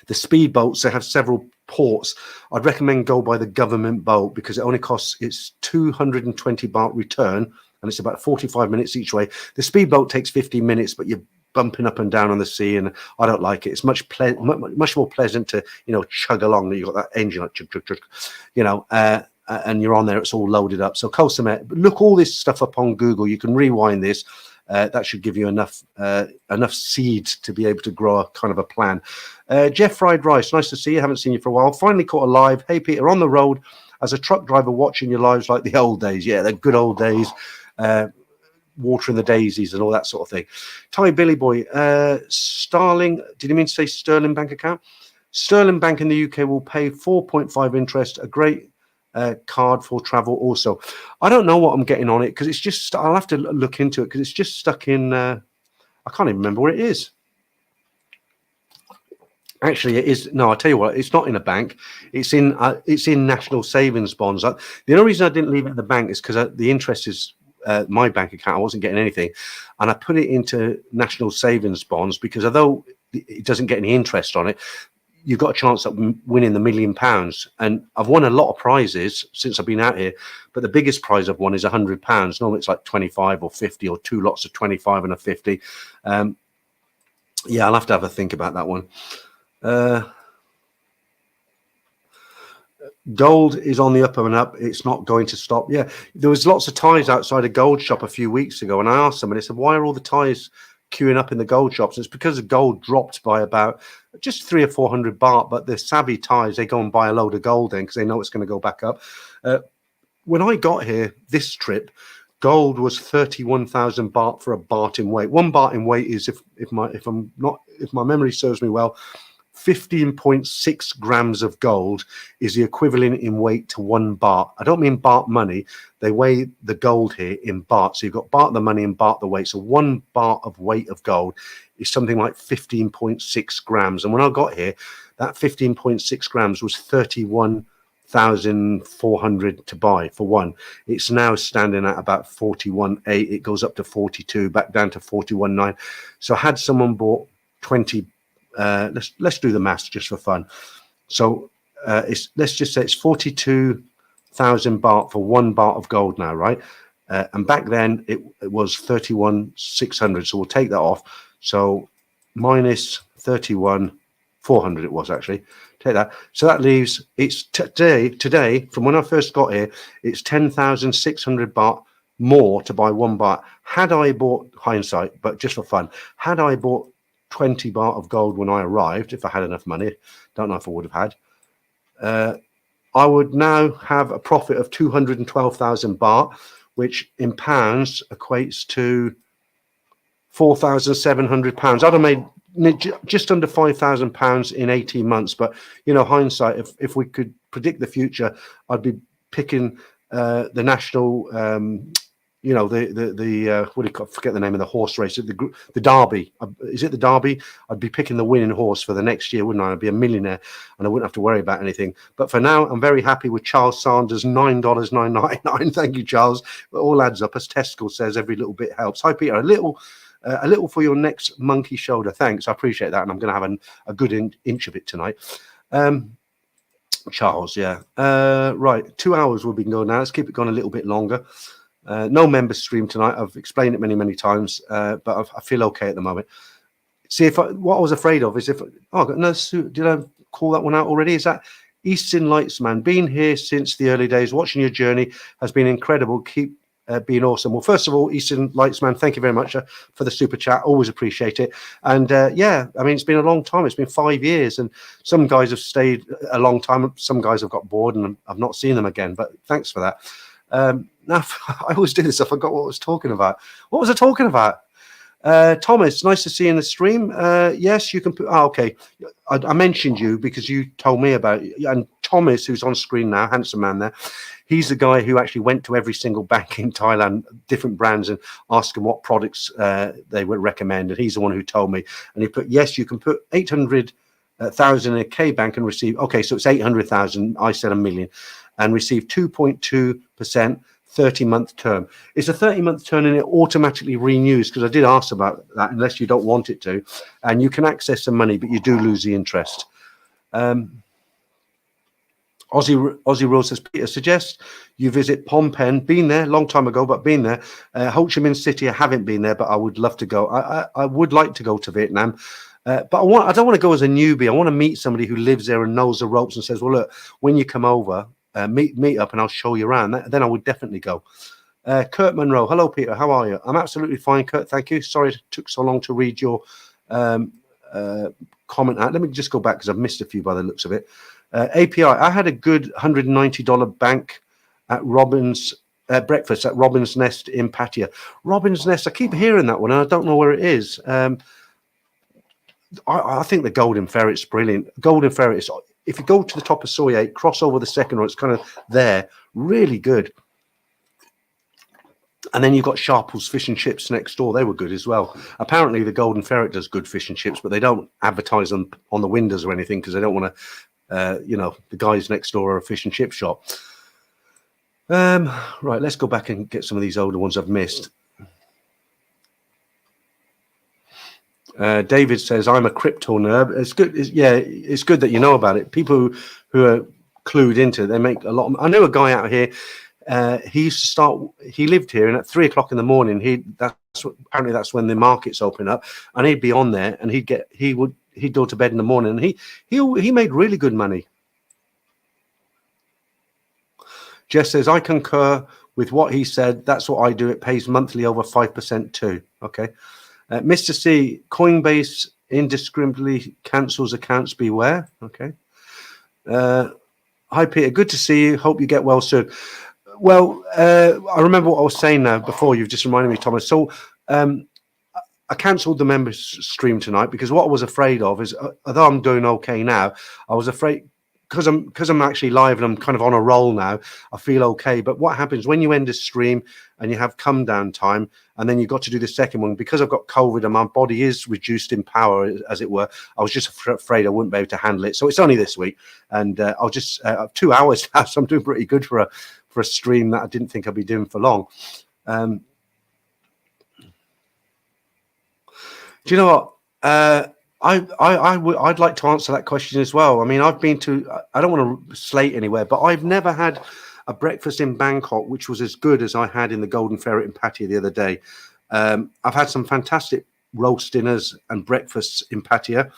The speedboats, they have several ports. I'd recommend go by the government boat because it only costs, it's 220 baht return and it's about 45 minutes each way. The speedboat takes 15 minutes, but you're bumping up and down on the sea, and I don't like it. It's much more pleasant to, you know, chug along. You got that engine like chug chug chug, you know, and you're on there. It's all loaded up. So Koh Samet, look all this stuff up on Google. You can rewind this. That should give you enough seeds to be able to grow a kind of a plan. Jeff Fried Rice, nice to see you. Haven't seen you for a while. Finally caught a live. Hey Peter, on the road as a truck driver, watching your lives like the old days. Yeah, the good old days. Watering the daisies and all that sort of thing. Thai Billy Boy, Starling, did you mean to say Sterling Bank account? Sterling Bank in the UK will pay 4.5 interest, a great card for travel also. I don't know what I'm getting on it because it's just, I'll have to look into it because it's just stuck in, I can't even remember where it is. Actually, it is. No, I'll tell you what, it's not in a bank. It's in national savings bonds. The only reason I didn't leave it in the bank is because the interest is my bank account. I wasn't getting anything, and I put it into national savings bonds because although it doesn't get any interest on it, you've got a chance of winning the £1 million. And I've won a lot of prizes since I've been out here, but the biggest prize I've won is £100. Normally it's like 25 or 50 or 2 lots of 25 and a 50. Yeah, I'll have to have a think about that one. Gold is on the up and up. It's not going to stop. Yeah, there was lots of ties outside a gold shop a few weeks ago, and I asked them, and they said, why are all the ties queuing up in the gold shops? And it's because the gold dropped by about just 300 or 400 baht, but the savvy ties, they go and buy a load of gold then because they know it's going to go back up. When I got here this trip, gold was 31,000 baht for a baht in weight. 1 baht in weight is, if my memory serves me well, 15.6 grams of gold is the equivalent in weight to 1 baht. I don't mean baht money. They weigh the gold here in baht. So you've got baht the money and baht the weight. So 1 baht of weight of gold is something like 15.6 grams. And when I got here, that 15.6 grams was 31,400 to buy for one. It's now standing at about 41.8. It goes up to 42, back down to 41.9. So had someone bought 20, let's do the maths just for fun. So let's just say it's 42,000 baht for 1 baht of gold now, right? And back then it was 31,600. So we'll take that off. So minus 31,400 it was actually. Take that. So that leaves, it's today from when I first got here, it's 10,600 baht more to buy 1 baht. Had I bought, hindsight, but just for fun, had I bought 20 baht of gold when I arrived, if I had enough money, don't know if I would have had, I would now have a profit of 212,000 baht, which in pounds equates to 4,700 pounds. I'd have made just under 5,000 pounds in 18 months. But, you know, hindsight, if we could predict the future, I'd be picking the national, you know, the what do you call, forget the name of the horse race, the Derby. Is it the Derby? I'd be picking the winning horse for the next year, wouldn't I? I'd be a millionaire and I wouldn't have to worry about anything. But for now, I'm very happy with Charles Sanders, $9.999. Thank you, Charles. It all adds up. As Tesco says, every little bit helps. Hi, Peter. A little for your next monkey shoulder. Thanks. I appreciate that. And I'm going to have a good inch of it tonight. Charles, yeah. Right. 2 hours we've been going now. Let's keep it going a little bit longer. No member stream tonight. I've explained it many times, but I feel okay at the moment. See, what I was afraid of is did I call that one out already? Is that Eastern Lights, man? Been here since the early days. Watching your journey has been incredible. Keep being awesome. Well, first of all, Eastern Lights, man, thank you very much for the super chat. Always appreciate it. And yeah, I mean, it's been a long time. It's been 5 years, and some guys have stayed a long time. Some guys have got bored, and I've not seen them again. But thanks for that. Now, I always do this. I forgot what I was talking about. What was I talking about? Thomas, nice to see you in the stream. Yes, you can put. Oh, okay. I mentioned you because you told me about it. And Thomas, who's on screen now, handsome man there, he's the guy who actually went to every single bank in Thailand, different brands, and asked them what products they would recommend. And he's the one who told me. And he put, yes, you can put 800,000 in a K bank and receive. Okay, so it's 800,000. I said 1 million, and receive 2.2%. 30-month term. It's a 30-month term and it automatically renews, because I did ask about that, unless you don't want it to, and you can access some money, but you do lose the interest. Aussie Rule says, Peter, suggest you visit Phnom Penh. Been there, long time ago, but been there. Ho Chi Minh City, I haven't been there, but I would love to go. I would like to go to Vietnam. But I don't want to go as a newbie. I want to meet somebody who lives there and knows the ropes and says, well, look, when you come over, meet up and I'll show you around. Then I would definitely go. Kurt Monroe, hello, Peter. How are you? I'm absolutely fine, Kurt. Thank you. Sorry it took so long to read your comment out. Let me just go back because I've missed a few by the looks of it. API, I had a good $190 bank at Robin's breakfast at Robin's Nest in Pattaya. Robin's Nest, I keep hearing that one and I don't know where it is. I think the Golden Ferret's brilliant. Golden Ferret is, if you go to the top of Soy 8, cross over the second one, it's kind of there. Really good. And then you've got Sharple's Fish and Chips next door. They were good as well. Apparently the Golden Ferret does good fish and chips, but they don't advertise them on the windows or anything because they don't want to, the guys next door are a fish and chip shop. Right, let's go back and get some of these older ones I've missed. David says, I'm a crypto nerd. It's good. It's good that you know about it. People who are clued into it, they make a lot of, I know a guy out here, he used to start, he lived here, and at 3 o'clock in the morning, apparently that's when the markets open up, and he'd be on there and he'd go to bed in the morning, and he made really good money. Jess says, I concur with what he said. That's what I do. It pays monthly over 5% too. Okay. Mr. C, Coinbase indiscriminately cancels accounts. Beware. Okay. Hi, Peter. Good to see you. Hope you get well soon. Well, I remember what I was saying now before. You've just reminded me, Thomas. So I cancelled the members stream tonight because what I was afraid of is, although I'm doing okay now, I was afraid because I'm actually live and I'm kind of on a roll now, I feel okay. But what happens when you end a stream and you have come down time and then you've got to do the second one, because I've got COVID and my body is reduced in power, as it were, I was just afraid I wouldn't be able to handle it. So it's only this week, and I'll just 2 hours now, so I'm doing pretty good for a stream that I didn't think I'd be doing for long. Do you know what? I'd like to answer that question as well. I mean, I've been to, I don't want to slate anywhere, but I've never had a breakfast in Bangkok which was as good as I had in the Golden Ferret in Pattaya the other day. I've had some fantastic roast dinners and breakfasts in Pattaya.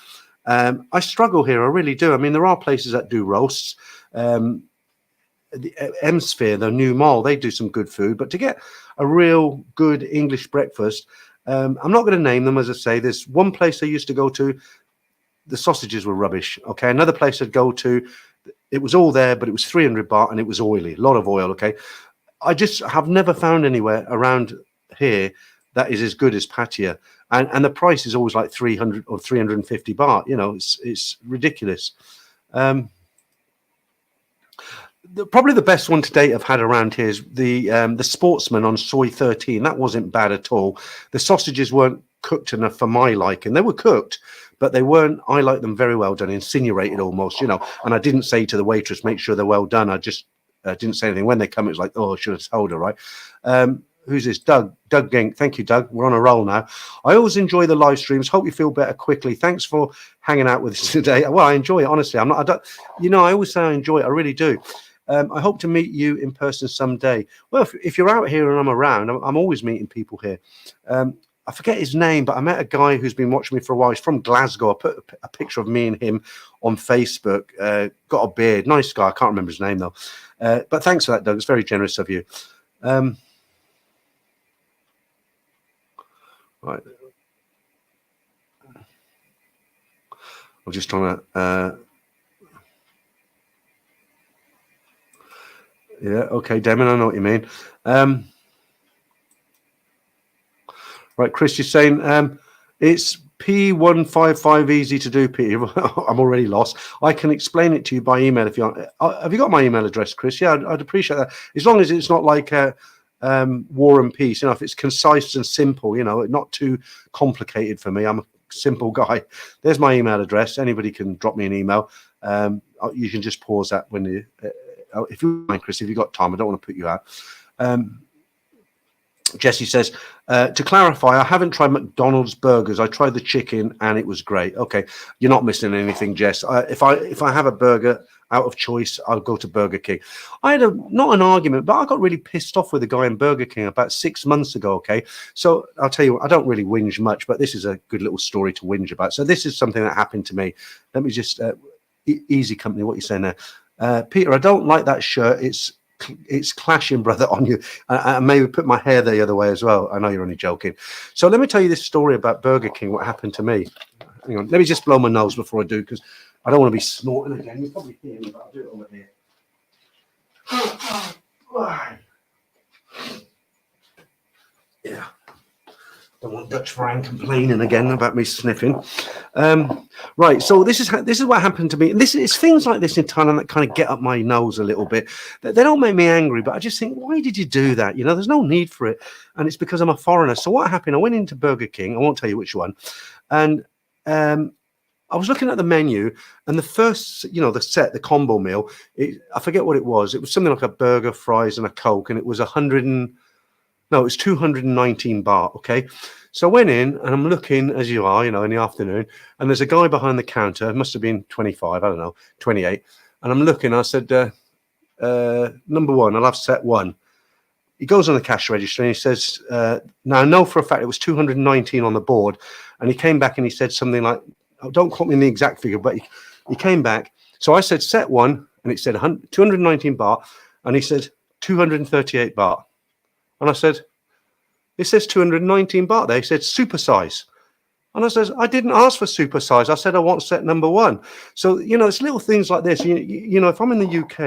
I struggle here, I really do. I mean, there are places that do roasts. The M-Sphere, the new mall, they do some good food, but to get a real good English breakfast, I'm not going to name them, as I say. There's one place I used to go to, the sausages were rubbish. Okay, another place I'd go to, it was all there, but it was 300 baht and it was oily, a lot of oil. Okay, I just have never found anywhere around here that is as good as Pattaya, and the price is always like 300 or 350 baht. You know, it's ridiculous. Probably the best one to date I've had around here is the Sportsman on Soy 13. That wasn't bad at all. The sausages weren't cooked enough for my liking. They were cooked, but they weren't. I like them very well done, insinuated almost, you know. And I didn't say to the waitress, make sure they're well done. I just didn't say anything. When they come, it was like, oh, I should have told her, right? Who's this? Doug Genk. Thank you, Doug. We're on a roll now. I always enjoy the live streams. Hope you feel better quickly. Thanks for hanging out with us today. Well, I enjoy it, honestly. I always say I enjoy it. I really do. I hope to meet you in person someday. Well, if you're out here and I'm around, I'm always meeting people here. I forget his name, but I met a guy who's been watching me for a while. He's from Glasgow. I put a picture of me and him on Facebook. Got a beard. Nice guy. I can't remember his name, though. But thanks for that, Doug. It's very generous of you. Right. I'm just trying to... yeah, okay, Damon, I know what you mean. Right, Chris, you're saying it's P155 easy to do, Peter. I'm already lost. I can explain it to you by email if you want. Have you got my email address, Chris? Yeah, I'd appreciate that. As long as it's not like War and Peace, you know, if it's concise and simple, you know, not too complicated for me. I'm a simple guy. There's my email address. Anybody can drop me an email. You can just pause that when you... if you mind, Chris, if you've got time, I don't want to put you out. Jesse says, to clarify, I haven't tried McDonald's burgers. I tried the chicken and it was great. Okay, you're not missing anything, Jess. If I have a burger out of choice, I'll go to Burger King. I had not an argument, but I got really pissed off with a guy in Burger King about 6 months ago. Okay, so I'll tell you, I don't really whinge much, but this is a good little story to whinge about. So this is something that happened to me. Let me just easy company. What are you saying there, Peter? I don't like that shirt. It's clashing, brother, on you. I maybe put my hair the other way as well. I know you're only joking. So let me tell you this story about Burger King, what happened to me. Hang on, let me just blow my nose before I do, because I don't want to be snorting again. You probably hear me, but I'll do it over here. Yeah. Don't want Dutch Frank complaining again about me sniffing. Right, so this is what happened to me. And it's things like this in Thailand that kind of get up my nose a little bit. They don't make me angry, but I just think, why did you do that? You know, there's no need for it. And it's because I'm a foreigner. So what happened? I went into Burger King. I won't tell you which one. And I was looking at the menu, and the first, you know, the combo meal, I forget what it was. It was something like a burger, fries, and a Coke, and it was 219 baht. Okay, so I went in and I'm looking, as you are, you know, in the afternoon, and there's a guy behind the counter. It must have been 25, I don't know, 28. And I'm looking. I said, number one, I'll have set one. He goes on the cash register and he says, now I know for a fact it was 219 on the board. And he came back and he said something like, oh, don't quote me in the exact figure, but he came back. So I said set one, and it said 219 baht, and he said 238 baht. And I said, it says 219 baht there. He said, super size. And I says, I didn't ask for super size. I said, I want set number one. So, you know, it's little things like this. You know, if I'm in the UK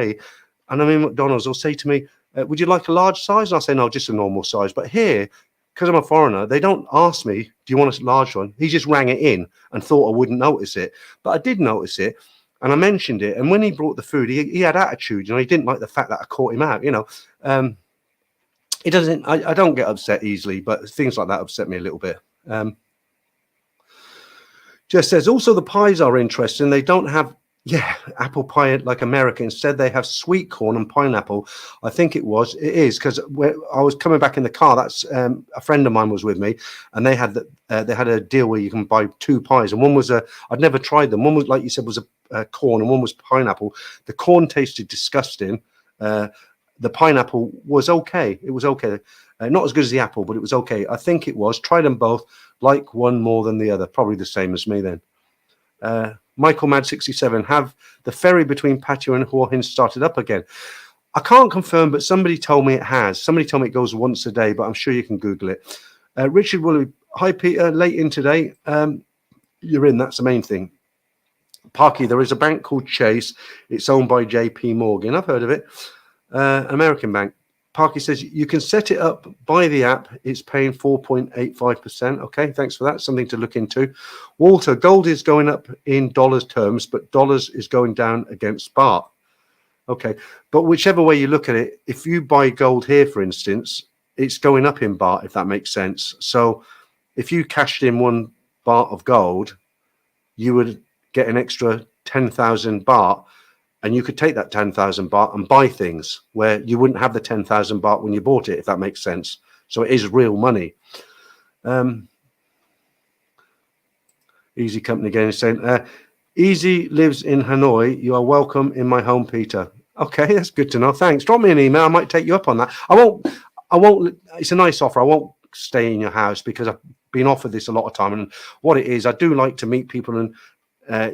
and I'm in McDonald's, they'll say to me, would you like a large size? And I say, no, just a normal size. But here, because I'm a foreigner, they don't ask me, do you want a large one? He just rang it in and thought I wouldn't notice it. But I did notice it. And I mentioned it. And when he brought the food, he had attitude. You know, he didn't like the fact that I caught him out, you know. It doesn't. I don't get upset easily, but things like that upset me a little bit. Just says also the pies are interesting. They don't have apple pie like America. Instead, they have sweet corn and pineapple. I think it is because I was coming back in the car. That's a friend of mine was with me, and they had a deal where you can buy two pies, and one was I'd never tried them. One was, like you said, was a corn, and one was pineapple. The corn tasted disgusting. The pineapple was okay. It was okay. Not as good as the apple, but it was okay. I think it was. Tried them both. Like one more than the other. Probably the same as me then. Michael Mad 67. Have the ferry between Pattaya and Hua Hin started up again? I can't confirm, but somebody told me it has. Somebody told me it goes once a day, but I'm sure you can Google it. Richard Willoughby. Hi, Peter. Late in today. You're in. That's the main thing. Parky, there is a bank called Chase. It's owned by JP Morgan. I've heard of it. American bank. Parky says you can set it up by the app. It's paying 4.85%. Okay, thanks for that. Something to look into. Walter, gold is going up in dollars terms, but dollars is going down against baht. Okay, but whichever way you look at it, if you buy gold here, for instance, it's going up in baht, if that makes sense. So if you cashed in 1 baht of gold, you would get an extra 10,000 baht. And you could take that 10,000 baht and buy things where you wouldn't have the 10,000 baht when you bought it, if that makes sense. So it is real money. Easy Company again is saying, Easy lives in Hanoi. You are welcome in my home, Peter. Okay, that's good to know. Thanks. Drop me an email. I might take you up on that. I won't. It's a nice offer. I won't stay in your house because I've been offered this a lot of time. And what it is, I do like to meet people and,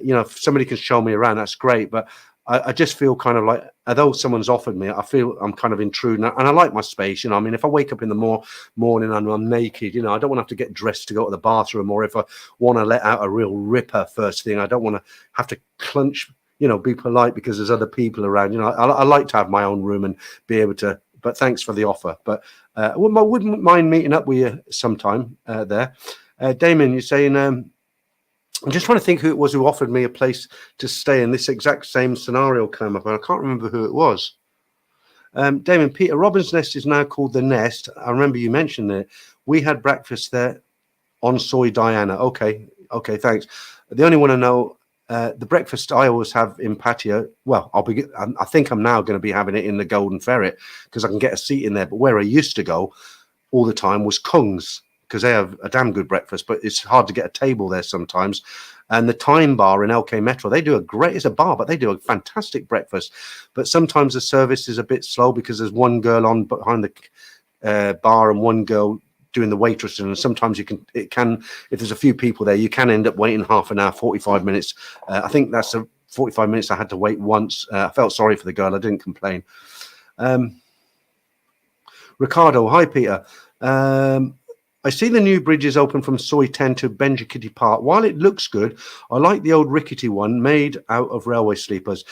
you know, if somebody can show me around, that's great. But I just feel kind of like, although someone's offered me, I feel I'm kind of intruding, and I like my space. You know, I mean, if I wake up in the morning and I'm naked, you know, I don't want to have to get dressed to go to the bathroom, or if I want to let out a real ripper first thing, I don't want to have to clench, you know, be polite because there's other people around. You know, I like to have my own room and be able to. But thanks for the offer. But I wouldn't mind meeting up with you sometime there. Damon, you're saying. I'm just trying to think who it was who offered me a place to stay in this exact same scenario came up, and I can't remember who it was. Damon, Peter, Robin's Nest is now called The Nest. I remember you mentioned it. We had breakfast there on Soy Diana. Okay, thanks. The only one I know, the breakfast I always have in Pattaya, well, I think I'm now going to be having it in the Golden Ferret because I can get a seat in there. But where I used to go all the time was Kung's, because they have a damn good breakfast, but it's hard to get a table there sometimes. And the Time Bar in LK Metro, they do a great, it's a bar, but they do a fantastic breakfast. But sometimes the service is a bit slow because there's one girl on behind the bar and one girl doing the waitressing, and sometimes it can if there's a few people there, you can end up waiting half an hour, 45 minutes. I think that's a 45 minutes I had to wait once. I felt sorry for the girl. I didn't complain. Ricardo, hi Peter. I see the new bridges open from Soi 10 to Benji Park. While it looks good, I like the old rickety one made out of railway sleepers.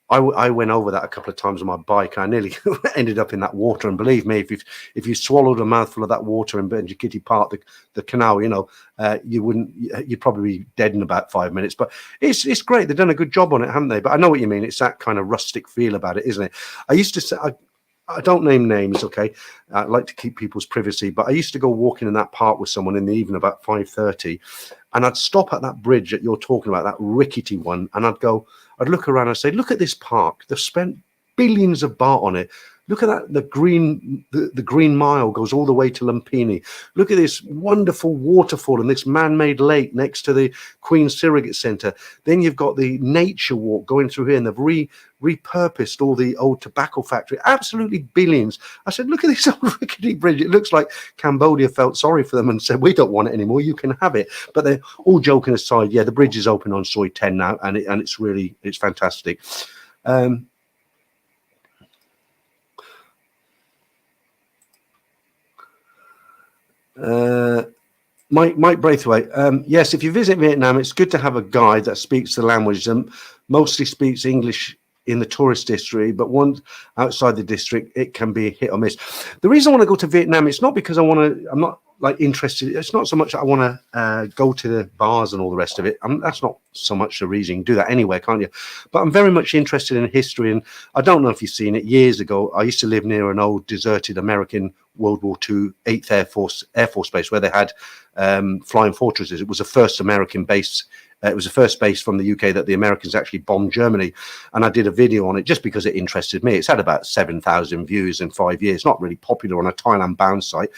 I went over that a couple of times on my bike. I nearly ended up in that water. And believe me, if you swallowed a mouthful of that water in Benji Park, the canal, you know, you'd probably be dead in about 5 minutes. But it's great. They've done a good job on it, haven't they? But I know what you mean. It's that kind of rustic feel about it, isn't it? I used to say, I don't name names, okay? I like to keep people's privacy, but I used to go walking in that park with someone in the evening about 5:30, and I'd stop at that bridge that you're talking about, that rickety one, and I'd look around and say, look at this park. They've spent billions of baht on it. Look at that, the Green Mile goes all the way to Lumpini. Look at this wonderful waterfall and this man-made lake next to the Queen Surrogate Centre. Then you've got the nature walk going through here, and they've repurposed all the old tobacco factory. Absolutely billions. I said, look at this old rickety bridge. It looks like Cambodia felt sorry for them and said, we don't want it anymore. You can have it. But they're all joking aside. Yeah, the bridge is open on Soi 10 now, and it's fantastic. Mike Braithwaite, yes, if you visit Vietnam, it's good to have a guide that speaks the language and mostly speaks English in the tourist district, but once outside the district, it can be hit or miss. The reason I want to go to Vietnam, it's not because I'm not like interested. It's not so much that I want to go to the bars and all the rest of it. That's not so much the reason. You can do that anywhere, can't you? But I'm very much interested in history, and I don't know if you've seen it. Years ago, I used to live near an old deserted American World War II 8th Air Force Base where they had flying fortresses. It was the first American base. It was the first base from the UK that the Americans actually bombed Germany. And I did a video on it just because it interested me. It's had about 7,000 views in 5 years. Not really popular on a Thailand bound site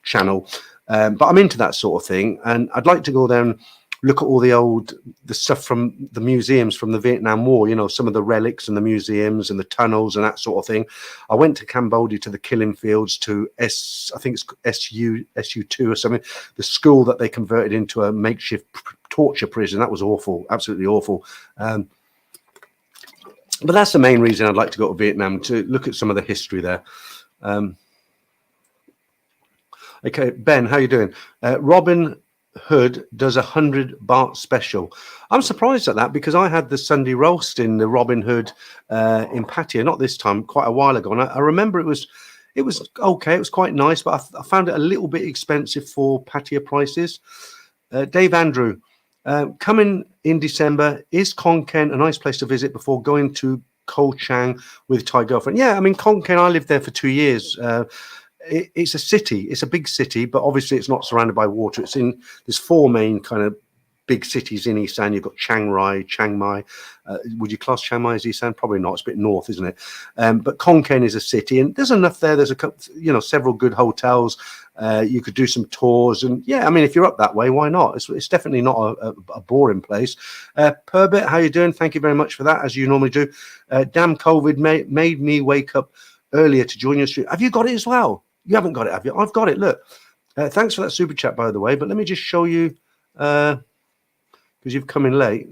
channel. But I'm into that sort of thing. And I'd like to go there and look at all the stuff from the museums from the Vietnam War, you know, some of the relics and the museums and the tunnels and that sort of thing. I went to Cambodia to the killing fields, to I think it's SU2 or something, the school that they converted into a makeshift torture prison. That was awful, absolutely awful. But that's the main reason I'd like to go to Vietnam, to look at some of the history there. Okay, Ben, how you doing? Robin Hood does 100 baht special. I'm surprised at that because I had the Sunday roast in the Robin Hood in Pattaya, not this time, quite a while ago, and I remember it was okay, it was quite nice, but I found it a little bit expensive for Pattaya prices. Dave Andrew, coming in December, is Khon Kaen a nice place to visit before going to Koh Chang with Thai girlfriend? Yeah, I mean, Khon Kaen, I lived there for 2 years. It's a city, it's a big city, but obviously it's not surrounded by water. There's four main kind of big cities in East End. You've got Chiang Rai, Chiang Mai. Would you class Chiang Mai as East End? Probably not. It's a bit north, isn't it? But Khon Kaen is a city, and there's enough there. There's a couple, several good hotels. You could do some tours, and yeah, I mean, if you're up that way, why not? It's definitely not a boring place. Perbit, how you doing? Thank you very much for that, as you normally do. Damn COVID made me wake up earlier to join your stream. Have you got it as well? You haven't got it, have you? I've got it. Look, thanks for that super chat, by the way. But let me just show you, because you've come in late.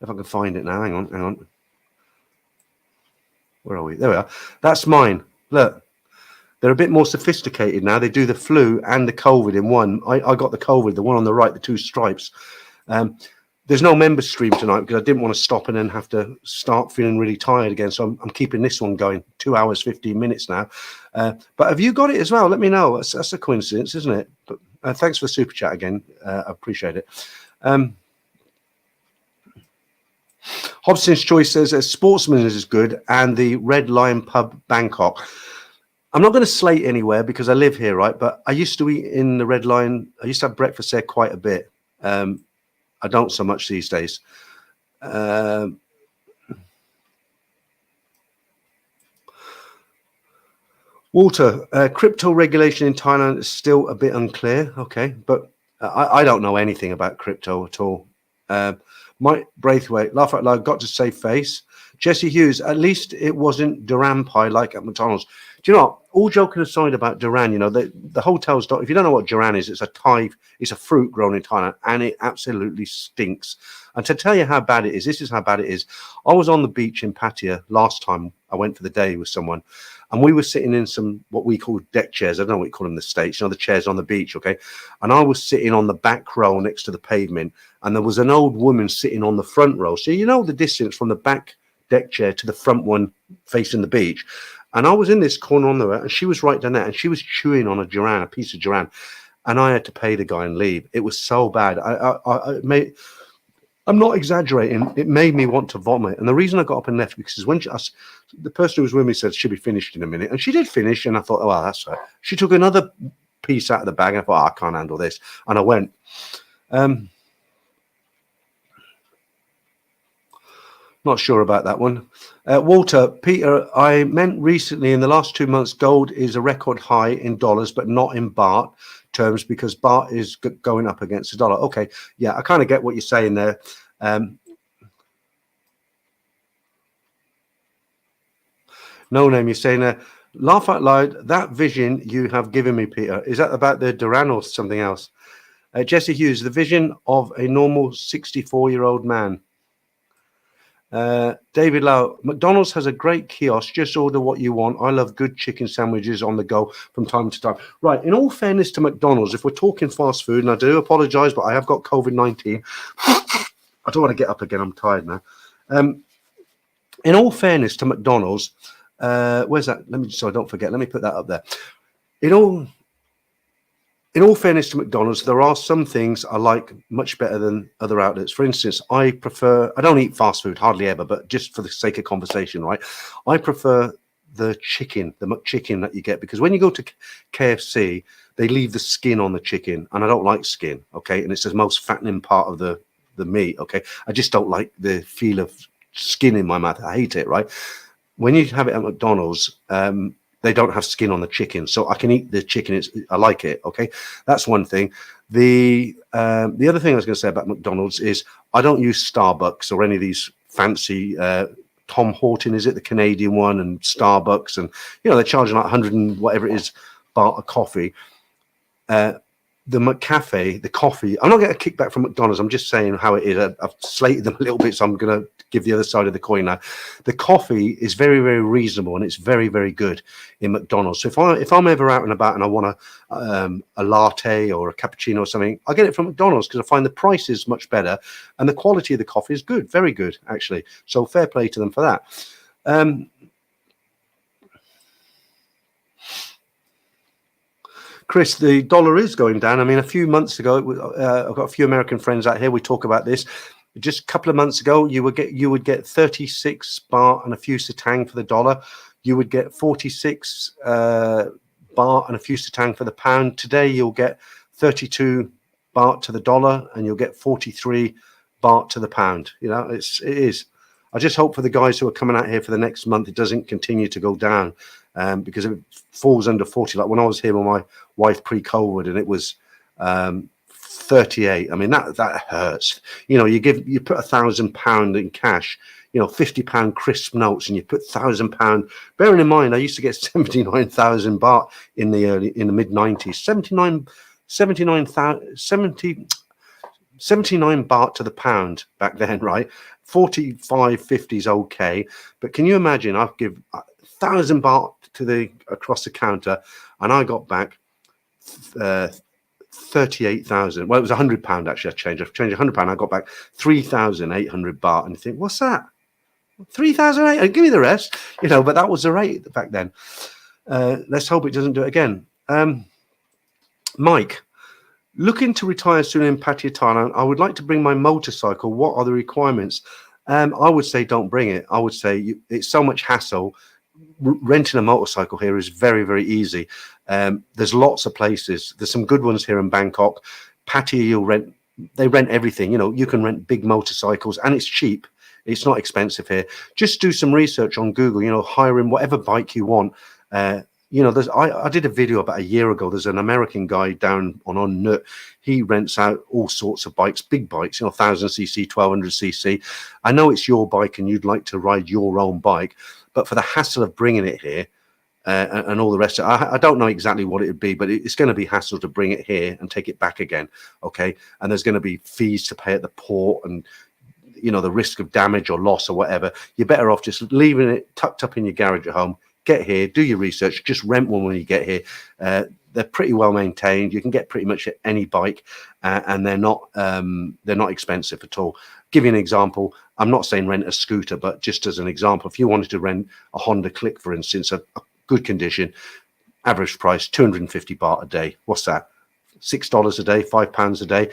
If I can find it now, hang on. Where are we? There we are. That's mine. Look, they're a bit more sophisticated now. They do the flu and the COVID in one. I got the COVID, the one on the right, the two stripes. There's no member stream tonight because I didn't want to stop and then have to start feeling really tired again. So I'm keeping this one going. 2 hours, 15 minutes now. But have you got it as well? Let me know. That's a coincidence, isn't it? But thanks for the super chat again. I appreciate it. Hobson's Choice says Sportsman is good and the Red Lion Pub Bangkok. I'm not going to slate anywhere because I live here, right? But I used to eat in the Red Lion. I used to have breakfast there quite a bit. I don't so much these days. Walter, crypto regulation in Thailand is still a bit unclear. Okay, but I don't know anything about crypto at all. Mike Braithwaite, laugh out loud, got to save face. Jesse Hughes, at least it wasn't Duran pie like at McDonald's. Do you know what? All joking aside about Duran, you know, the hotels don't, if you don't know what Duran is, it's a Thai, it's a fruit grown in Thailand and it absolutely stinks. And to tell you how bad it is, this is how bad it is. I was on the beach in Pattaya last time I went for the day with someone, and we were sitting in some what we call deck chairs. I don't know what you call them in the States, you know, the chairs on the beach, okay? And I was sitting on the back row next to the pavement, and there was an old woman sitting on the front row. So you know the distance from the back deck chair to the front one facing the beach. And I was in this corner on the right, and she was right down there, and she was chewing on a piece of Duran, and I had to pay the guy and leave. It was so bad. I'm not exaggerating. It made me want to vomit. And the reason I got up and left because when the person who was with me said she'll be finished in a minute, and she did finish. And I thought, oh, well, that's right. She took another piece out of the bag, and I thought, oh, I can't handle this, and I went. Not sure about that one. Walter, Peter, I meant recently in the last 2 months, gold is a record high in dollars, but not in baht terms because baht is going up against the dollar. Okay, yeah, I kind of get what you're saying there. No name, you're saying laugh out loud. That vision you have given me, Peter, is that about the Duran or something else? Jesse Hughes, the vision of a normal 64-year-old man. David Lau, McDonald's has a great kiosk. Just order what you want. I love good chicken sandwiches on the go from time to time. Right. In all fairness to McDonald's, if we're talking fast food, and I do apologize, but I have got COVID-19. I don't want to get up again. I'm tired now. In all fairness to McDonald's, where's that? Let me, so I don't forget. Let me put that up there. In all fairness to McDonald's, there are some things I like much better than other outlets. For instance, I don't eat fast food hardly ever, but just for the sake of conversation, right? I prefer the chicken, the McChicken that you get, because when you go to KFC, they leave the skin on the chicken, and I don't like skin, okay? And it's the most fattening part of the meat, okay? I just don't like the feel of skin in my mouth. I hate it, right? When you have it at McDonald's, they don't have skin on the chicken, so I can eat the chicken. I like it. Okay, that's one thing. The other thing I was going to say about McDonald's is I don't use Starbucks or any of these fancy Tom Horton, is it, the Canadian one, and Starbucks, and you know they're charging like 100 and whatever it is baht a coffee. The McCafe, the coffee, I'm not getting a kickback from McDonald's. I'm just saying how it is. I've slated them a little bit, so I'm going to give the other side of the coin now. The coffee is very, very reasonable, and it's very, very good in McDonald's. So if I'm ever out and about and I want a latte or a cappuccino or something, I get it from McDonald's because I find the price is much better and the quality of the coffee is good, very good actually. So fair play to them for that. Chris, the dollar is going down. I mean, a few months ago, I've got a few American friends out here. We talk about this. Just a couple of months ago, you would get 36 baht and a few satang for the dollar. You would get 46 baht and a few satang for the pound. Today, you'll get 32 baht to the dollar, and you'll get 43 baht to the pound. You know, it is. I just hope for the guys who are coming out here for the next month, it doesn't continue to go down. Because if it falls under 40, like when I was here with my wife pre-COVID, and it was 38. I mean, that hurts. You know, you put £1,000 in cash, you know, £50 crisp notes, and you put £1,000. Bearing in mind, I used to get 79,000 baht in the mid 90s. 79 baht to the pound back then, right? 45.50 is okay, but can you imagine? I'll give 1,000 baht across the counter, and I got back 38,000. Well, it was £100 actually. I changed £100. I got back 3,800 baht, and you think, what's that? 3,800? Give me the rest, you know. But that was the rate back then. Let's hope it doesn't do it again. Mike, looking to retire soon in Pattaya, Thailand. I would like to bring my motorcycle. What are the requirements? I would say don't bring it. I would say it's so much hassle. Renting a motorcycle here is very, very easy. There's lots of places. There's some good ones here in Bangkok. Pattaya, they rent everything. You know, you can rent big motorcycles, and it's cheap. It's not expensive here. Just do some research on Google, you know, hiring whatever bike you want. you know, I did a video about a year ago. There's an American guy down on Nut. He rents out all sorts of bikes, big bikes, you know, 1000cc, 1200cc. I know it's your bike and you'd like to ride your own bike, but for the hassle of bringing it here and all the rest of it, I don't know exactly what it would be, but it's going to be hassle to bring it here and take it back again. Okay. And there's going to be fees to pay at the port and, you know, the risk of damage or loss or whatever. You're better off just leaving it tucked up in your garage at home. Get here, do your research, just rent one when you get here. They're pretty well maintained. You can get pretty much any bike, and they're not expensive at all. Give you an example. I'm not saying rent a scooter, but just as an example, if you wanted to rent a Honda Click, for instance, a good condition, average price 250 baht a day. What's that? $6 a day, £5 a day.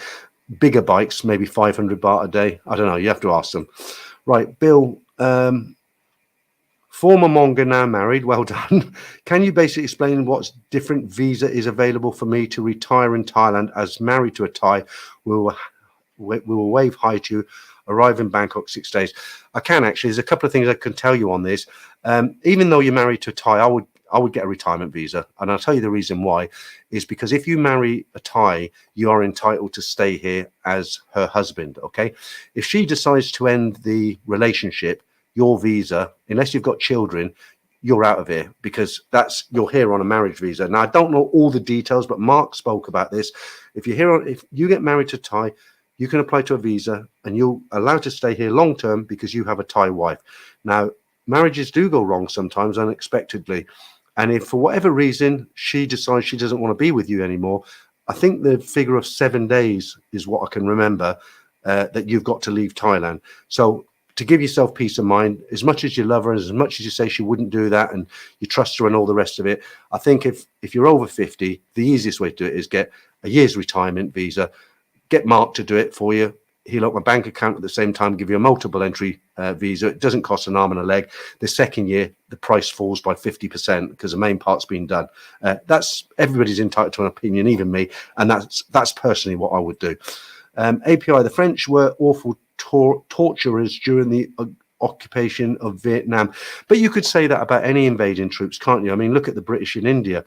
Bigger bikes, maybe 500 baht a day. I don't know. You have to ask them. Right, Bill. Former Monga, now married. Well done. Can you basically explain what different visa is available for me to retire in Thailand? As married to a Thai, we will wave hi to you. Arrive in Bangkok 6 days. I can actually. There's a couple of things I can tell you on this. Even though you're married to a Thai, I would get a retirement visa, and I'll tell you the reason why. Is because if you marry a Thai, you are entitled to stay here as her husband. Okay, if she decides to end the relationship, your visa, unless you've got children, you're out of here, because you're here on a marriage visa. Now, I don't know all the details, but Mark spoke about this. If you get married to Thai, you can apply to a visa and you're allowed to stay here long term because you have a Thai wife. Now, marriages do go wrong sometimes unexpectedly. And if for whatever reason she decides she doesn't want to be with you anymore, I think the figure of 7 days is what I can remember, that you've got to leave Thailand. So to give yourself peace of mind, as much as you love her, as much as you say she wouldn't do that and you trust her and all the rest of it, I think if you're over 50, the easiest way to do it is get a year's retirement visa, get Mark to do it for you. He'll open a bank account at the same time, give you a multiple entry visa. It doesn't cost an arm and a leg. The second year, the price falls by 50% because the main part's been done. That's everybody's entitled to an opinion, even me. And that's personally what I would do. API, the French were awful torturers during the occupation of Vietnam, but you could say that about any invading troops, can't you? I mean, look at the British in India.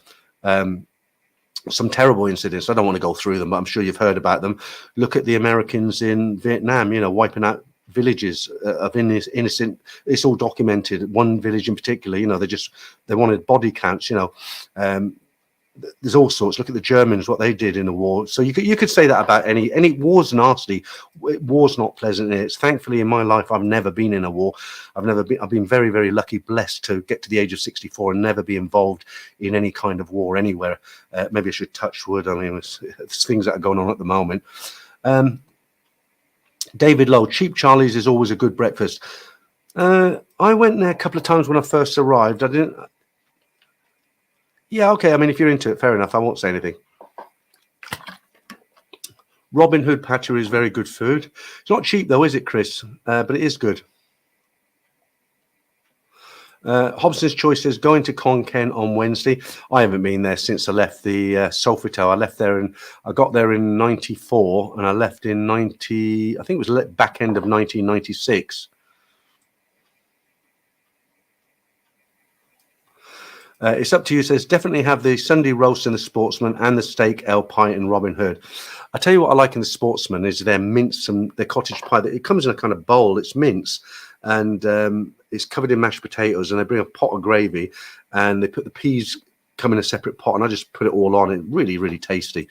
Some terrible incidents. I don't want to go through them, but I'm sure you've heard about them. Look at the Americans in Vietnam, you know, wiping out villages of innocent. It's all documented. One village in particular, you know, they wanted body counts, you know. There's all sorts. Look at the Germans, what they did in the war. So you could say that about any war's nasty. War's not pleasant. It's thankfully in my life I've never been in a war. I've been very, very lucky, blessed to get to the age of 64 and never be involved in any kind of war anywhere. Maybe I should touch wood. I mean, there's things that are going on at the moment. David Lowe, Cheap Charlie's is always a good breakfast. I went there a couple of times when I first arrived. Yeah, okay. I mean, if you're into it, fair enough. I won't say anything. Robin Hood patty is very good food. It's not cheap though, is it, Chris? But it is good. Hobson's Choice says going to Khon Kaen on Wednesday. I haven't been there since I left the Sofitel. I got there in 94 and I left in 90. I think it was back end of 1996. It's up to you. It says definitely have the Sunday roast in the Sportsman and the steak ale pie in Robin Hood. I tell you what I like in the Sportsman is their mince and their cottage pie. It comes in a kind of bowl. It's mince and it's covered in mashed potatoes, and they bring a pot of gravy and they put the peas come in a separate pot, and I just put it all on. It's really, really tasty.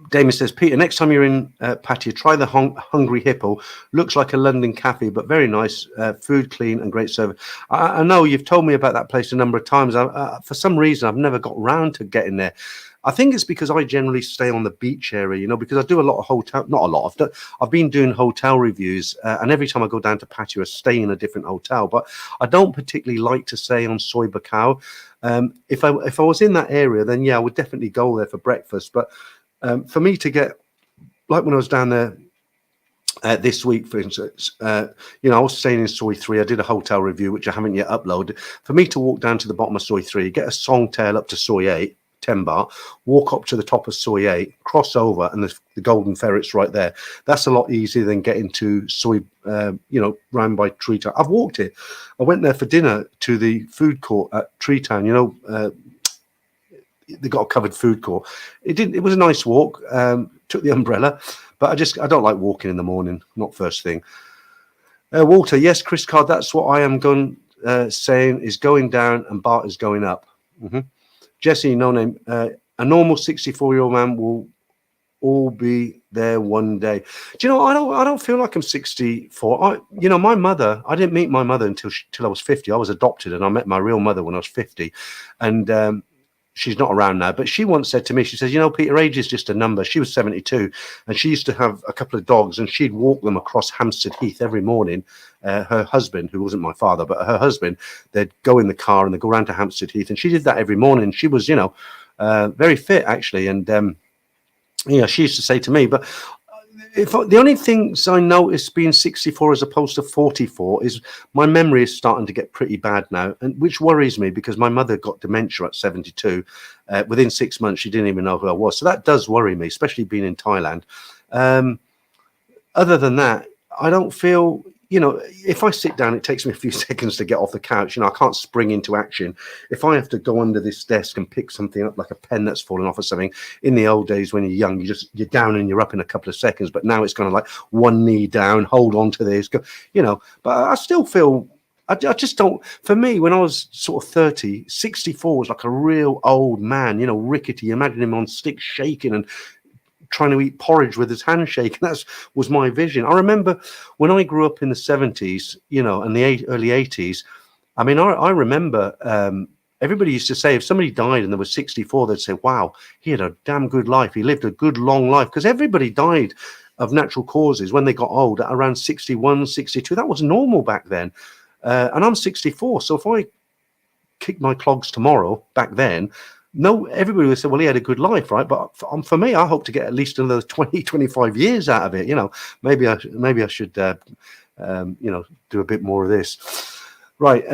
Damien says, Peter, next time you're in Pattaya, try the Hungry Hippo. Looks like a London cafe, but very nice. Food clean and great service. I know you've told me about that place a number of times. For some reason, I've never got round to getting there. I think it's because I generally stay on the beach area, you know, because I do a lot of hotel, not a lot. I've been doing hotel reviews, and every time I go down to Pattaya, I stay in a different hotel. But I don't particularly like to stay on Soi Buakhao. If I was in that area, then yeah, I would definitely go there for breakfast. But for me to get, like when I was down there this week, for instance, you know, I was staying in Soi 3. I did a hotel review, which I haven't yet uploaded. For me to walk down to the bottom of Soi 3, get a Songtail up to Soi 8, 10 baht, walk up to the top of Soi 8, cross over, and the Golden Ferret's right there. That's a lot easier than getting to Soi, round by Tree Town. I've walked it. I went there for dinner to the food court at Tree Town, they got a covered food court. It was a nice walk. Took the umbrella, but I don't like walking in the morning, not first thing. Walter, yes, Chris Card, that's what I am saying is going down and Bart is going up. Jesse, no name. A normal 64-year-old man will all be there one day. Do you know, I don't feel like I'm 64. My mother, I didn't meet my mother until I was 50. I was adopted, and I met my real mother when I was 50. And she's not around now, but she once said to me, she says, Peter, age is just a number. She was 72, and she used to have a couple of dogs, and she'd walk them across Hampstead Heath every morning. Her husband, who wasn't my father, but her husband, they'd go in the car and they'd go around to Hampstead Heath, and she did that every morning. She was, very fit, actually. And, she used to say to me, but the only things I noticed being 64 as opposed to 44 is my memory is starting to get pretty bad now, and which worries me because my mother got dementia at 72. Within 6 months, she didn't even know who I was. So that does worry me, especially being in Thailand. Other than that, I don't feel, if I sit down, it takes me a few seconds to get off the couch. I can't spring into action. If I have to go under this desk and pick something up, like a pen that's fallen off or something, in the old days when you're young, you're down and you're up in a couple of seconds. But now it's kind of like one knee down, hold on to this, go, but I still feel, I just don't, for me, when I was sort of 30, 64 was like a real old man, rickety. Imagine him on sticks shaking and trying to eat porridge with his hand shaking. That was my vision. I remember when I grew up in the 70s, and the early 80s. I mean, I remember everybody used to say if somebody died and they were 64, they'd say, wow, he had a damn good life. He lived a good long life, because everybody died of natural causes when they got old at around 61, 62. That was normal back then. And I'm 64. So if I kick my clogs tomorrow, back then, no, everybody would say, well, he had a good life, right? But for me, I hope to get at least another 20, 25 years out of it. Maybe I should, do a bit more of this. Right.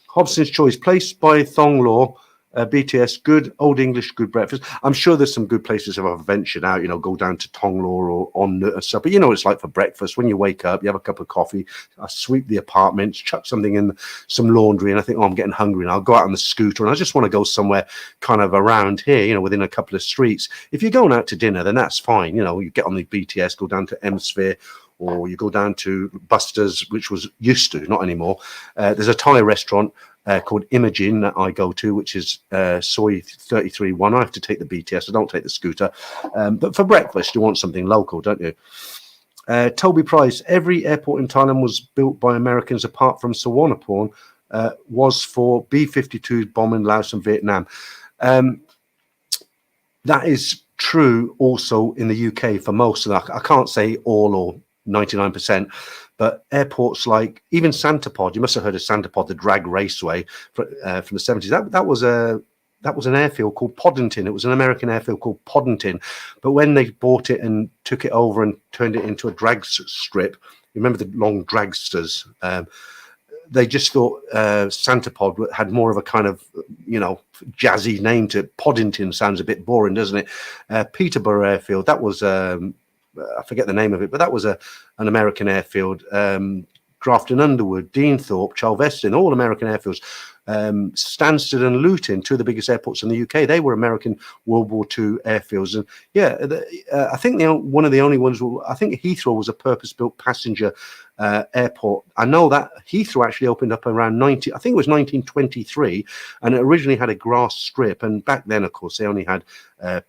Hobson's Choice, placed by Thong Law, BTS, good old English, good breakfast. I'm sure there's some good places if I've ventured out, go down to Tong Law or On Nut or stuff. But it's like for breakfast, when you wake up, you have a cup of coffee, I sweep the apartments, chuck something in some laundry, and I think, I'm getting hungry, and I'll go out on the scooter, and I just want to go somewhere kind of around here, within a couple of streets. If you're going out to dinner, then that's fine. You get on the BTS, go down to M Sphere, or you go down to Buster's, which was used to, not anymore. There's a Thai restaurant called Imagine that I go to, which is Soi 33-1. I have to take the BTS. I don't take the scooter. But for breakfast, you want something local, don't you? Toby Price, every airport in Thailand was built by Americans apart from Suvarnabhumi, was for B-52s bombing Laos and Vietnam. That is true also in the UK for most of that. I can't say all or 99%, but airports like even Santapod, you must have heard of Santapod, the drag raceway from the 70s. That was an airfield called Poddington. It was an American airfield called Poddington. But when they bought it and took it over and turned it into a drag strip, you remember the long dragsters? They just thought Santapod had more of a kind of, jazzy name to it. Poddington sounds a bit boring, doesn't it? Peterborough Airfield, that was, I forget the name of it, but that was an American airfield. Grafton Underwood, Deanthorpe, Charleston, all American airfields. Stansted and Luton, two of the biggest airports in the UK, they were American World War II airfields. And I think one of the only ones, I think Heathrow was a purpose-built passenger airport. I know that Heathrow actually opened up around 1923, and it originally had a grass strip. And back then, of course, they only had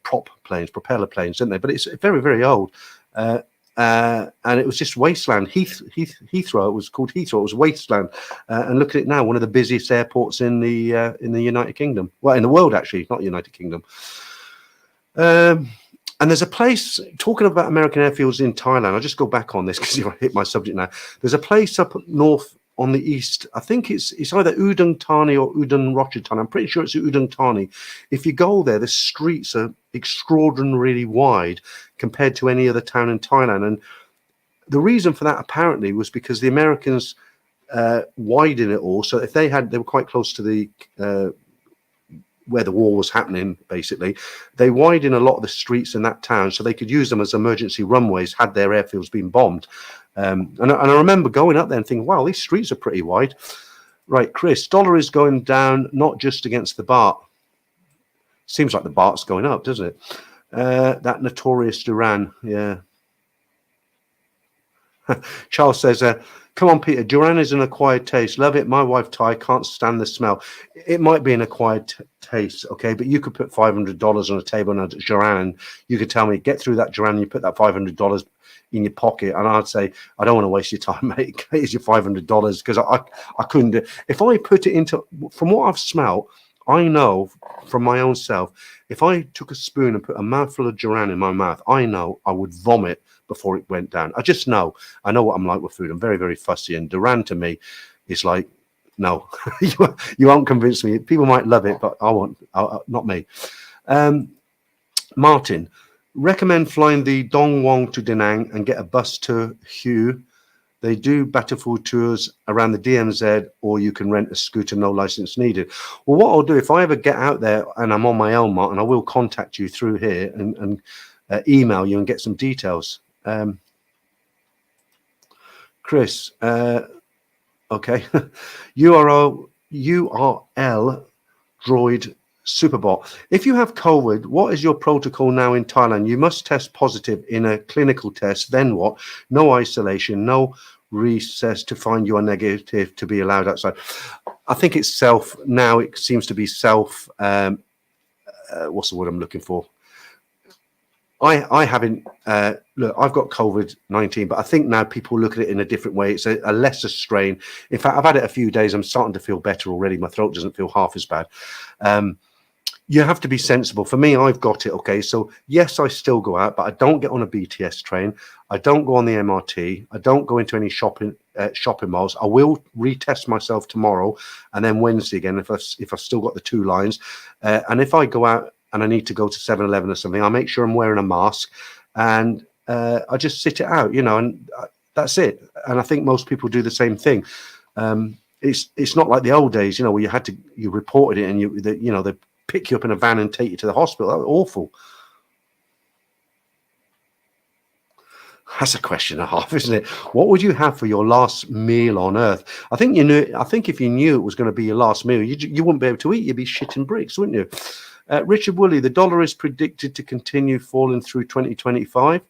propeller planes, didn't they? But it's very, very old. And it was just wasteland. Heathrow, it was called Heathrow. It was wasteland. And look at it now, one of the busiest airports in the United Kingdom. Well, in the world, actually, not the United Kingdom. And there's a place, talking about American airfields in Thailand, I'll just go back on this because I hit my subject now. There's a place up north on the east. I think it's either Udon Thani or Udon Rochatan. I'm pretty sure it's Udon Thani. If you go there, the streets are extraordinarily wide compared to any other town in Thailand. And the reason for that apparently was because the Americans widened it all. So if they were quite close to the where the war was happening, basically. They widened a lot of the streets in that town so they could use them as emergency runways had their airfields been bombed. And I remember going up there and thinking, wow, these streets are pretty wide. Right, Chris, dollar is going down, not just against the baht. Seems like the baht's going up, doesn't it? That notorious Duran, yeah. Charles says, come on, Peter, Duran is an acquired taste. Love it. My wife, Thai, can't stand the smell. It might be an acquired taste, okay, but you could put $500 on a table on a Duran, and you could tell me, get through that Duran, and you put that $500 in your pocket, and I'd say, I don't want to waste your time, mate. Here's your $500, because I couldn't do. If I put it into, from what I've smelt, I know from my own self, if I took a spoon and put a mouthful of Duran in my mouth, I know I would vomit before it went down. I just know. I know what I'm like with food. I'm very, very fussy, and Duran to me is like, no, you won't convince me. People might love it, but I won't. Not me. Martin, recommend flying the Dong Wong to Da Nang and get a bus to Hue. They do battlefield tours around the DMZ, or you can rent a scooter, no license needed. Well, what I'll do, if I ever get out there and I'm on my own, Martin, I will contact you through here and email you and get some details. Chris, okay. URL droid Superbot. If you have COVID, what is your protocol now in Thailand? You must test positive in a clinical test. Then what? No isolation, no recess to find you are negative to be allowed outside. I think it's self now. It seems to be self. What's the word I'm looking for? I haven't. Look, I've got COVID-19, but I think now people look at it in a different way. It's a lesser strain. In fact, I've had it a few days. I'm starting to feel better already. My throat doesn't feel half as bad. You have to be sensible. For me, I've got it. Okay, so yes, I still go out, but I don't get on a BTS train. I don't go on the MRT. I don't go into any shopping malls. I will retest myself tomorrow and then Wednesday again if I've still got the 2 lines. And if I go out and I need to go to 7-Eleven or something, I make sure I'm wearing a mask, and I just sit it out, you know, and that's it. And I think most people do the same thing. It's not like the old days, you know, where you reported it and they pick you up in a van and take you to the hospital. That was awful. That's a question and a half, isn't it? What would you have for your last meal on Earth? I think if you knew it was going to be your last meal, you wouldn't be able to eat. You'd be shitting bricks, wouldn't you? Richard Woolley, the dollar is predicted to continue falling through 2025.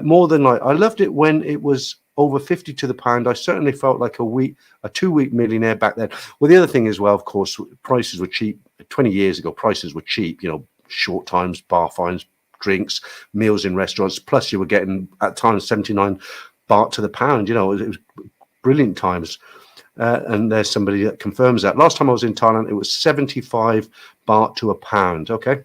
More than like, I loved it when it was over 50 to the pound. I certainly felt like a 2-week millionaire back then. Well, the other thing as well, of course, prices were cheap. 20 years ago, prices were cheap, you know, short times, bar fines, drinks, meals in restaurants. Plus you were getting at times 79 baht to the pound. You know, it was brilliant times. And there's somebody that confirms that. Last time I was in Thailand, it was 75 baht to a pound. Okay.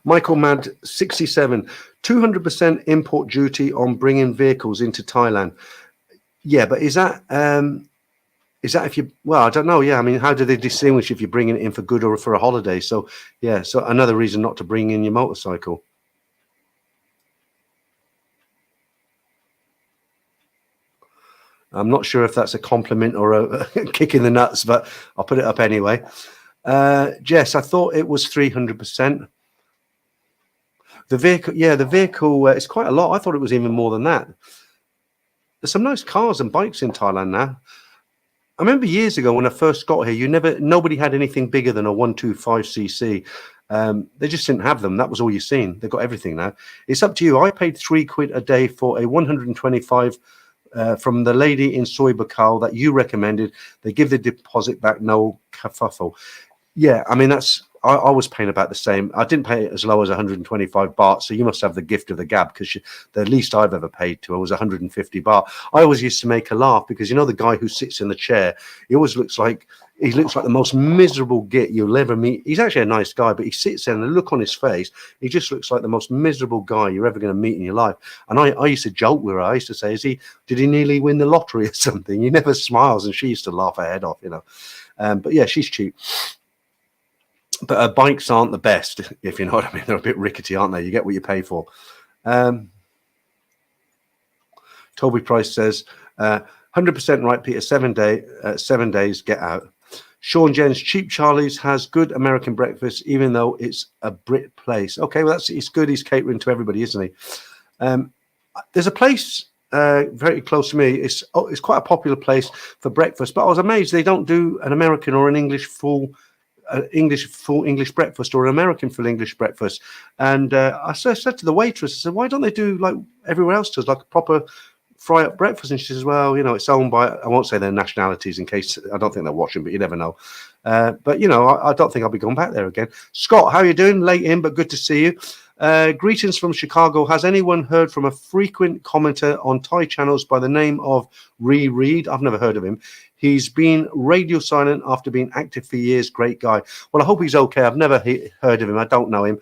Michael Mad 67, 200% import duty on bringing vehicles into Thailand. Yeah, but is that if you, well, I don't know. Yeah, I mean, how do they distinguish if you're bringing it in for good or for a holiday? So yeah, so another reason not to bring in your motorcycle. I'm not sure if that's a compliment or a kick in the nuts, but I'll put it up anyway. Jess, I thought it was 300%. The vehicle, yeah, the vehicle, it's quite a lot. I thought it was even more than that. There's some nice cars and bikes in Thailand now. I remember years ago when I first got here, nobody had anything bigger than a 125cc. They just didn't have them. That was all you've seen. They've got everything now. It's up to you. I paid £3 a day for a 125 from the lady in Soy Bakal that you recommended. They give the deposit back, no kerfuffle. Yeah, I mean, I was paying about the same. I didn't pay it as low as 125 baht, so you must have the gift of the gab, because the least I've ever paid to her was 150 baht. I always used to make her laugh because, you know, the guy who sits in the chair, he looks like the most miserable git you'll ever meet. He's actually a nice guy, but he sits there and the look on his face, he just looks like the most miserable guy you're ever going to meet in your life. And I used to joke with her. I used to say, did he nearly win the lottery or something? He never smiles, and she used to laugh her head off, you know. But yeah, she's cheap. But her bikes aren't the best, if you know what I mean. They're a bit rickety, aren't they? You get what you pay for. Toby Price says, 100% right, Peter. 7 days, get out. Sean Jens, Cheap Charlie's has good American breakfast, even though it's a Brit place. Okay, well, it's good. He's catering to everybody, isn't he? There's a place very close to me. It's quite a popular place for breakfast, but I was amazed they don't do an American or an English full English breakfast or an American full English breakfast. And I said to the waitress, I said, why don't they do like everywhere else does, like a proper fry up breakfast? And she says, well, you know, it's owned by, I won't say their nationalities in case, I don't think they're watching, but you never know. But you know, I don't think I'll be going back there again. Scott, how are you doing? Late in, but good to see you. Greetings from Chicago. Has anyone heard from a frequent commenter on Thai channels by the name of Reed? I've never heard of him. He's been radio silent after being active for years. Great guy. Well, I hope he's okay. I've never heard of him. I don't know him.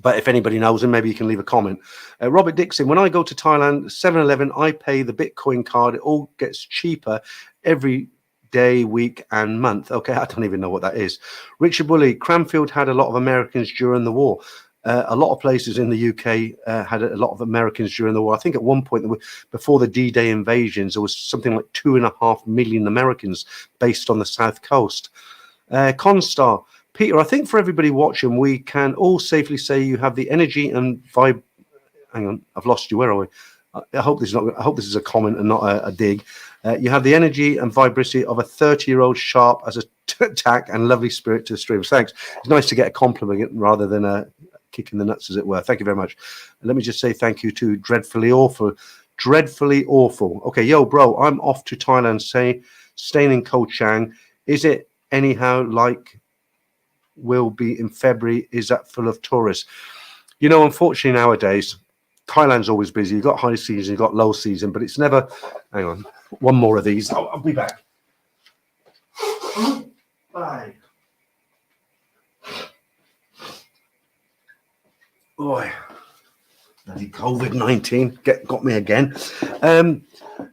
But if anybody knows him, maybe you can leave a comment. Robert Dixon, when I go to Thailand, 7-Eleven, I pay the Bitcoin card. It all gets cheaper every day, week, and month. Okay, I don't even know what that is. Richard Bully, Cranfield had a lot of Americans during the war. A lot of places in the UK had a lot of Americans during the war. I think at one point, before the D-Day invasions, there was something like 2.5 million Americans based on the South Coast. Constar, Peter, I think for everybody watching, we can all safely say you have the energy and vibe. Hang on, I've lost you. Where are we? I hope this is not. I hope this is a comment and not a dig. You have the energy and vibrancy of a 30-year-old, sharp as a tack and lovely spirit to the streams. Thanks. It's nice to get a compliment rather than a kick in the nuts, as it were. Thank you very much. And let me just say thank you to Dreadfully Awful. Dreadfully Awful. Okay, yo, bro, I'm off to Thailand. Staying in Koh Chang. Is it anyhow like will be in February? Is that full of tourists? You know, unfortunately nowadays, Thailand's always busy. You've got high season, you've got low season, but it's never. Hang on, one more of these. I'll be back. Bye. Boy, bloody COVID-19 got me again.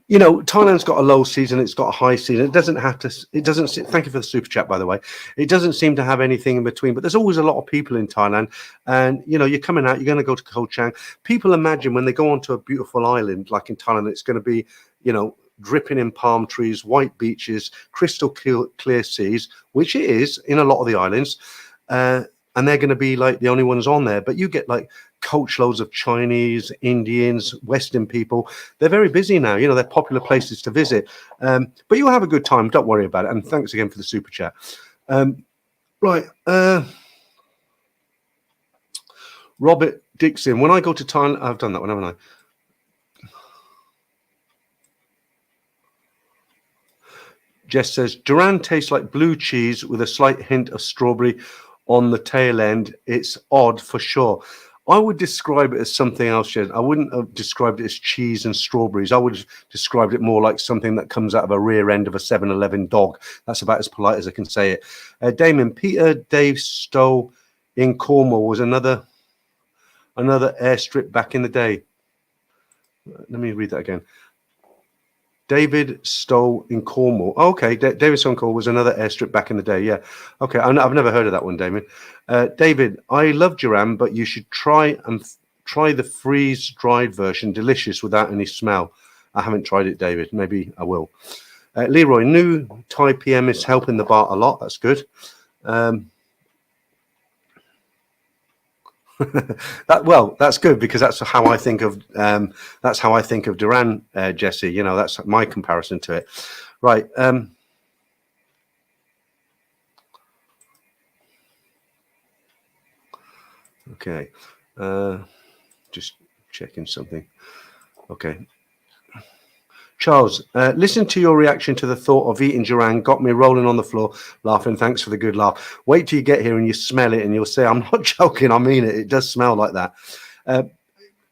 You know, Thailand's got a low season, it's got a high season. It doesn't have to. It doesn't. Thank you for the super chat, by the way. It doesn't seem to have anything in between. But there's always a lot of people in Thailand, and you know, you're coming out. You're going to go to Koh Chang. People imagine when they go onto a beautiful island like in Thailand, it's going to be, you know, dripping in palm trees, white beaches, crystal clear seas, which it is in a lot of the islands. And they're going to be like the only ones on there. But you get like coachloads of Chinese, Indians, Western people. They're very busy now. You know, they're popular places to visit. But you'll have a good time. Don't worry about it. And thanks again for the super chat. Right. Robert Dixon. When I go to Thailand, I've done that one, haven't I? Jess says, Duran tastes like blue cheese with a slight hint of strawberry on the tail end. It's odd for sure. I would describe it as something else, Jess. I wouldn't have described it as cheese and strawberries. I would have described it more like something that comes out of a rear end of a 7-Eleven dog. That's about as polite as I can say it. Damon, Peter Dave Stowe in Cornwall was another airstrip back in the day. Let me read that again. David Stowe in Cornwall. Oh, okay, David Stowe in Cornwall was another airstrip back in the day. Yeah. Okay, I've never heard of that one, Damien. David, I love Duran, but you should try the freeze-dried version. Delicious without any smell. I haven't tried it, David. Maybe I will. Leroy, new Thai PM is helping the bar a lot. That's good. That's good because that's how I think of Duran, Jesse. You know, that's my comparison to it. Right. Okay. Just checking something. Okay. Charles, listen to your reaction to the thought of eating Duran. Got me rolling on the floor laughing. Thanks for the good laugh. Wait till you get here and you smell it and you'll say, I'm not joking. I mean it. It does smell like that.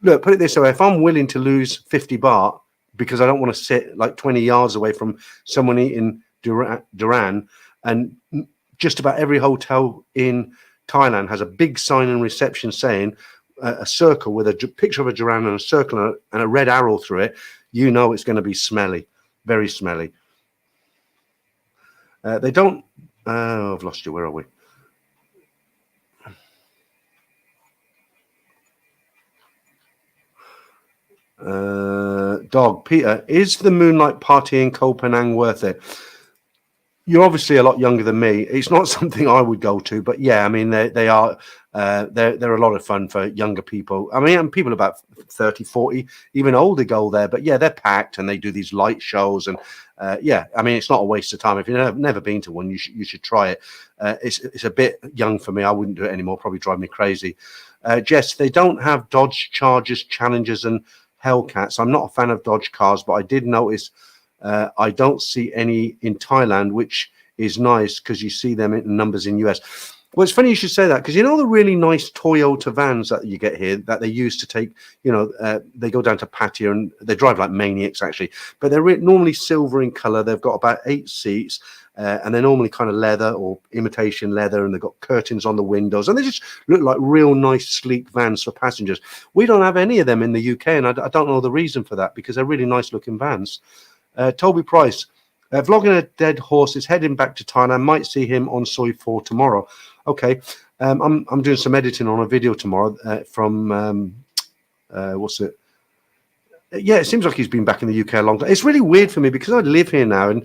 Look, put it this way. If I'm willing to lose 50 baht because I don't want to sit like 20 yards away from someone eating Duran, and just about every hotel in Thailand has a big sign in reception saying a circle with a picture of a Duran and a circle and a red arrow through it, you know it's going to be smelly, very smelly. They don't... I've lost you. Where are we? Dog, Peter, is the moonlight party in Koh Phangan worth it? you're obviously a lot younger than me. It's not something I would go to, but yeah, I mean, they are, they're a lot of fun for younger people. I mean, and people about 30, 40, even older go there, but yeah, they're packed and they do these light shows. And yeah, I mean, it's not a waste of time. If you've never been to one, you should try it. It's a bit young for me. I wouldn't do it anymore. Probably drive me crazy. Jess, they don't have Dodge Chargers, Challengers and Hellcats. I'm not a fan of Dodge cars, but I did notice I don't see any in Thailand, which is nice because you see them in numbers in US. Well, it's funny you should say that, because you know the really nice Toyota vans that you get here that they use to take, they go down to Pattaya and they drive like maniacs actually, but they're normally silver in color. They've got about 8 seats. And they're normally kind of leather or imitation leather, and they've got curtains on the windows, and they just look like real nice, sleek vans for passengers. We don't have any of them in the UK, and I don't know the reason for that, because they're really nice looking vans. Toby Price, vlogging a dead horse, is heading back to Thailand. Might see him on Soi 4 tomorrow. Okay, I'm doing some editing on a video tomorrow from what's it? Yeah, it seems like he's been back in the UK a long time. It's really weird for me because I live here now, and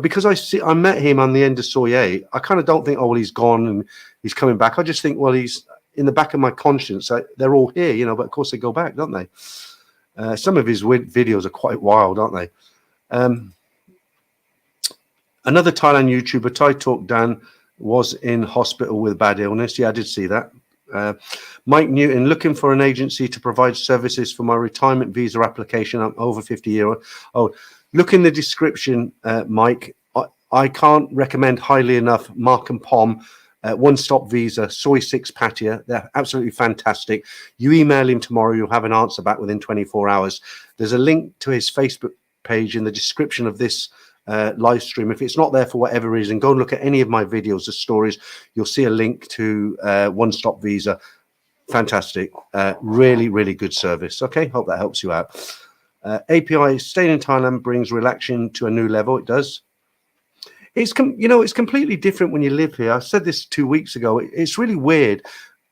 because I met him on the end of Soi 8. I kind of don't think, oh well, he's gone and he's coming back. I just think, well, he's in the back of my conscience. They're all here, but of course they go back, don't they? Some of his videos are quite wild, aren't they? Another Thailand YouTuber, Thai Talk Dan, was in hospital with bad illness. Yeah, I did see that. Mike Newton, looking for an agency to provide services for my retirement visa application. I'm over 50 years old. Look in the description, Mike. I can't recommend highly enough Mark and Pom, one-stop visa, Soi 6 Pattaya. They're absolutely fantastic. You email him tomorrow, you'll have an answer back within 24 hours. There's a link to his Facebook page in the description of this live stream. If it's not there for whatever reason, go and look at any of my videos, the stories. You'll see a link to one-stop visa. Fantastic. Really, really good service. Okay, hope that helps you out. API, staying in Thailand brings relaxation to a new level. It does. It's completely different when you live here. I said this 2 weeks ago. It's really weird.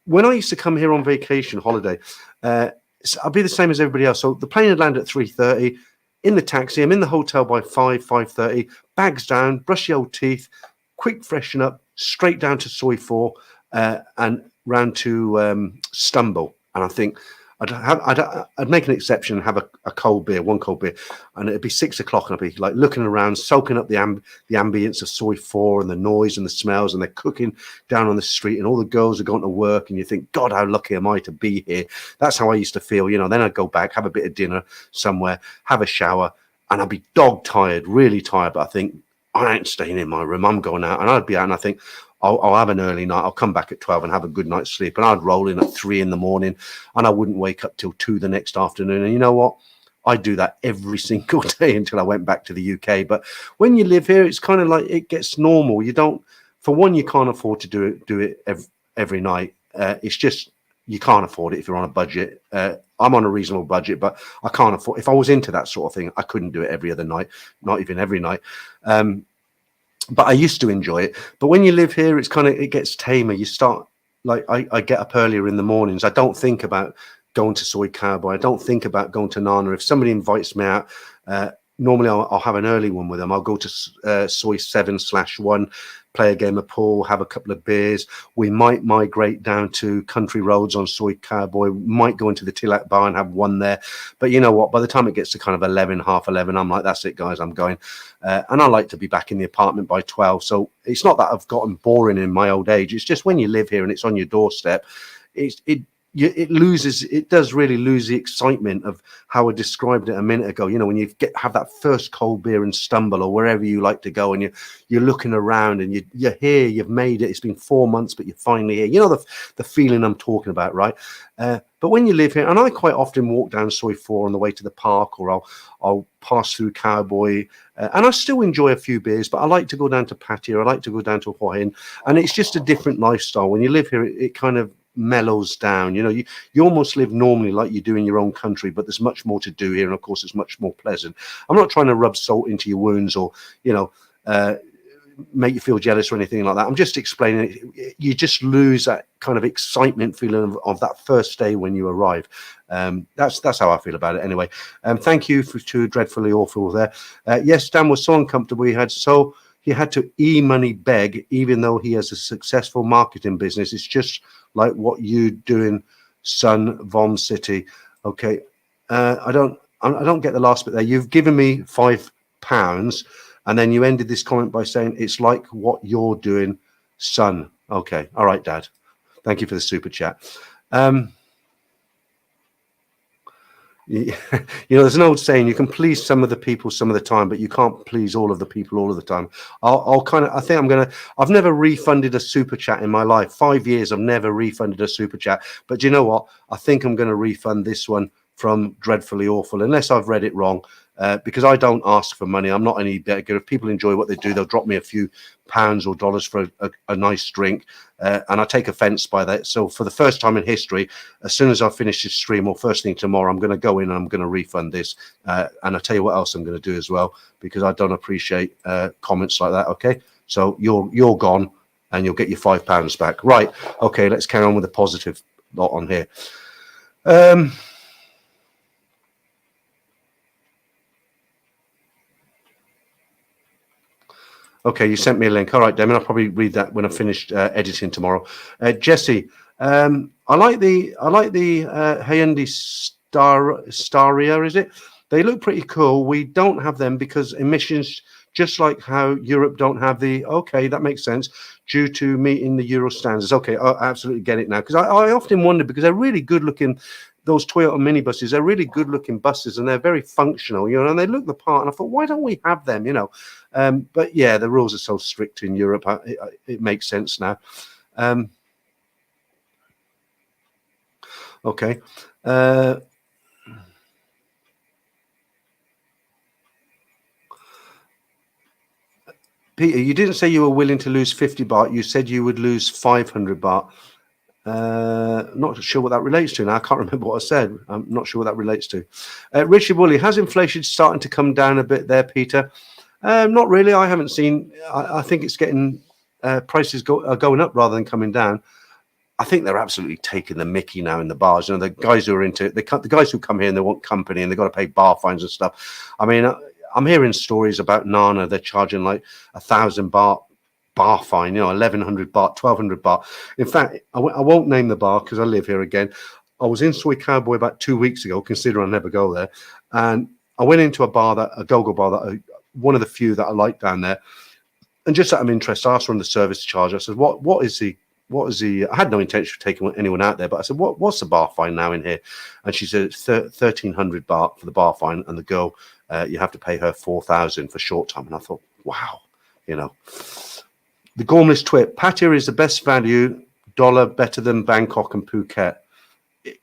When I used to come here on vacation, holiday, I'll be the same as everybody else. So the plane would land at 3:30. In the taxi, I'm in the hotel by 5:30. Bags down, brush your old teeth, quick freshen up, straight down to Soi 4, and round to Stumble. And I think I'd make an exception and have a cold beer, one cold beer, and it'd be 6 o'clock, and I'd be like looking around, soaking up the ambience of Soi 4 and the noise and the smells, and they're cooking down on the street, and all the girls are going to work, and you think, God, how lucky am I to be here? That's how I used to feel, Then I'd go back, have a bit of dinner somewhere, have a shower, and I'd be dog tired, really tired, but I think, I ain't staying in my room, I'm going out, and I'd be out, and I think, I'll have an early night. I'll come back at 12 and have a good night's sleep. And I'd roll in at 3 in the morning, and I wouldn't wake up till 2 the next afternoon. And you know what? I do that every single day until I went back to the UK. But when you live here, it's kind of like it gets normal. You don't, for one, you can't afford to do it every night. It's just, you can't afford it if you're on a budget. I'm on a reasonable budget, but I can't afford, if I was into that sort of thing, I couldn't do it every other night, not even every night. But I used to enjoy it. But when you live here, it gets tamer. You start, like, I get up earlier in the mornings. I don't think about going to Soi Cowboy. I don't think about going to Nana. If somebody invites me out, normally I'll have an early one with them. I'll go to Soi 7/1, play a game of pool, have a couple of beers. We might migrate down to Country Roads on Soi Cowboy. We might go into the Tilak bar and have one there. But you know what? By the time it gets to kind of 11, half 11, I'm like, that's it, guys, I'm going. And I like to be back in the apartment by 12. So it's not that I've gotten boring in my old age. It's just when you live here and it's on your doorstep, it does really lose the excitement of how I described it a minute ago. When you have that first cold beer and Stumble or wherever you like to go, and you're looking around and you're here, you've made it. It's been 4 months, but you're finally here. The feeling I'm talking about, right? But when you live here, and I quite often walk down Soi 4 on the way to the park, or I'll pass through Cowboy, and I still enjoy a few beers, but I like to go down to Pattaya. I like to go down to Hua Hin, and it's just a different lifestyle. When you live here, it kind of mellows down. You almost live normally like you do in your own country, but there's much more to do here, and of course it's much more pleasant. I'm not trying to rub salt into your wounds or make you feel jealous or anything like that. I'm just explaining it. You just lose that kind of excitement feeling of that first day when you arrive. That's how I feel about it anyway. Thank you to Dreadfully Awful there. Yes, Dan was so uncomfortable. He had so he had to e-money beg, even though he has a successful marketing business. It's just like what you doing, son, Von City. Okay, I don't get the last bit there. You've given me £5, and then you ended this comment by saying it's like what you're doing, son. Okay, all right, Dad. Thank you for the super chat. You know, there's an old saying: you can please some of the people some of the time, but you can't please all of the people all of the time. I've never refunded a super chat in my life. 5 years, I've never refunded a super chat. But do you know what? I think I'm going to refund this one from Dreadfully Awful, unless I've read it wrong, because I don't ask for money. I'm not any beggar. If people enjoy what they do, they'll drop me a few pounds or dollars for a nice drink, and I take offense by that. So for the first time in history, as soon as I finish this stream, or first thing tomorrow, I'm going to go in and I'm going to refund this, and I'll tell you what else I'm going to do as well, because I don't appreciate comments like that. Okay, so you're gone and you'll get your £5 back. Right, okay, let's carry on with the positive lot on here. Okay, you sent me a link. All right, Damien, I'll probably read that when I finished editing tomorrow. Jesse, I like the Hyundai Staria, is it? They look pretty cool. We don't have them because emissions, just like how Europe don't have the, okay, that makes sense, due to meeting the Euro standards. Okay, I absolutely get it now, because I often wonder, because they're really good looking, those Toyota minibuses, they're really good looking buses, and they're very functional, you know, and they look the part, and I thought, why don't we have them, you know? But yeah, the rules are so strict in Europe, it makes sense now. Okay. Peter, you didn't say you were willing to lose 50 baht. You said you would lose 500 baht. Not sure what that relates to now. I can't remember what I said. I'm not sure what that relates to. Richard Woolley, has inflation starting to come down a bit there, Peter? Not really. I haven't seen. I think it's getting prices are going up rather than coming down. I think they're absolutely taking the mickey now in the bars. You know, the guys who are into it, the guys who come here and they want company and they've got to pay bar fines and stuff. I mean, I'm hearing stories about Nana. They're charging like 1,000 baht bar fine, you know, 1,100 baht, 1,200 baht. In fact, I won't name the bar because I live here again. I was in Soy Cowboy about 2 weeks ago, considering I never go there. And I went into a go-go bar that one of the few that I like down there. And just out of interest, I asked her on the service charge. I said, what is the, I had no intention of taking anyone out there, but I said, what's the bar fine now in here? And she said, it's 1,300 baht for the bar fine. And the girl, you have to pay her 4,000 for short time. And I thought, wow, you know. The Gormless Twit, Pattaya is the best value, dollar better than Bangkok and Phuket.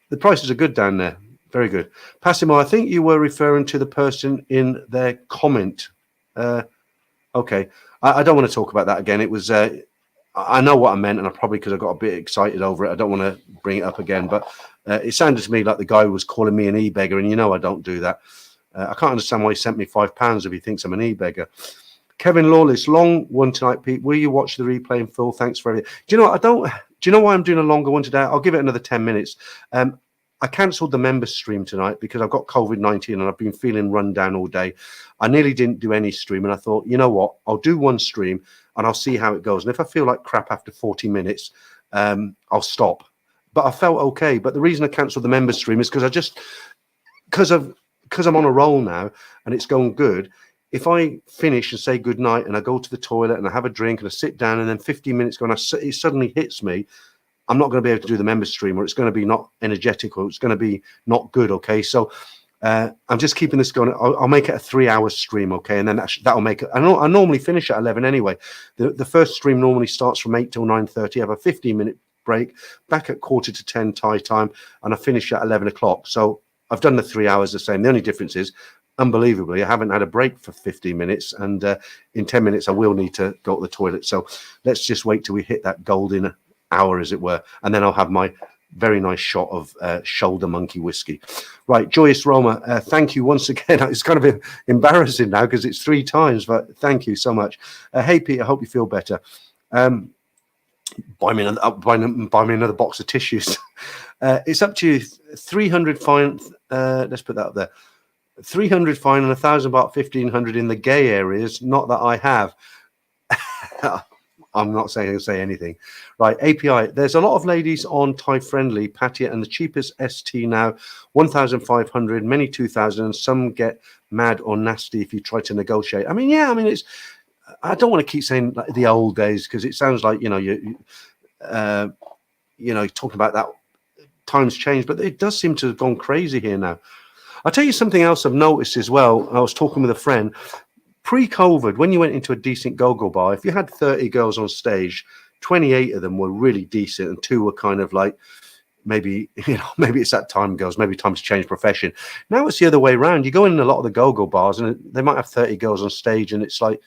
The prices are good down there, very good. Passimo, I think you were referring to the person in their comment. Okay, I don't want to talk about that again. It was, I know what I meant, and I probably because I got a bit excited over it. I don't want to bring it up again, but it sounded to me like the guy was calling me an e-beggar, and you know I don't do that. I can't understand why he sent me £5 if he thinks I'm an e-beggar. Kevin Lawless, long one tonight, Pete. Will you watch the replay in full? Thanks for everything. Do you know what? Do you know why I'm doing a longer one today? I'll give it another 10 minutes. I cancelled the members stream tonight because I've got COVID-19 and I've been feeling run down all day. I nearly didn't do any stream, and I thought, you know what? I'll do one stream and I'll see how it goes. And if I feel like crap after 40 minutes, I'll stop. But I felt okay. But the reason I cancelled the members stream is because I'm on a roll now and it's going good. If I finish and say good night and I go to the toilet and I have a drink and I sit down and then 15 minutes go and it suddenly hits me, I'm not going to be able to do the member stream, or it's going to be not energetic, or it's going to be not good. Okay, so I'm just keeping this going. I'll make it a 3-hour stream. Okay, and then that'll make it. I normally finish at 11 anyway. The first stream normally starts from 8 till 9:30. I have a 15-minute break, back at 9:45 Thai time, and I finish at 11 o'clock. So I've done the 3 hours the same. The only difference is, unbelievably, I haven't had a break for 15 minutes, and in 10 minutes I will need to go to the toilet. So let's just wait till we hit that golden hour, as it were, and then I'll have my very nice shot of shoulder monkey whiskey. Right, Joyous Roma, thank you once again. It's kind of embarrassing now because it's 3 times, but thank you so much. Hey Pete, I hope you feel better. Buy me another box of tissues. It's up to you. 300 fine. Let's put that up there. 300 fine and 1,000 baht, 1,500 in the gay areas. Not that I have. I'm not saying say anything. Right, API. There's a lot of ladies on Thai Friendly, Patia, and the cheapest ST now, 1,500, many 2,000, and some get mad or nasty if you try to negotiate. I mean, yeah, I mean, it's. I don't want to keep saying like the old days because it sounds like you're talking about that times changed, but it does seem to have gone crazy here now. I'll tell you something else I've noticed as well. I was talking with a friend. Pre-COVID, when you went into a decent go-go bar, if you had 30 girls on stage, 28 of them were really decent and 2 were kind of like maybe it's that time, girls, maybe time to change profession. Now it's the other way around. You go in a lot of the go-go bars and they might have 30 girls on stage and it's like,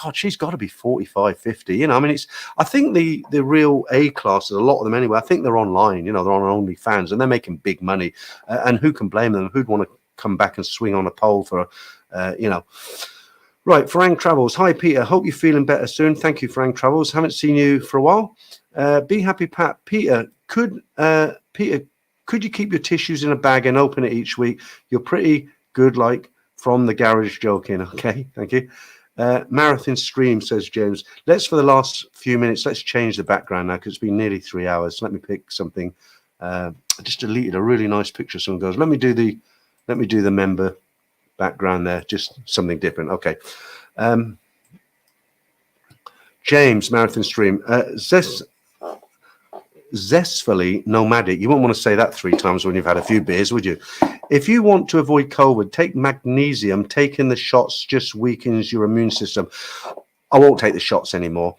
God, she's got to be 45, 50. I mean, I think the real A classes, a lot of them anyway, I think they're online, they're on OnlyFans and they're making big money. And who can blame them? Who'd want to come back and swing on a pole for, Right, Farang Travels. Hi, Peter. Hope you're feeling better soon. Thank you, Farang Travels. Haven't seen you for a while. Be happy, Pat. Peter, could you keep your tissues in a bag and open it each week? You're pretty good, like from the garage joking. Okay, thank you. Marathon Stream, says James. For the last few minutes, let's change the background now because it's been nearly 3 hours. Let me pick something. I just deleted a really nice picture. Someone goes, let me do the member background there, just something different. Okay. James, Marathon Stream. Zestfully nomadic. You won't want to say that 3 times when you've had a few beers, would you? If you want to avoid COVID, take magnesium. Taking the shots just weakens your immune system. I won't take the shots anymore.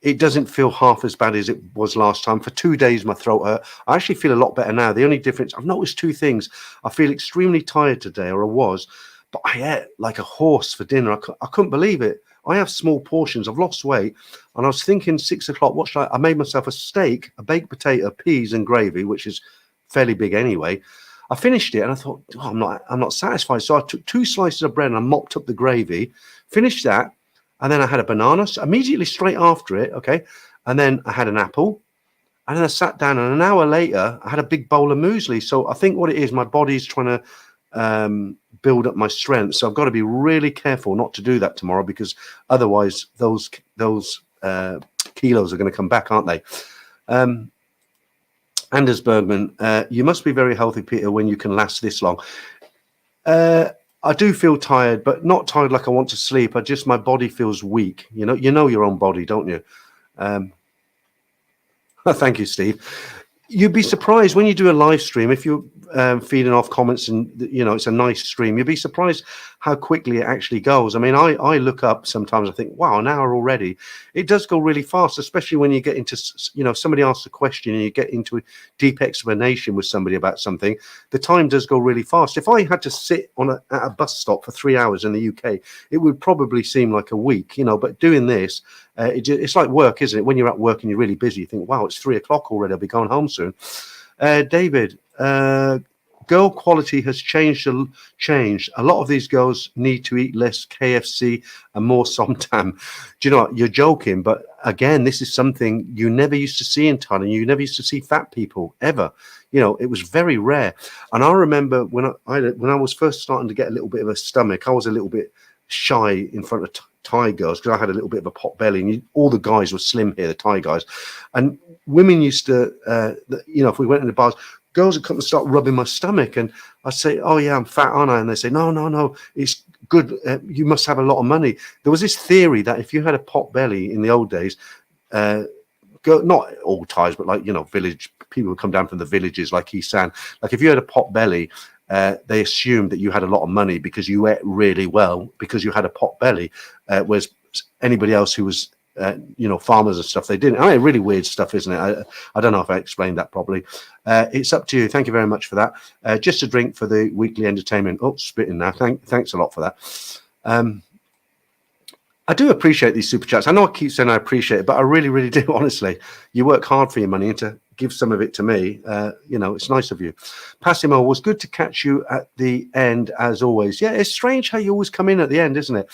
It doesn't feel half as bad as it was last time. For 2 days, my throat hurt. I actually feel a lot better now. The only difference, I've noticed 2 things. I feel extremely tired today, or I was, but I ate like a horse for dinner. I couldn't believe it. I have small portions. I've lost weight. And I was thinking 6 o'clock, what should I made myself a steak, a baked potato, peas and gravy, which is fairly big anyway. I finished it and I thought, I'm not satisfied. So I took 2 slices of bread and I mopped up the gravy, finished that. And then I had a banana immediately straight after it. Okay. And then I had an apple. And then I sat down and an hour later, I had a big bowl of muesli. So I think what it is, my body's trying to build up my strength. So I've got to be really careful not to do that tomorrow because otherwise those kilos are going to come back, aren't they? Anders Bergman, you must be very healthy, Peter, when you can last this long. I do feel tired, but not tired like I want to sleep. My body feels weak. You know your own body, don't you? Thank you, Steve. You'd be surprised when you do a live stream, if you're feeding off comments and, it's a nice stream, you'd be surprised how quickly it actually goes. I mean, I look up sometimes, I think, wow, an hour already. It does go really fast, especially when you get into, somebody asks a question and you get into a deep explanation with somebody about something. The time does go really fast. If I had to sit at a bus stop for 3 hours in the UK, it would probably seem like a week, but doing this, it's like work, isn't it? When you're at work and you're really busy, you think, wow, it's 3 o'clock already. I'll be going home soon. David, girl quality has changed. A lot of these girls need to eat less KFC and more somtam. Do you know what? You're joking, but again, this is something you never used to see in Thailand. You never used to see fat people ever. It was very rare. And I remember when I was first starting to get a little bit of a stomach, I was a little bit shy in front of Thai girls because I had a little bit of a pot belly, and all the guys were slim here, the Thai guys, and women used to, if we went in the bars, girls would come and start rubbing my stomach, and I'd say, "Oh yeah, I'm fat, aren't I?" And they say, "No, it's good. You must have a lot of money." There was this theory that if you had a pot belly in the old days, not all Thais, but village people would come down from the villages, like Isan. Like if you had a pot belly, they assumed that you had a lot of money because you ate really well because you had a pot belly, whereas anybody else who was farmers and stuff, they didn't. I mean, really weird stuff, isn't it? I don't know if I explained that properly. It's up to you. Thank you very much for that. Just a drink for the weekly entertainment. Oh, spitting now. Thanks a lot for that. I do appreciate these super chats. I know I keep saying I appreciate it, but I really, really do. Honestly, you work hard for your money, and to give some of it to me, it's nice of you. Passimo, was good to catch you at the end as always. Yeah, it's strange how you always come in at the end, isn't it?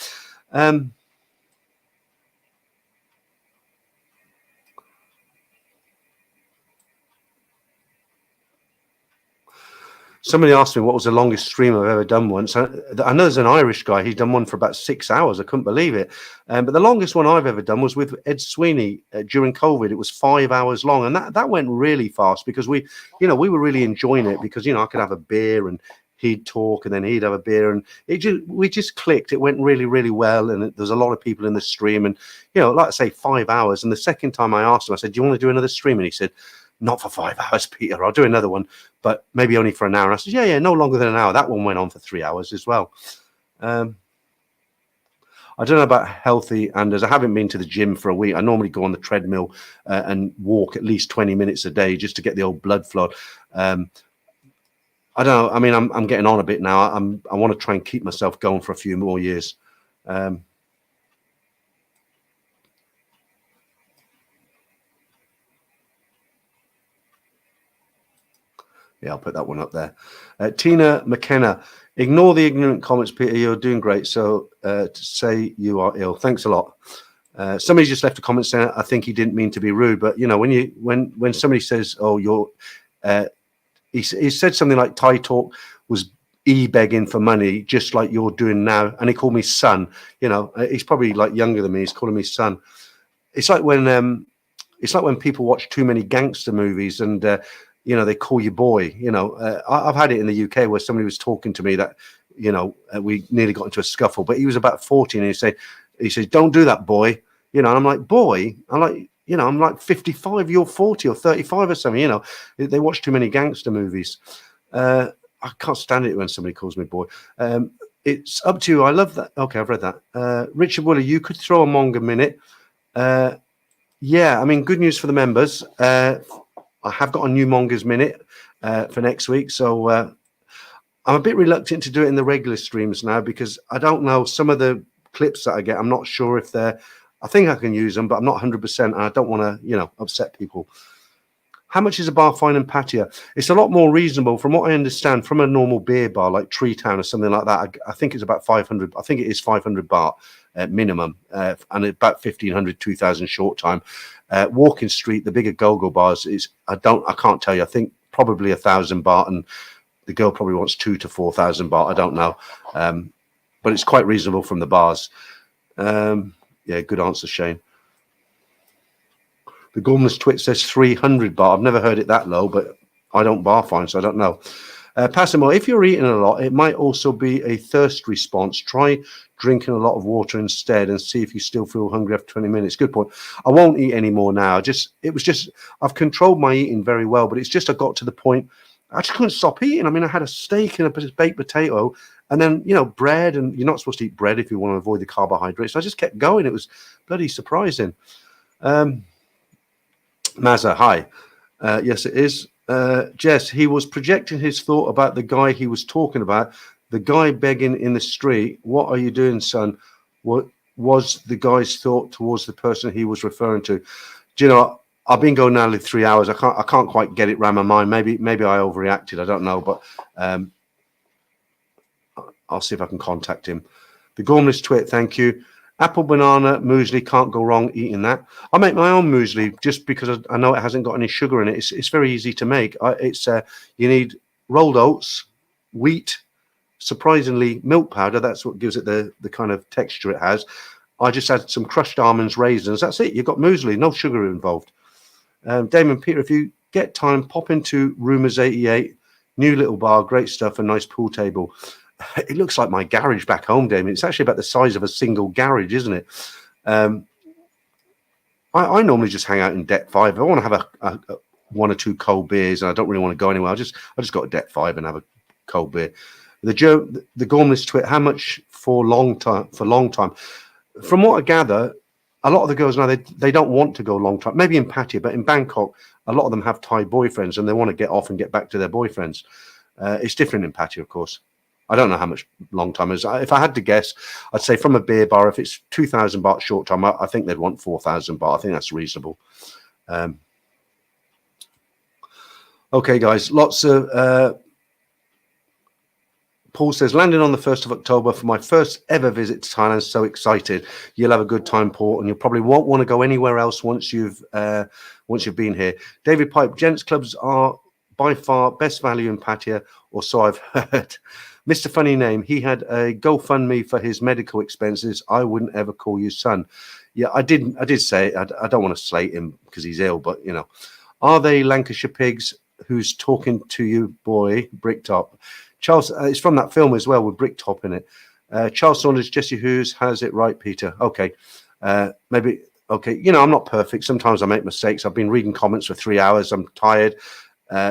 Somebody asked me what was the longest stream I've ever done once. I know there's an Irish guy. He's done one for about 6 hours. I couldn't believe it. But the longest one I've ever done was with Ed Sweeney during COVID. It was 5 hours long. And that went really fast because we were really enjoying it because, I could have a beer and he'd talk and then he'd have a beer. And we just clicked. It went really, really well. And there's a lot of people in the stream. And, like I say, 5 hours. And the second time I asked him, I said, do you want to do another stream? And he said, not for 5 hours, Peter. I'll do another one, but maybe only for an hour. And I said, yeah, no longer than an hour. That one went on for 3 hours as well. I don't know about healthy, Anders. I haven't been to the gym for a week. I normally go on the treadmill and walk at least 20 minutes a day just to get the old blood flow. I don't know. I mean, I'm getting on a bit now. I want to try and keep myself going for a few more years. Yeah, I'll put that one up there. Tina McKenna, ignore the ignorant comments, Peter. You're doing great. So to say you are ill. Thanks a lot. Somebody just left a comment saying, I think he didn't mean to be rude. But, when somebody says, oh, you're, he said something like Thai talk was begging for money, just like you're doing now. And he called me son. He's probably like younger than me. He's calling me son. It's like when people watch too many gangster movies and, they call you boy. I've had it in the UK where somebody was talking to me that, we nearly got into a scuffle, but he was about 14 and he said, don't do that, boy. And I'm like, boy? I'm like 55, you're 40 or 35 or something, they watch too many gangster movies. I can't stand it when somebody calls me boy. It's up to you. I love that. Okay, I've read that. Richard Woolley, you could throw a Monga minute. Yeah, I mean, good news for the members. I have got a new Monga's Minute for next week. So I'm a bit reluctant to do it in the regular streams now because I don't know some of the clips that I get. I'm not sure if they're, I think I can use them, but I'm not 100%. And I don't want to, upset people. How much is a bar fine in Pattaya? It's a lot more reasonable from what I understand from a normal beer bar like Tree Town or something like that. I think it's about 500. I think it is 500 baht minimum and about 1,500, 2,000 short time. Walking Street, the bigger go-go bars is, I can't tell you. I think probably 1,000 baht and the girl probably wants 2,000 to 4,000 baht. I don't know. But it's quite reasonable from the bars. Yeah, good answer, Shane. The Gormless Twit says 300 baht. I've never heard it that low, but I don't bar fine, so I don't know. Passimo, if you're eating a lot, it might also be a thirst response. Try drinking a lot of water instead and see if you still feel hungry after 20 minutes. Good point. I won't eat anymore now. I've controlled my eating very well, but it's just I got to the point I just couldn't stop eating. I mean, I had a steak and a baked potato and then, bread, and you're not supposed to eat bread if you want to avoid the carbohydrates. So I just kept going. It was bloody surprising. Mazza, hi. Yes, it is. Jess, he was projecting his thought about the guy he was talking about, the guy begging in the street. What are you doing, son? What was the guy's thought towards the person he was referring to? Do you know, I've been going nearly 3 hours. I can't quite get it around my mind. Maybe I overreacted. I don't know, but I'll see if I can contact him. The Gormless Twit, thank you. Apple banana muesli, can't go wrong eating that. I make my own muesli just because I know it hasn't got any sugar in it. It's very easy to make. You need rolled oats, wheat, surprisingly milk powder. That's what gives it the kind of texture it has. I just add some crushed almonds, raisins. That's it. You've got muesli, no sugar involved. Damon, Peter, if you get time, pop into Rumors 88, new little bar, great stuff, a nice pool table. It looks like my garage back home, Damien. It's actually about the size of a single garage, isn't it? I normally just hang out in Deck 5. I want to have a 1 or 2 cold beers, and I don't really want to go anywhere. I just got a Deck 5 and have a cold beer. The Gormless Twit, how much for long time? From what I gather, a lot of the girls now they don't want to go long time. Maybe in Pattaya, but in Bangkok, a lot of them have Thai boyfriends and they want to get off and get back to their boyfriends. It's different in Pattaya, of course. I don't know how much long time is. If I had to guess, I'd say from a beer bar, if it's 2,000 baht short time, I think they'd want 4,000 baht. I think that's reasonable. Okay, guys, lots of. Paul says, landing on the 1st of October for my first ever visit to Thailand. So excited. You'll have a good time, Paul, and you probably won't want to go anywhere else once you've been here. David Pipe, gents clubs are by far best value in Pattaya, or so I've heard. Mr. Funny Name, he had a GoFundMe for his medical expenses. I wouldn't ever call you son. Yeah, I did say it. I don't want to slate him because he's ill, but you know, are they Lancashire pigs? Who's talking to you, boy? Bricktop. Charles, it's from that film as well with Bricktop in it. Charles Saunders, Jesse Hughes has it right, Peter. Okay, maybe. Okay, you know, I'm not perfect. Sometimes I make mistakes. I've been reading comments for 3 hours. I'm tired.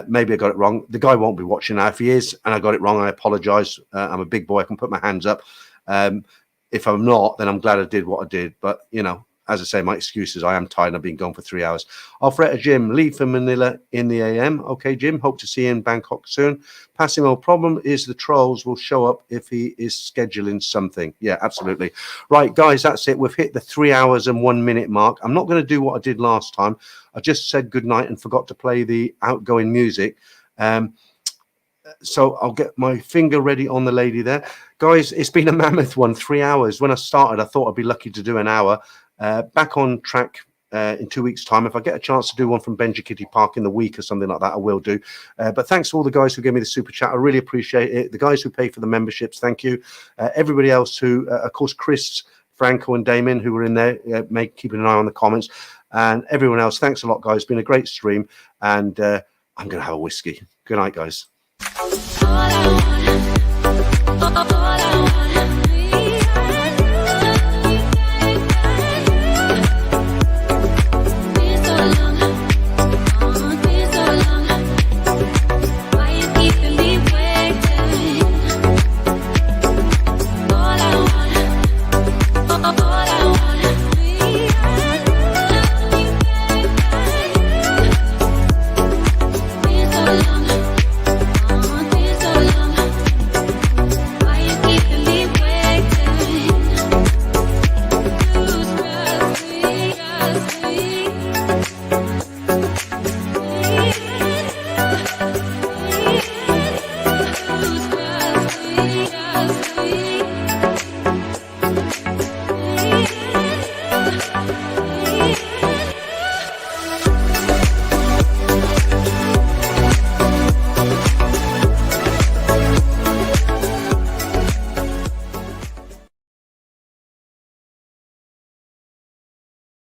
Maybe I got it wrong. The guy won't be watching now. If he is and I got it wrong, I apologize. I'm a big boy. I can put my hands up. If I'm not, then I'm glad I did what I did. But, you know, as I say, my excuse is I am tired and I've been gone for 3 hours. Alfreda Jim, leave for Manila in the AM. Okay, Jim, hope to see you in Bangkok soon. Passing on problem is the trolls will show up if he is scheduling something. Yeah, absolutely. Right, guys, that's it. We've hit the 3 hours and 1 minute mark. I'm not going to do what I did last time. I just said goodnight and forgot to play the outgoing music. So I'll get my finger ready on the lady there. Guys, it's been a mammoth one, 3 hours. When I started, I thought I'd be lucky to do an hour. Back on track in 2 weeks' time. If I get a chance to do one from Benji Kitty Park in the week or something like that, I will do. But thanks to all the guys who gave me the super chat. I really appreciate it. The guys who pay for the memberships, thank you. Everybody else who, of course, Chris, Franco and Damon, who were in there, keeping an eye on the comments. And everyone else, thanks a lot, guys. It's been a great stream. And I'm going to have a whiskey. Good night, guys.